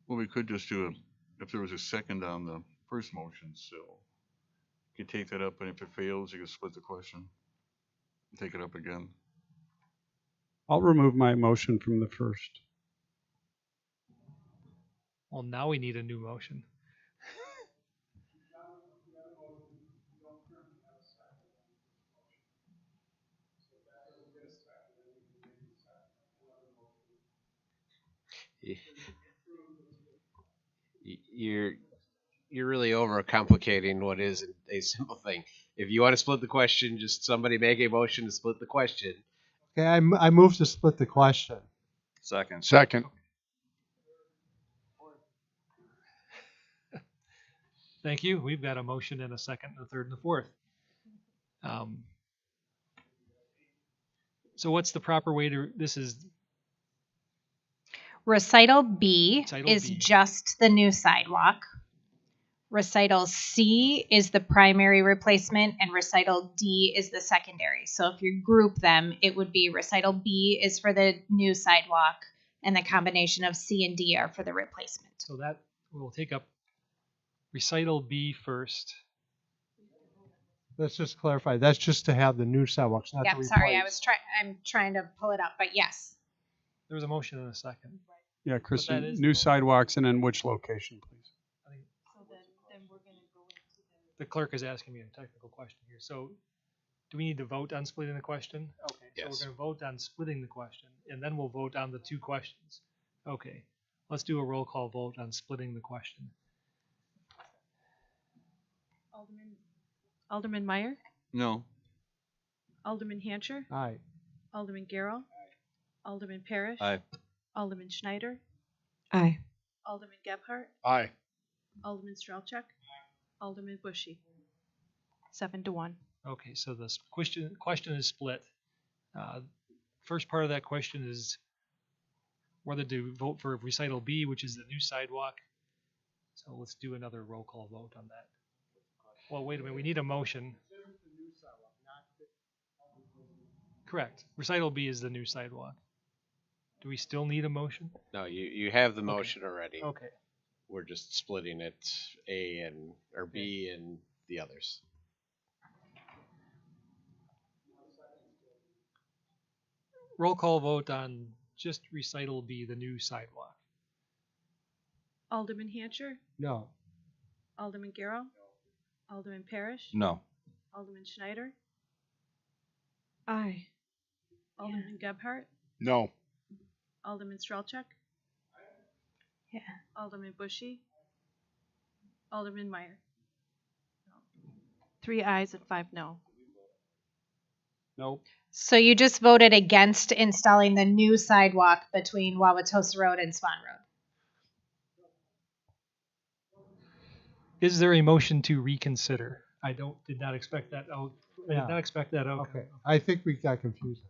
Well, we could just do if there was a second on the first motion, so you could take that up, and if it fails, you could split the question and take it up again. I'll remove my motion from the first. Well, now we need a new motion. You're really overcomplicating what is a simple thing. If you want to split the question, just somebody make a motion to split the question. Okay, I move to split the question. Second. Second. Thank you. We've got a motion and a second, and a third, and a fourth. So what's the proper way to, this is Recital B Recital is B. just the new sidewalk. Recital C is the primary replacement, and recital D is the secondary. So if you group them, it would be recital B is for the new sidewalk, and the combination of C and D are for the replacement. So that we'll take up recital B first. Let's just clarify. That's just to have the new sidewalks, not to Yeah, replace. sorry, I'm trying to pull it up, but yes. There was a motion and a second. Yeah, that Kristen, is new the- sidewalks and in which location, please? The clerk is asking me a technical question here. So do we need to vote on splitting the question? Okay, so Yes. we're going to vote on splitting the question, and then we'll vote on the two questions. Okay, let's do a roll call vote on splitting the question. Alderman Meyer, No. Alderman Hancher, Aye. Alderman Garrow, Alderman Parrish, Aye. Alderman Schneider, Aye. Alderman Gebhardt, Aye. Alderman Strelchuk, Alderman Bushy. 7-1. Okay, so this question is split. First part of that question is whether to vote for recital B, which is the new sidewalk. So let's do another roll call vote on that. Well, wait a minute, we need a motion. Correct. Recital B is the new sidewalk. Do we still need a motion? No, you have the motion already. Okay. We're just splitting it or B and the others. Roll call vote on just recital B, the new sidewalk. Alderman Hancher, No. Alderman Garrow, Alderman Parrish, No. Alderman Schneider, Aye. Alderman Gebhardt, No. Alderman Strelchuk, Yeah. Alderman Bushy, Alderman Meyer. 3 ayes and 5 no. Nope. So you just voted against installing the new sidewalk between Wauwatosa Road and Swan Road. Is there a motion to reconsider? I did not expect that out. I Yeah. did not expect that out. Okay. I think we got confused.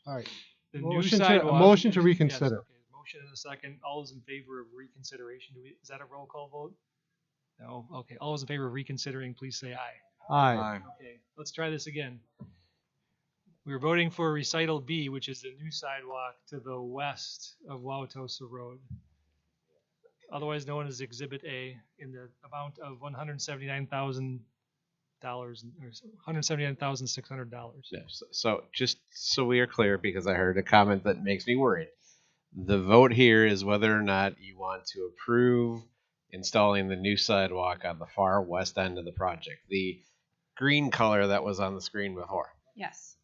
All right. The Motion new to- sidewalk. a motion to Yes, reconsider. okay. Motion and a second. All those in favor of reconsideration? Is that a roll call vote? No. Okay. All those in favor of reconsidering, please say aye. Aye. Okay. Let's try this again. We're voting for recital B, which is the new sidewalk to the west of Wauwatosa Road, otherwise known as Exhibit A, in the amount of $179,000 or $179,600. Yeah, so just so we are clear, because I heard a comment that makes me worried. The vote here is whether or not you want to approve installing the new sidewalk on the far west end of the project. The green color that was on the screen before. Yes.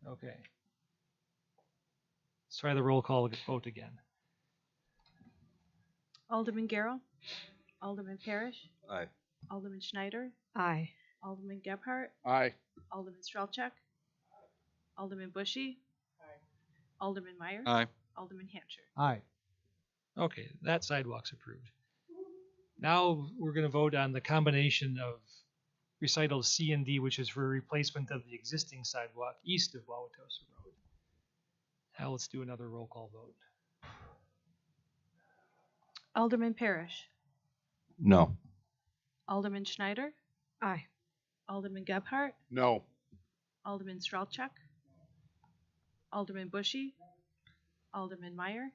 Okay. Let's try the roll call vote again. Alderman Garrow, Alderman Parrish, Aye. Alderman Schneider, Aye. Alderman Gebhardt, Aye. Alderman Strelchuk, Alderman Bushy, Alderman Meyer, Aye. Alderman Hancher. Aye. Okay, that sidewalk's approved. Now we're going to vote on the combination of recitals C and D, which is for replacement of the existing sidewalk east of Wauwatosa Road. Now let's do another roll call vote. Alderman Parrish, No. Alderman Schneider, Aye. Alderman Gebhardt, No. Alderman Strelchuk, Alderman Bushy, Alderman Meyer,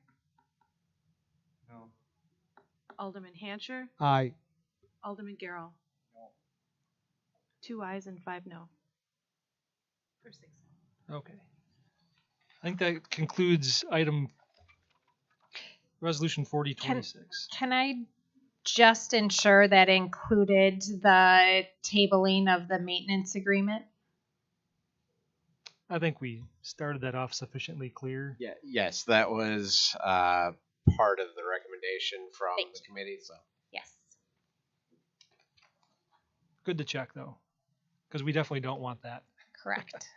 No. Alderman Hancher, Aye. Alderman Garrow. 2 ayes and 5 no. For 6. Okay. I think that concludes item resolution 4026. Can I just ensure that included the tabling of the maintenance agreement? I think we started that off sufficiently clear. Yeah, yes, that was part of the recommendation from Thank the committee. So Yes. Good to check though, because we definitely don't want that. Correct.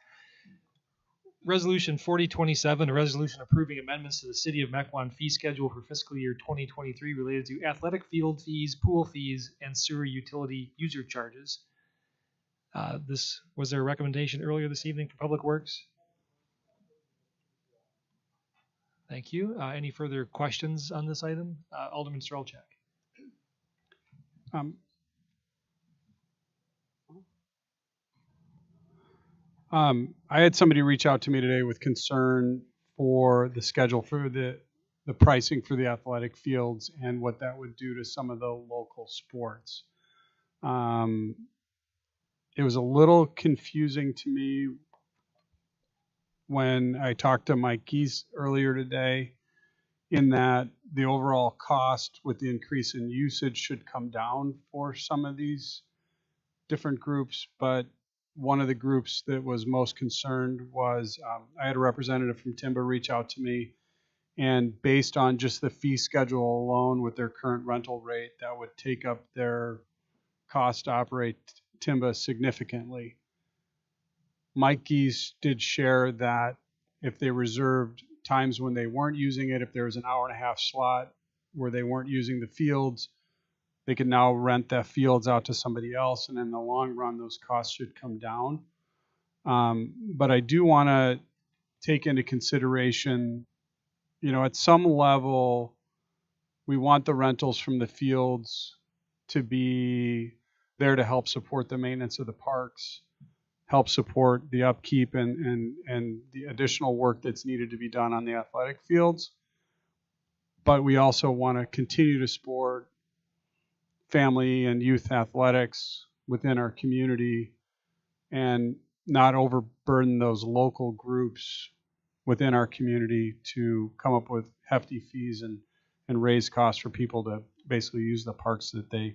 Resolution 4027, a resolution approving amendments to the City of Mequon fee schedule for fiscal year 2023 related to athletic field fees, pool fees, and sewer utility user charges. This was their recommendation earlier this evening for Public Works. Thank you. Any further questions on this item? Alderman Strelchak. I had somebody reach out to me today with concern for the schedule for the pricing for the athletic fields and what that would do to some of the local sports. It was a little confusing to me when I talked to Mike Geese earlier today, in that the overall cost with the increase in usage should come down for some of these different groups, but one of the groups that was most concerned was I had a representative from Timba reach out to me, and based on just the fee schedule alone with their current rental rate, that would take up their cost to operate Timba significantly. Mike Geese did share that if they reserved times when they weren't using it, if there was an hour and a half slot where they weren't using the fields, they could now rent the fields out to somebody else, and in the long run, those costs should come down. But I do want to take into consideration, at some level, we want the rentals from the fields to be there to help support the maintenance of the parks, help support the upkeep and the additional work that's needed to be done on the athletic fields. But we also want to continue to support family and youth athletics within our community and not overburden those local groups within our community to come up with hefty fees and raise costs for people to basically use the parks that they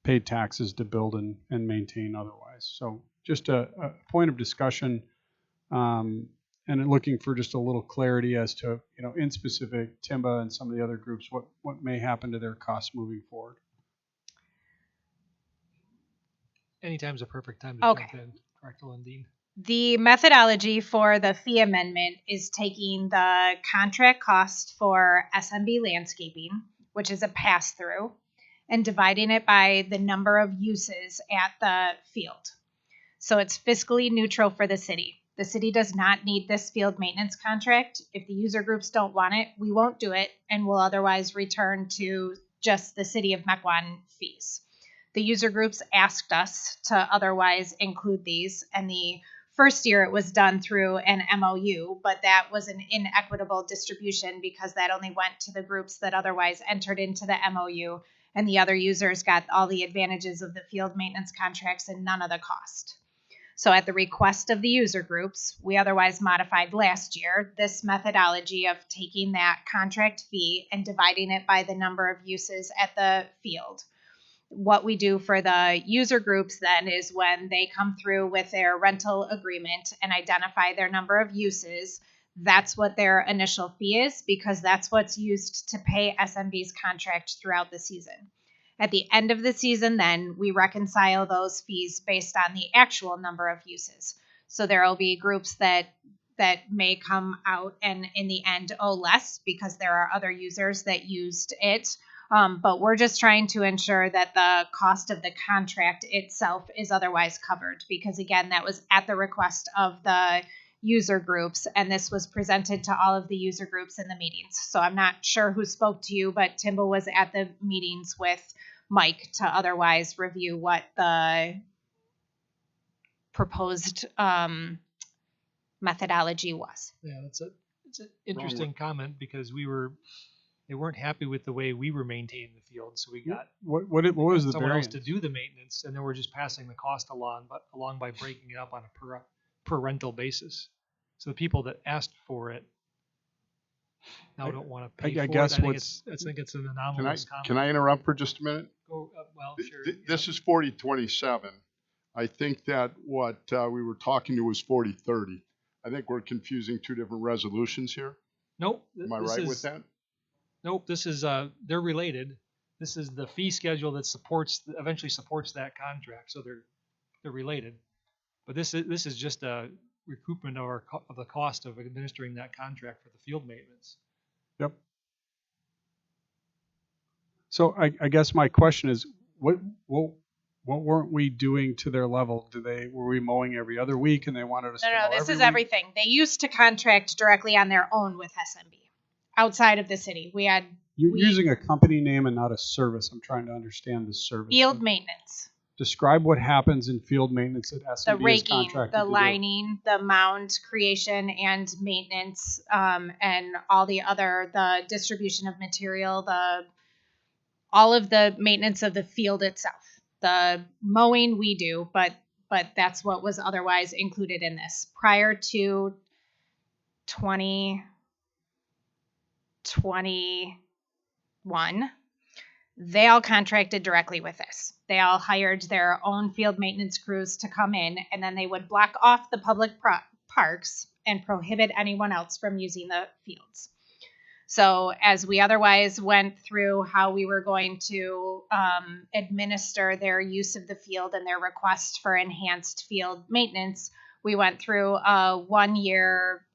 paid taxes to build and maintain otherwise. So just a point of discussion, and looking for just a little clarity as to, in specific, Timba and some of the other groups, what may happen to their costs moving forward. Anytime's a perfect time to jump in. Correct, Lundeen. The methodology for the fee amendment is taking the contract cost for SMB landscaping, which is a pass-through, and dividing it by the number of uses at the field. So it's fiscally neutral for the city. The city does not need this field maintenance contract. If the user groups don't want it, we won't do it, and we'll otherwise return to just the City of Mequon fees. The user groups asked us to otherwise include these, and the first year it was done through an MOU, but that was an inequitable distribution because that only went to the groups that otherwise entered into the MOU, and the other users got all the advantages of the field maintenance contracts and none of the cost. So at the request of the user groups, we otherwise modified last year this methodology of taking that contract fee and dividing it by the number of uses at the field. What we do for the user groups then is when they come through with their rental agreement and identify their number of uses, that's what their initial fee is, because that's what's used to pay SMB's contract throughout the season. At the end of the season, then, we reconcile those fees based on the actual number of uses. So there will be groups that may come out and in the end owe less because there are other users that used it. But we're just trying to ensure that the cost of the contract itself is otherwise covered, because again, that was at the request of the user groups, and this was presented to all of the user groups in the meetings. So I'm not sure who spoke to you, but Timba was at the meetings with Mike to otherwise review what the proposed methodology was. Yeah, it's an interesting comment because they weren't happy with the way we were maintaining the field, so we got what was the someone variance? else to do the maintenance, and then we're just passing the cost along by breaking it up on a per rental basis. So the people that asked for it now don't want to pay for it. I think it's an anomalous comment. Can I interrupt for just a minute? Well, sure. This is 4027. I think that what we were talking to was 40/30. I think we're confusing two different resolutions here. Nope. Am I this right is, with that? Nope. This is they're related. This is the fee schedule that eventually supports that contract. So they're related. But this is just a recoupment of the cost of administering that contract for the field maintenance. Yep. So I guess my question is, what weren't we doing to their level? Were we mowing every other week and they wanted us to mow This every is week? everything. They used to contract directly on their own with SMB outside of the city. You're using a company name and not a service. I'm trying to understand the service. Field maintenance, Describe what happens in field maintenance that SMB the is raking, contracted the to do. lining, the mound creation and maintenance, and all the distribution of material, all of the maintenance of the field itself. The mowing we do, but that's what was otherwise included in this. Prior to 2021, they all contracted directly with this. They all hired their own field maintenance crews to come in, and then they would block off the public parks and prohibit anyone else from using the fields. So as we otherwise went through how we were going to administer their use of the field and their request for enhanced field maintenance, we went through a 1-year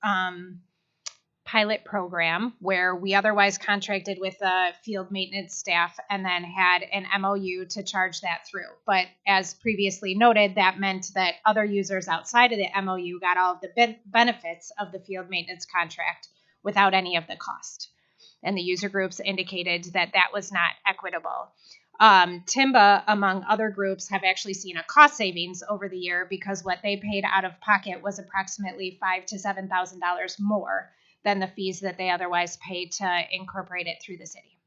pilot program where we otherwise contracted with the field maintenance staff and then had an MOU to charge that through. But as previously noted, that meant that other users outside of the MOU got all of the benefits of the field maintenance contract without any of the cost. And the user groups indicated that that was not equitable. Timba, among other groups, have actually seen a cost savings over the year because what they paid out of pocket was approximately $5,000 to $7,000 more than the fees that they otherwise paid to incorporate it through the city.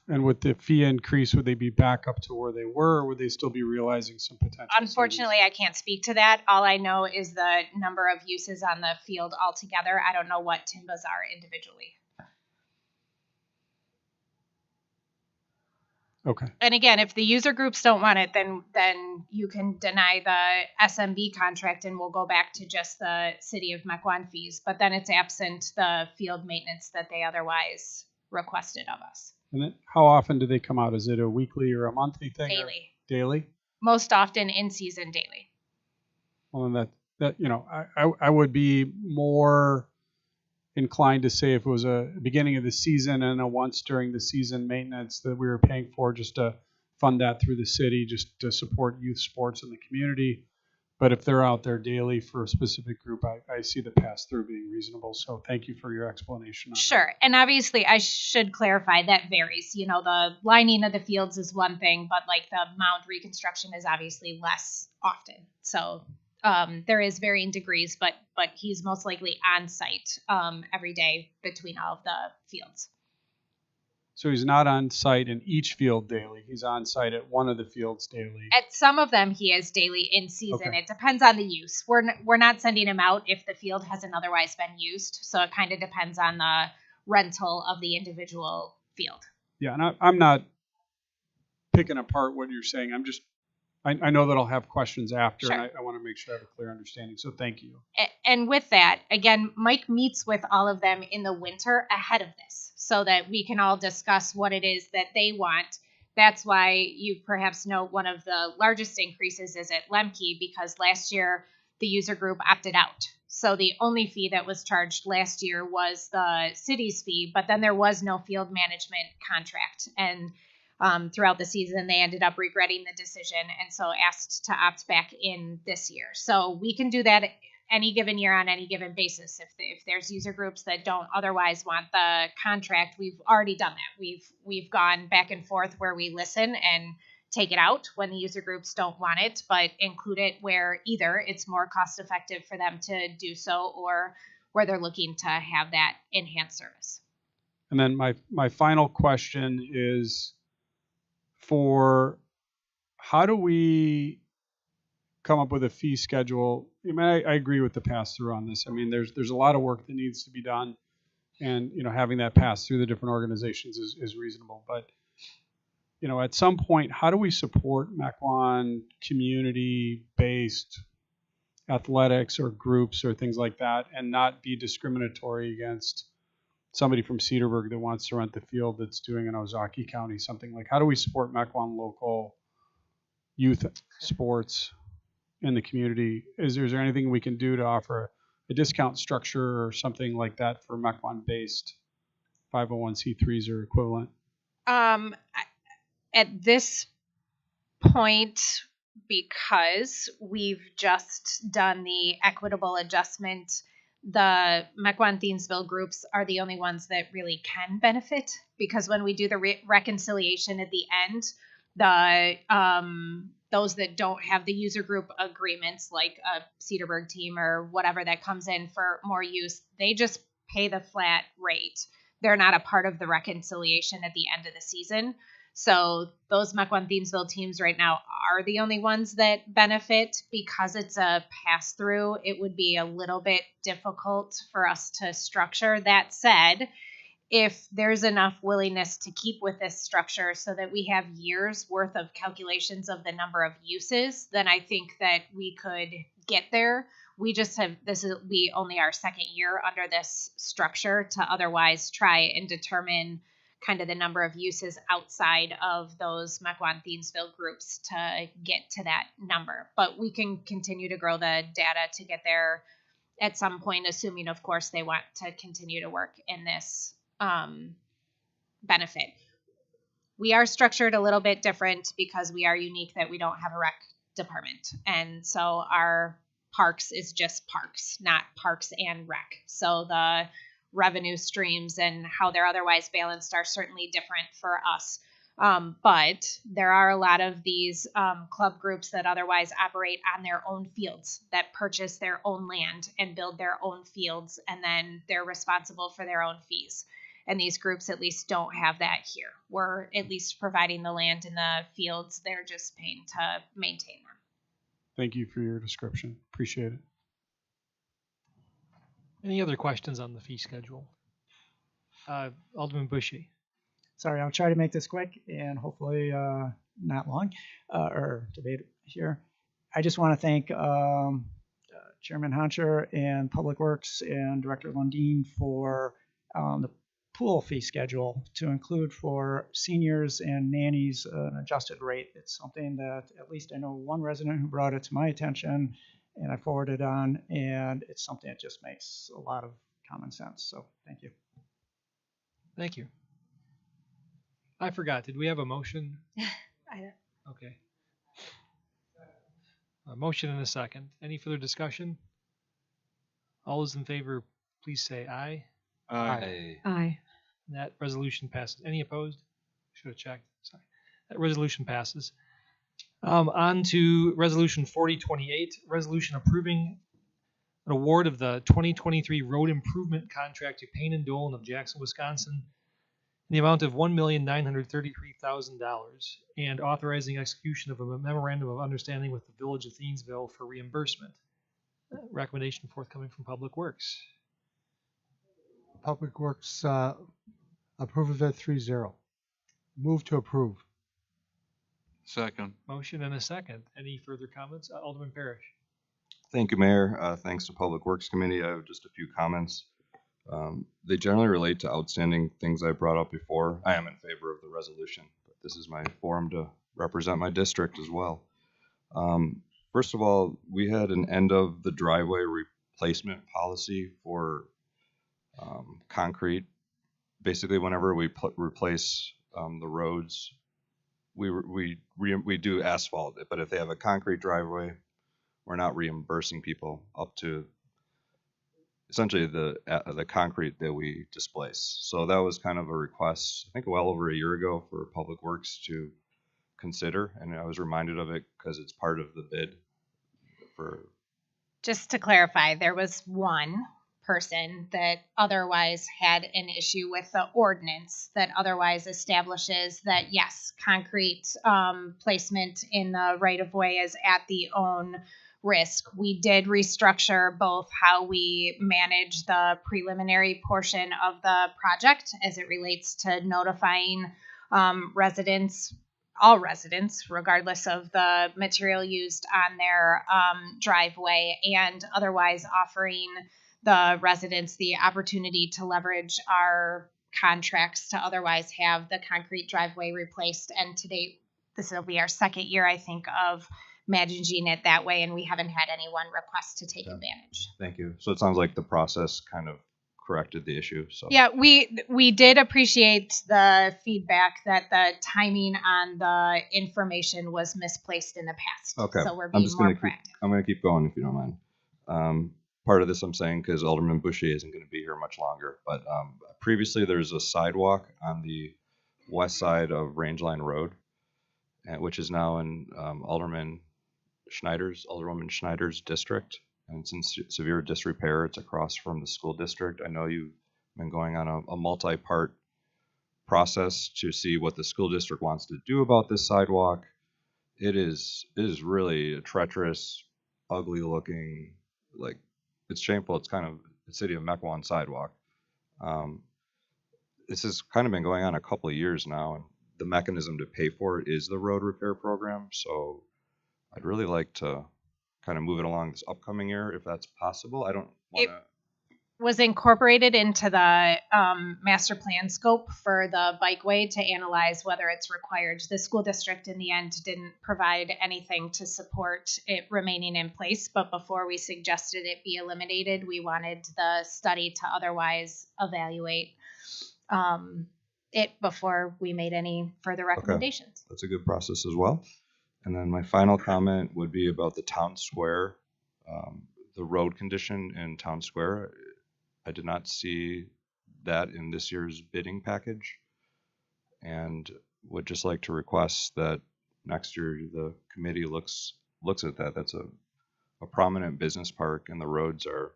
And with the fee increase, would they be back up to where they were, or would they still be realizing some potential? Unfortunately, I can't speak to that. All I know is the number of uses on the field altogether. I don't know what Timba's are individually. Okay. And again, if the user groups don't want it, then you can deny the SMB contract and we'll go back to just the city of Mequon fees. But then it's absent the field maintenance that they otherwise requested of us. And then how often do they come out? Is it a weekly or a monthly thing? Daily. Daily? Most often in season daily. Well, and that I would be more inclined to say if it was a beginning of the season and a once during the season maintenance that we were paying for, just to fund that through the city, just to support youth sports in the community. But if they're out there daily for a specific group, I see the pass through being reasonable. So thank you for your explanation on Sure. that. And obviously I should clarify that varies. The lining of the fields is one thing, but like the mound reconstruction is obviously less often. So there is varying degrees, but he's most likely on site every day between all of the fields. So he's not on site in each field daily. He's on site at one of the fields daily. At some of them, he is daily in season. Okay. It depends on the use. We're not sending him out if the field hasn't otherwise been used. So it kind of depends on the rental of the individual field. Yeah, and I'm not picking apart what you're saying. I know that I'll have questions after, Sure. and I want to make sure I have a clear understanding. So thank you. And with that, again, Mike meets with all of them in the winter ahead of this so that we can all discuss what it is that they want. That's why you perhaps know one of the largest increases is at Lemke, because last year the user group opted out. So the only fee that was charged last year was the city's fee, but then there was no field management contract. And throughout the season, they ended up regretting the decision and so asked to opt back in this year. So we can do that any given year on any given basis. If there's user groups that don't otherwise want the contract, we've already done that. We've gone back and forth where we listen and take it out when the user groups don't want it, but include it where either it's more cost effective for them to do so or where they're looking to have that enhanced service. And then my final question is, for how do we come up with a fee schedule? I mean, I agree with the pass through on this. I mean, there's a lot of work that needs to be done, and having that pass through the different organizations is reasonable. But at some point, how do we support Mequon community-based athletics or groups or things like that and not be discriminatory against somebody from Cedarburg that wants to rent the field that's doing in Ozaukee County, something like, how do we support Mequon local youth sports in the community? Is there anything we can do to offer a discount structure or something like that for Mequon-based 501c3s or equivalent? At this point, because we've just done the equitable adjustment, the Mequon Thiensville groups are the only ones that really can benefit, because when we do the reconciliation at the end, the those that don't have the user group agreements, like a Cedarburg team or whatever that comes in for more use, they just pay the flat rate. They're not a part of the reconciliation at the end of the season. So those Mequon Thiensville teams right now are the only ones that benefit. Because it's a pass-through, it would be a little bit difficult for us to structure. That said, if there's enough willingness to keep with this structure so that we have years worth of calculations of the number of uses, then I think that we could get there. We just have, this will be only our second year under this structure to otherwise try and determine kind of the number of uses outside of those Mequon Thiensville groups to get to that number. But we can continue to grow the data to get there at some point, assuming, of course, they want to continue to work in this benefit. We are structured a little bit different because we are unique that we don't have a rec department. And so our parks is just parks, not parks and rec. So the revenue streams and how they're otherwise balanced are certainly different for us. But there are a lot of these club groups that otherwise operate on their own fields, that purchase their own land and build their own fields, and then they're responsible for their own fees. And these groups at least don't have that here. We're at least providing the land and the fields. They're just paying to maintain them. Thank you for your description. Appreciate it. Any other questions on the fee schedule? Alderman Bushy. Sorry, I'll try to make this quick and hopefully not long or debate here. I just want to thank Chairman Honcher and Public Works and Director Lundin for the pool fee schedule to include for seniors and nannies an adjusted rate. It's something that at least I know one resident who brought it to my attention, and I forwarded on, and it's something that just makes a lot of common sense. So thank you. Thank you. I forgot. Did we have a motion? Okay. A motion and a second. Any further discussion? All those in favor, please say aye. Aye. Aye. And that resolution passes. Any opposed? Should have checked. Sorry. That resolution passes. On to Resolution 4028, resolution approving an award of the 2023 road improvement contract to Payne and Dolan of Jackson, Wisconsin, in the amount of $1,933,000, and authorizing execution of a memorandum of understanding with the Village of Thiensville for reimbursement. Recommendation forthcoming from Public Works. Public Works approve of it 3-0. Move to approve. Second. Motion and a second. Any further comments? Alderman Parrish. Thank you, Mayor. Thanks to Public Works Committee. I have just a few comments. They generally relate to outstanding things I brought up before. I am in favor of the resolution, but this is my forum to represent my district as well. First of all, we had an end of the driveway replacement policy for concrete. Basically, whenever we replace the roads, we do asphalt it, but if they have a concrete driveway, we're not reimbursing people up to essentially the concrete that we displace. So that was kind of a request, I think well over a year ago, for Public Works to consider, and I was reminded of it because it's part of the bid for. Just to clarify, there was one person that otherwise had an issue with the ordinance that otherwise establishes that, yes, concrete placement in the right-of-way is at the own risk. We did restructure both how we manage the preliminary portion of the project as it relates to notifying residents all residents, regardless of the material used on their driveway, and otherwise offering the residents the opportunity to leverage our contracts to otherwise have the concrete driveway replaced. And to date, this will be our second year, I think, of managing it that way, and we haven't had anyone request to take advantage. Thank you. So it sounds like the process kind of corrected the issue. So Yeah, we did appreciate the feedback that the timing on the information was misplaced in the past. okay, So we're being more proactive. I'm gonna keep going if you don't mind. Part of this I'm saying because Alderman Boucher isn't going to be here much longer, but previously there's a sidewalk on the west side of Rangeline Road, which is now in Alderwoman Schneider's district, and it's in severe disrepair. It's across from the school district. I know you've been going on a multi-part process to see what the school district wants to do about this sidewalk. It is really a treacherous, ugly looking, like, it's shameful. It's kind of the city of Mequon sidewalk. This has kind of been going on a couple of years now, and the mechanism to pay for it is the road repair program. So I'd really like to kind of move it along this upcoming year if that's possible. I don't want to. Was incorporated into the master plan scope for the bikeway to analyze whether it's required. The school district in the end didn't provide anything to support it remaining in place, but before we suggested it be eliminated, we wanted the study to otherwise evaluate it before we made any further recommendations. Okay. That's a good process as well. And then my final comment would be about the town square, the road condition in town square. I did not see that in this year's bidding package, and would just like to request that next year the committee looks at that. That's a prominent business park, and the roads are,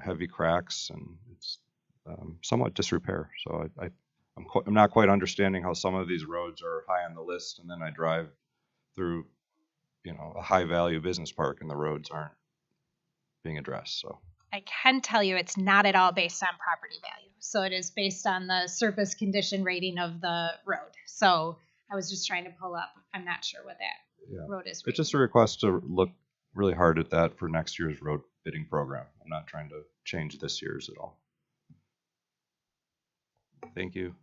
heavy cracks, and it's somewhat disrepair. So I'm not quite understanding how some of these roads are high on the list, and then I drive through, a high value business park, and the roads aren't being addressed. So I can tell you it's not at all based on property value. So it is based on the surface condition rating of the road. So I was just trying to pull up. I'm not sure what that road is. It's just a request to look really hard at that for next year's road bidding program. I'm not trying to change this year's at all. Thank you.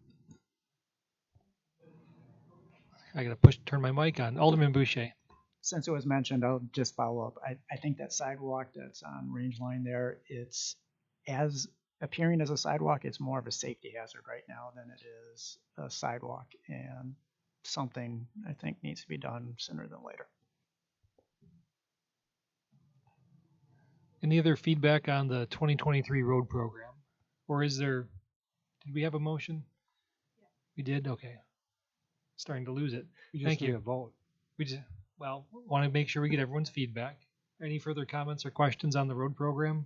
I gotta turn my mic on. Alderman Boucher. Since it was mentioned, I'll just follow up. I think that sidewalk that's on Rangeline there, it's as appearing as a sidewalk, it's more of a safety hazard right now than it is a sidewalk, and something I think needs to be done sooner than later. Any other feedback on the 2023 road program? Or did we have a motion? Yeah. We did? Okay. Starting to lose it. Thank you. A vote. Want to make sure we get everyone's feedback. Any further comments or questions on the road program?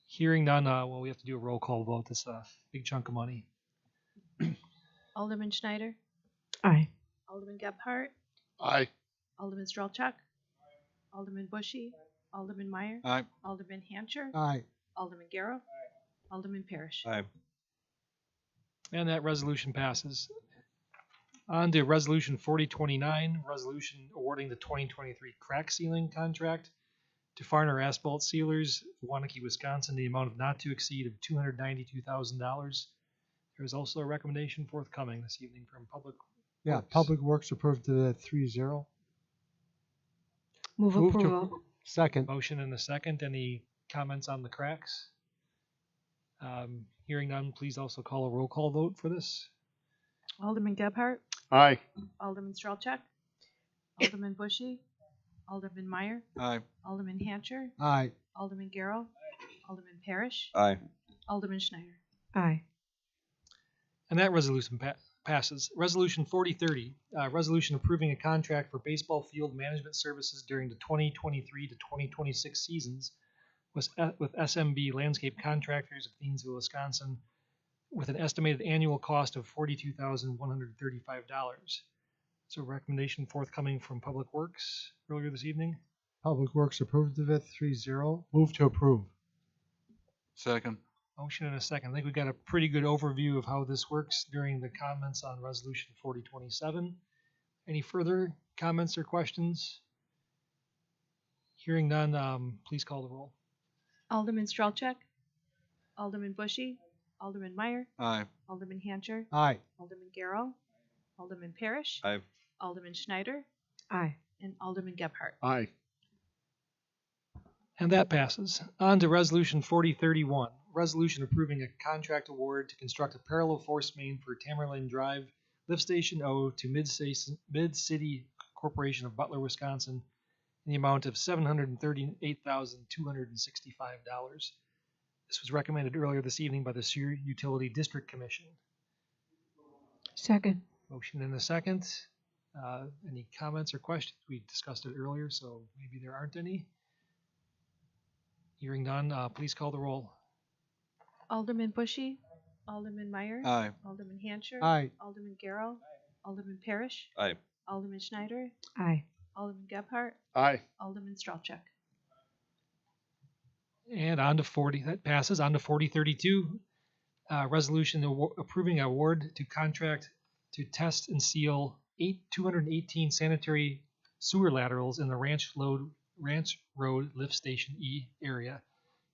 Hearing none, we have to do a roll call vote. This big chunk of money. Alderman Schneider? Aye. Alderman Gebhardt? Aye. Alderman Strelchuk? Alderman Bushy? Alderman Meyer? Aye. Alderman Hancher? Aye. Alderman Garrow? Alderman Parrish? Aye. And that resolution passes. On to Resolution 4029, resolution awarding the 2023 crack sealing contract to Farner Asphalt Sealers, Waunakee, Wisconsin, the amount of not to exceed of $292,000. There is also a recommendation forthcoming this evening from Public Works. Public Works approved it at 3-0. Move approval. Second. Motion and a second. Any comments on the cracks? Hearing none, please also call a roll call vote for this. Alderman Gebhardt? Aye. Alderman Strelchuk? Alderman Bushy? Alderman Meyer? Aye. Alderman Hancher? Aye. Alderman Garrow? Alderman Parrish? Aye. Alderman Schneider? Aye. And that resolution passes. Resolution 4030, resolution approving a contract for baseball field management services during the 2023 to 2026 seasons with SMB Landscape Contractors of Thiensville, Wisconsin, with an estimated annual cost of $42,135. So recommendation forthcoming from Public Works earlier this evening. Public Works approved of it 3-0. Move to approve. Second. Motion and a second. I think we got a pretty good overview of how this works during the comments on Resolution 4027. Any further comments or questions? Hearing none, please call the roll. Alderman Strelchek, Alderman Bushy, Alderman Meyer, Aye. Alderman Hancher, Aye. Alderman Garrow, Alderman Parrish, Aye. Alderman Schneider, Aye. and Alderman Gebhardt. Aye. And that passes. On to Resolution 4031, resolution approving a contract award to construct a parallel force main for Tamerlane Drive, Lift Station O to Mid-City Corporation of Butler, Wisconsin, in the amount of $738,265. This was recommended earlier this evening by the Sewer Utility District Commission. Second. Motion and a second. Any comments or questions? We discussed it earlier, so maybe there aren't any. Hearing none, please call the roll. Alderman Bushy, Alderman Meyer, Aye. Alderman Hancher, Aye. Alderman Garrow, Alderman Parrish, Aye. Alderman Schneider, Aye. Alderman Gebhardt, Aye. Alderman Strelchek. And on to 40, that passes. On to 4032, resolution approving an award to contract to test and seal 218 sanitary sewer laterals in the Ranch Road Lift Station E area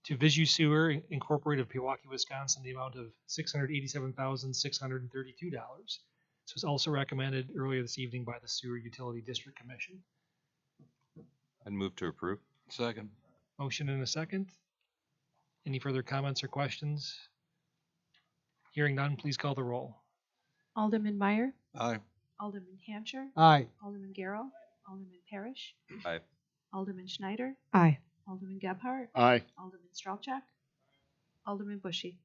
to Visu Sewer Incorporated of Pewaukee, Wisconsin, the amount of $687,632. This was also recommended earlier this evening by the Sewer Utility District Commission. I'd move to approve. Second. Motion and a second. Any further comments or questions? Hearing none, please call the roll. Alderman Meyer, Aye. Alderman Hancher, Aye. Alderman Garrow, Alderman Parrish, Aye. Alderman Schneider, Aye. Alderman Gebhardt, Aye. Alderman Strelchek, Alderman Bushy.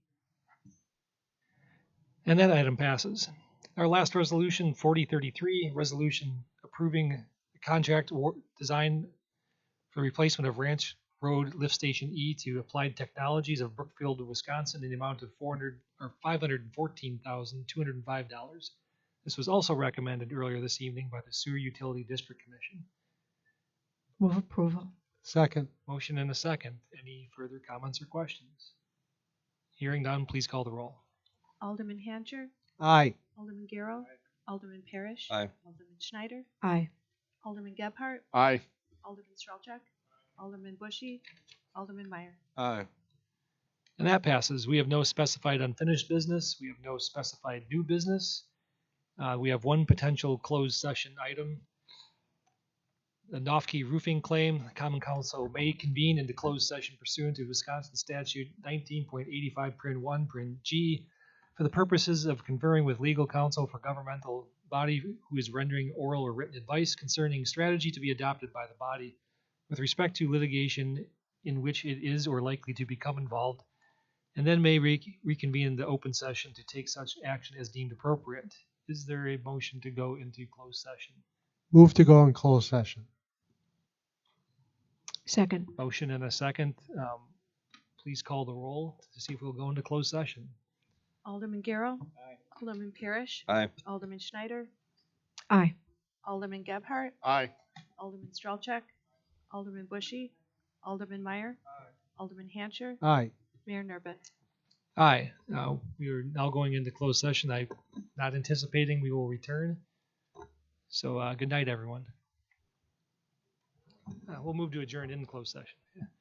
And that item passes. Our last resolution, 4033, resolution approving the contract design for the replacement of Ranch Road Lift Station E to Applied Technologies of Brookfield, Wisconsin, in the amount of $514,205. This was also recommended earlier this evening by the Sewer Utility District Commission. Move approval. Second. Motion and a second. Any further comments or questions? Hearing none, please call the roll. Alderman Hancher, Aye. Alderman Garrow, Alderman Parrish, Aye. Alderman Schneider, Aye. Alderman Gebhardt, Aye. Alderman Strelchek, Alderman Bushy, Alderman Meyer. Aye. And that passes. We have no specified unfinished business. We have no specified new business. We have one potential closed session item. The Nofke roofing claim. The Common Council may convene into closed session pursuant to Wisconsin Statute 19.85 Prin 1 Prin G for the purposes of conferring with legal counsel for governmental body who is rendering oral or written advice concerning strategy to be adopted by the body with respect to litigation in which it is or likely to become involved, and then may reconvene in the open session to take such action as deemed appropriate. Is there a motion to go into closed session? Move to go in closed session. Second. Motion and a second. Please call the roll to see if we'll go into closed session. Alderman Garrow, Alderman Parrish, Aye. Alderman Schneider, Aye. Alderman Gebhardt, Aye. Alderman Strelchek, Alderman Bushy, Alderman Meyer, Alderman Hancher, Aye. Mayor Nurbit. Aye. We are now going into closed session. I'm not anticipating we will return. So good night, everyone. We'll move to adjourn in closed session.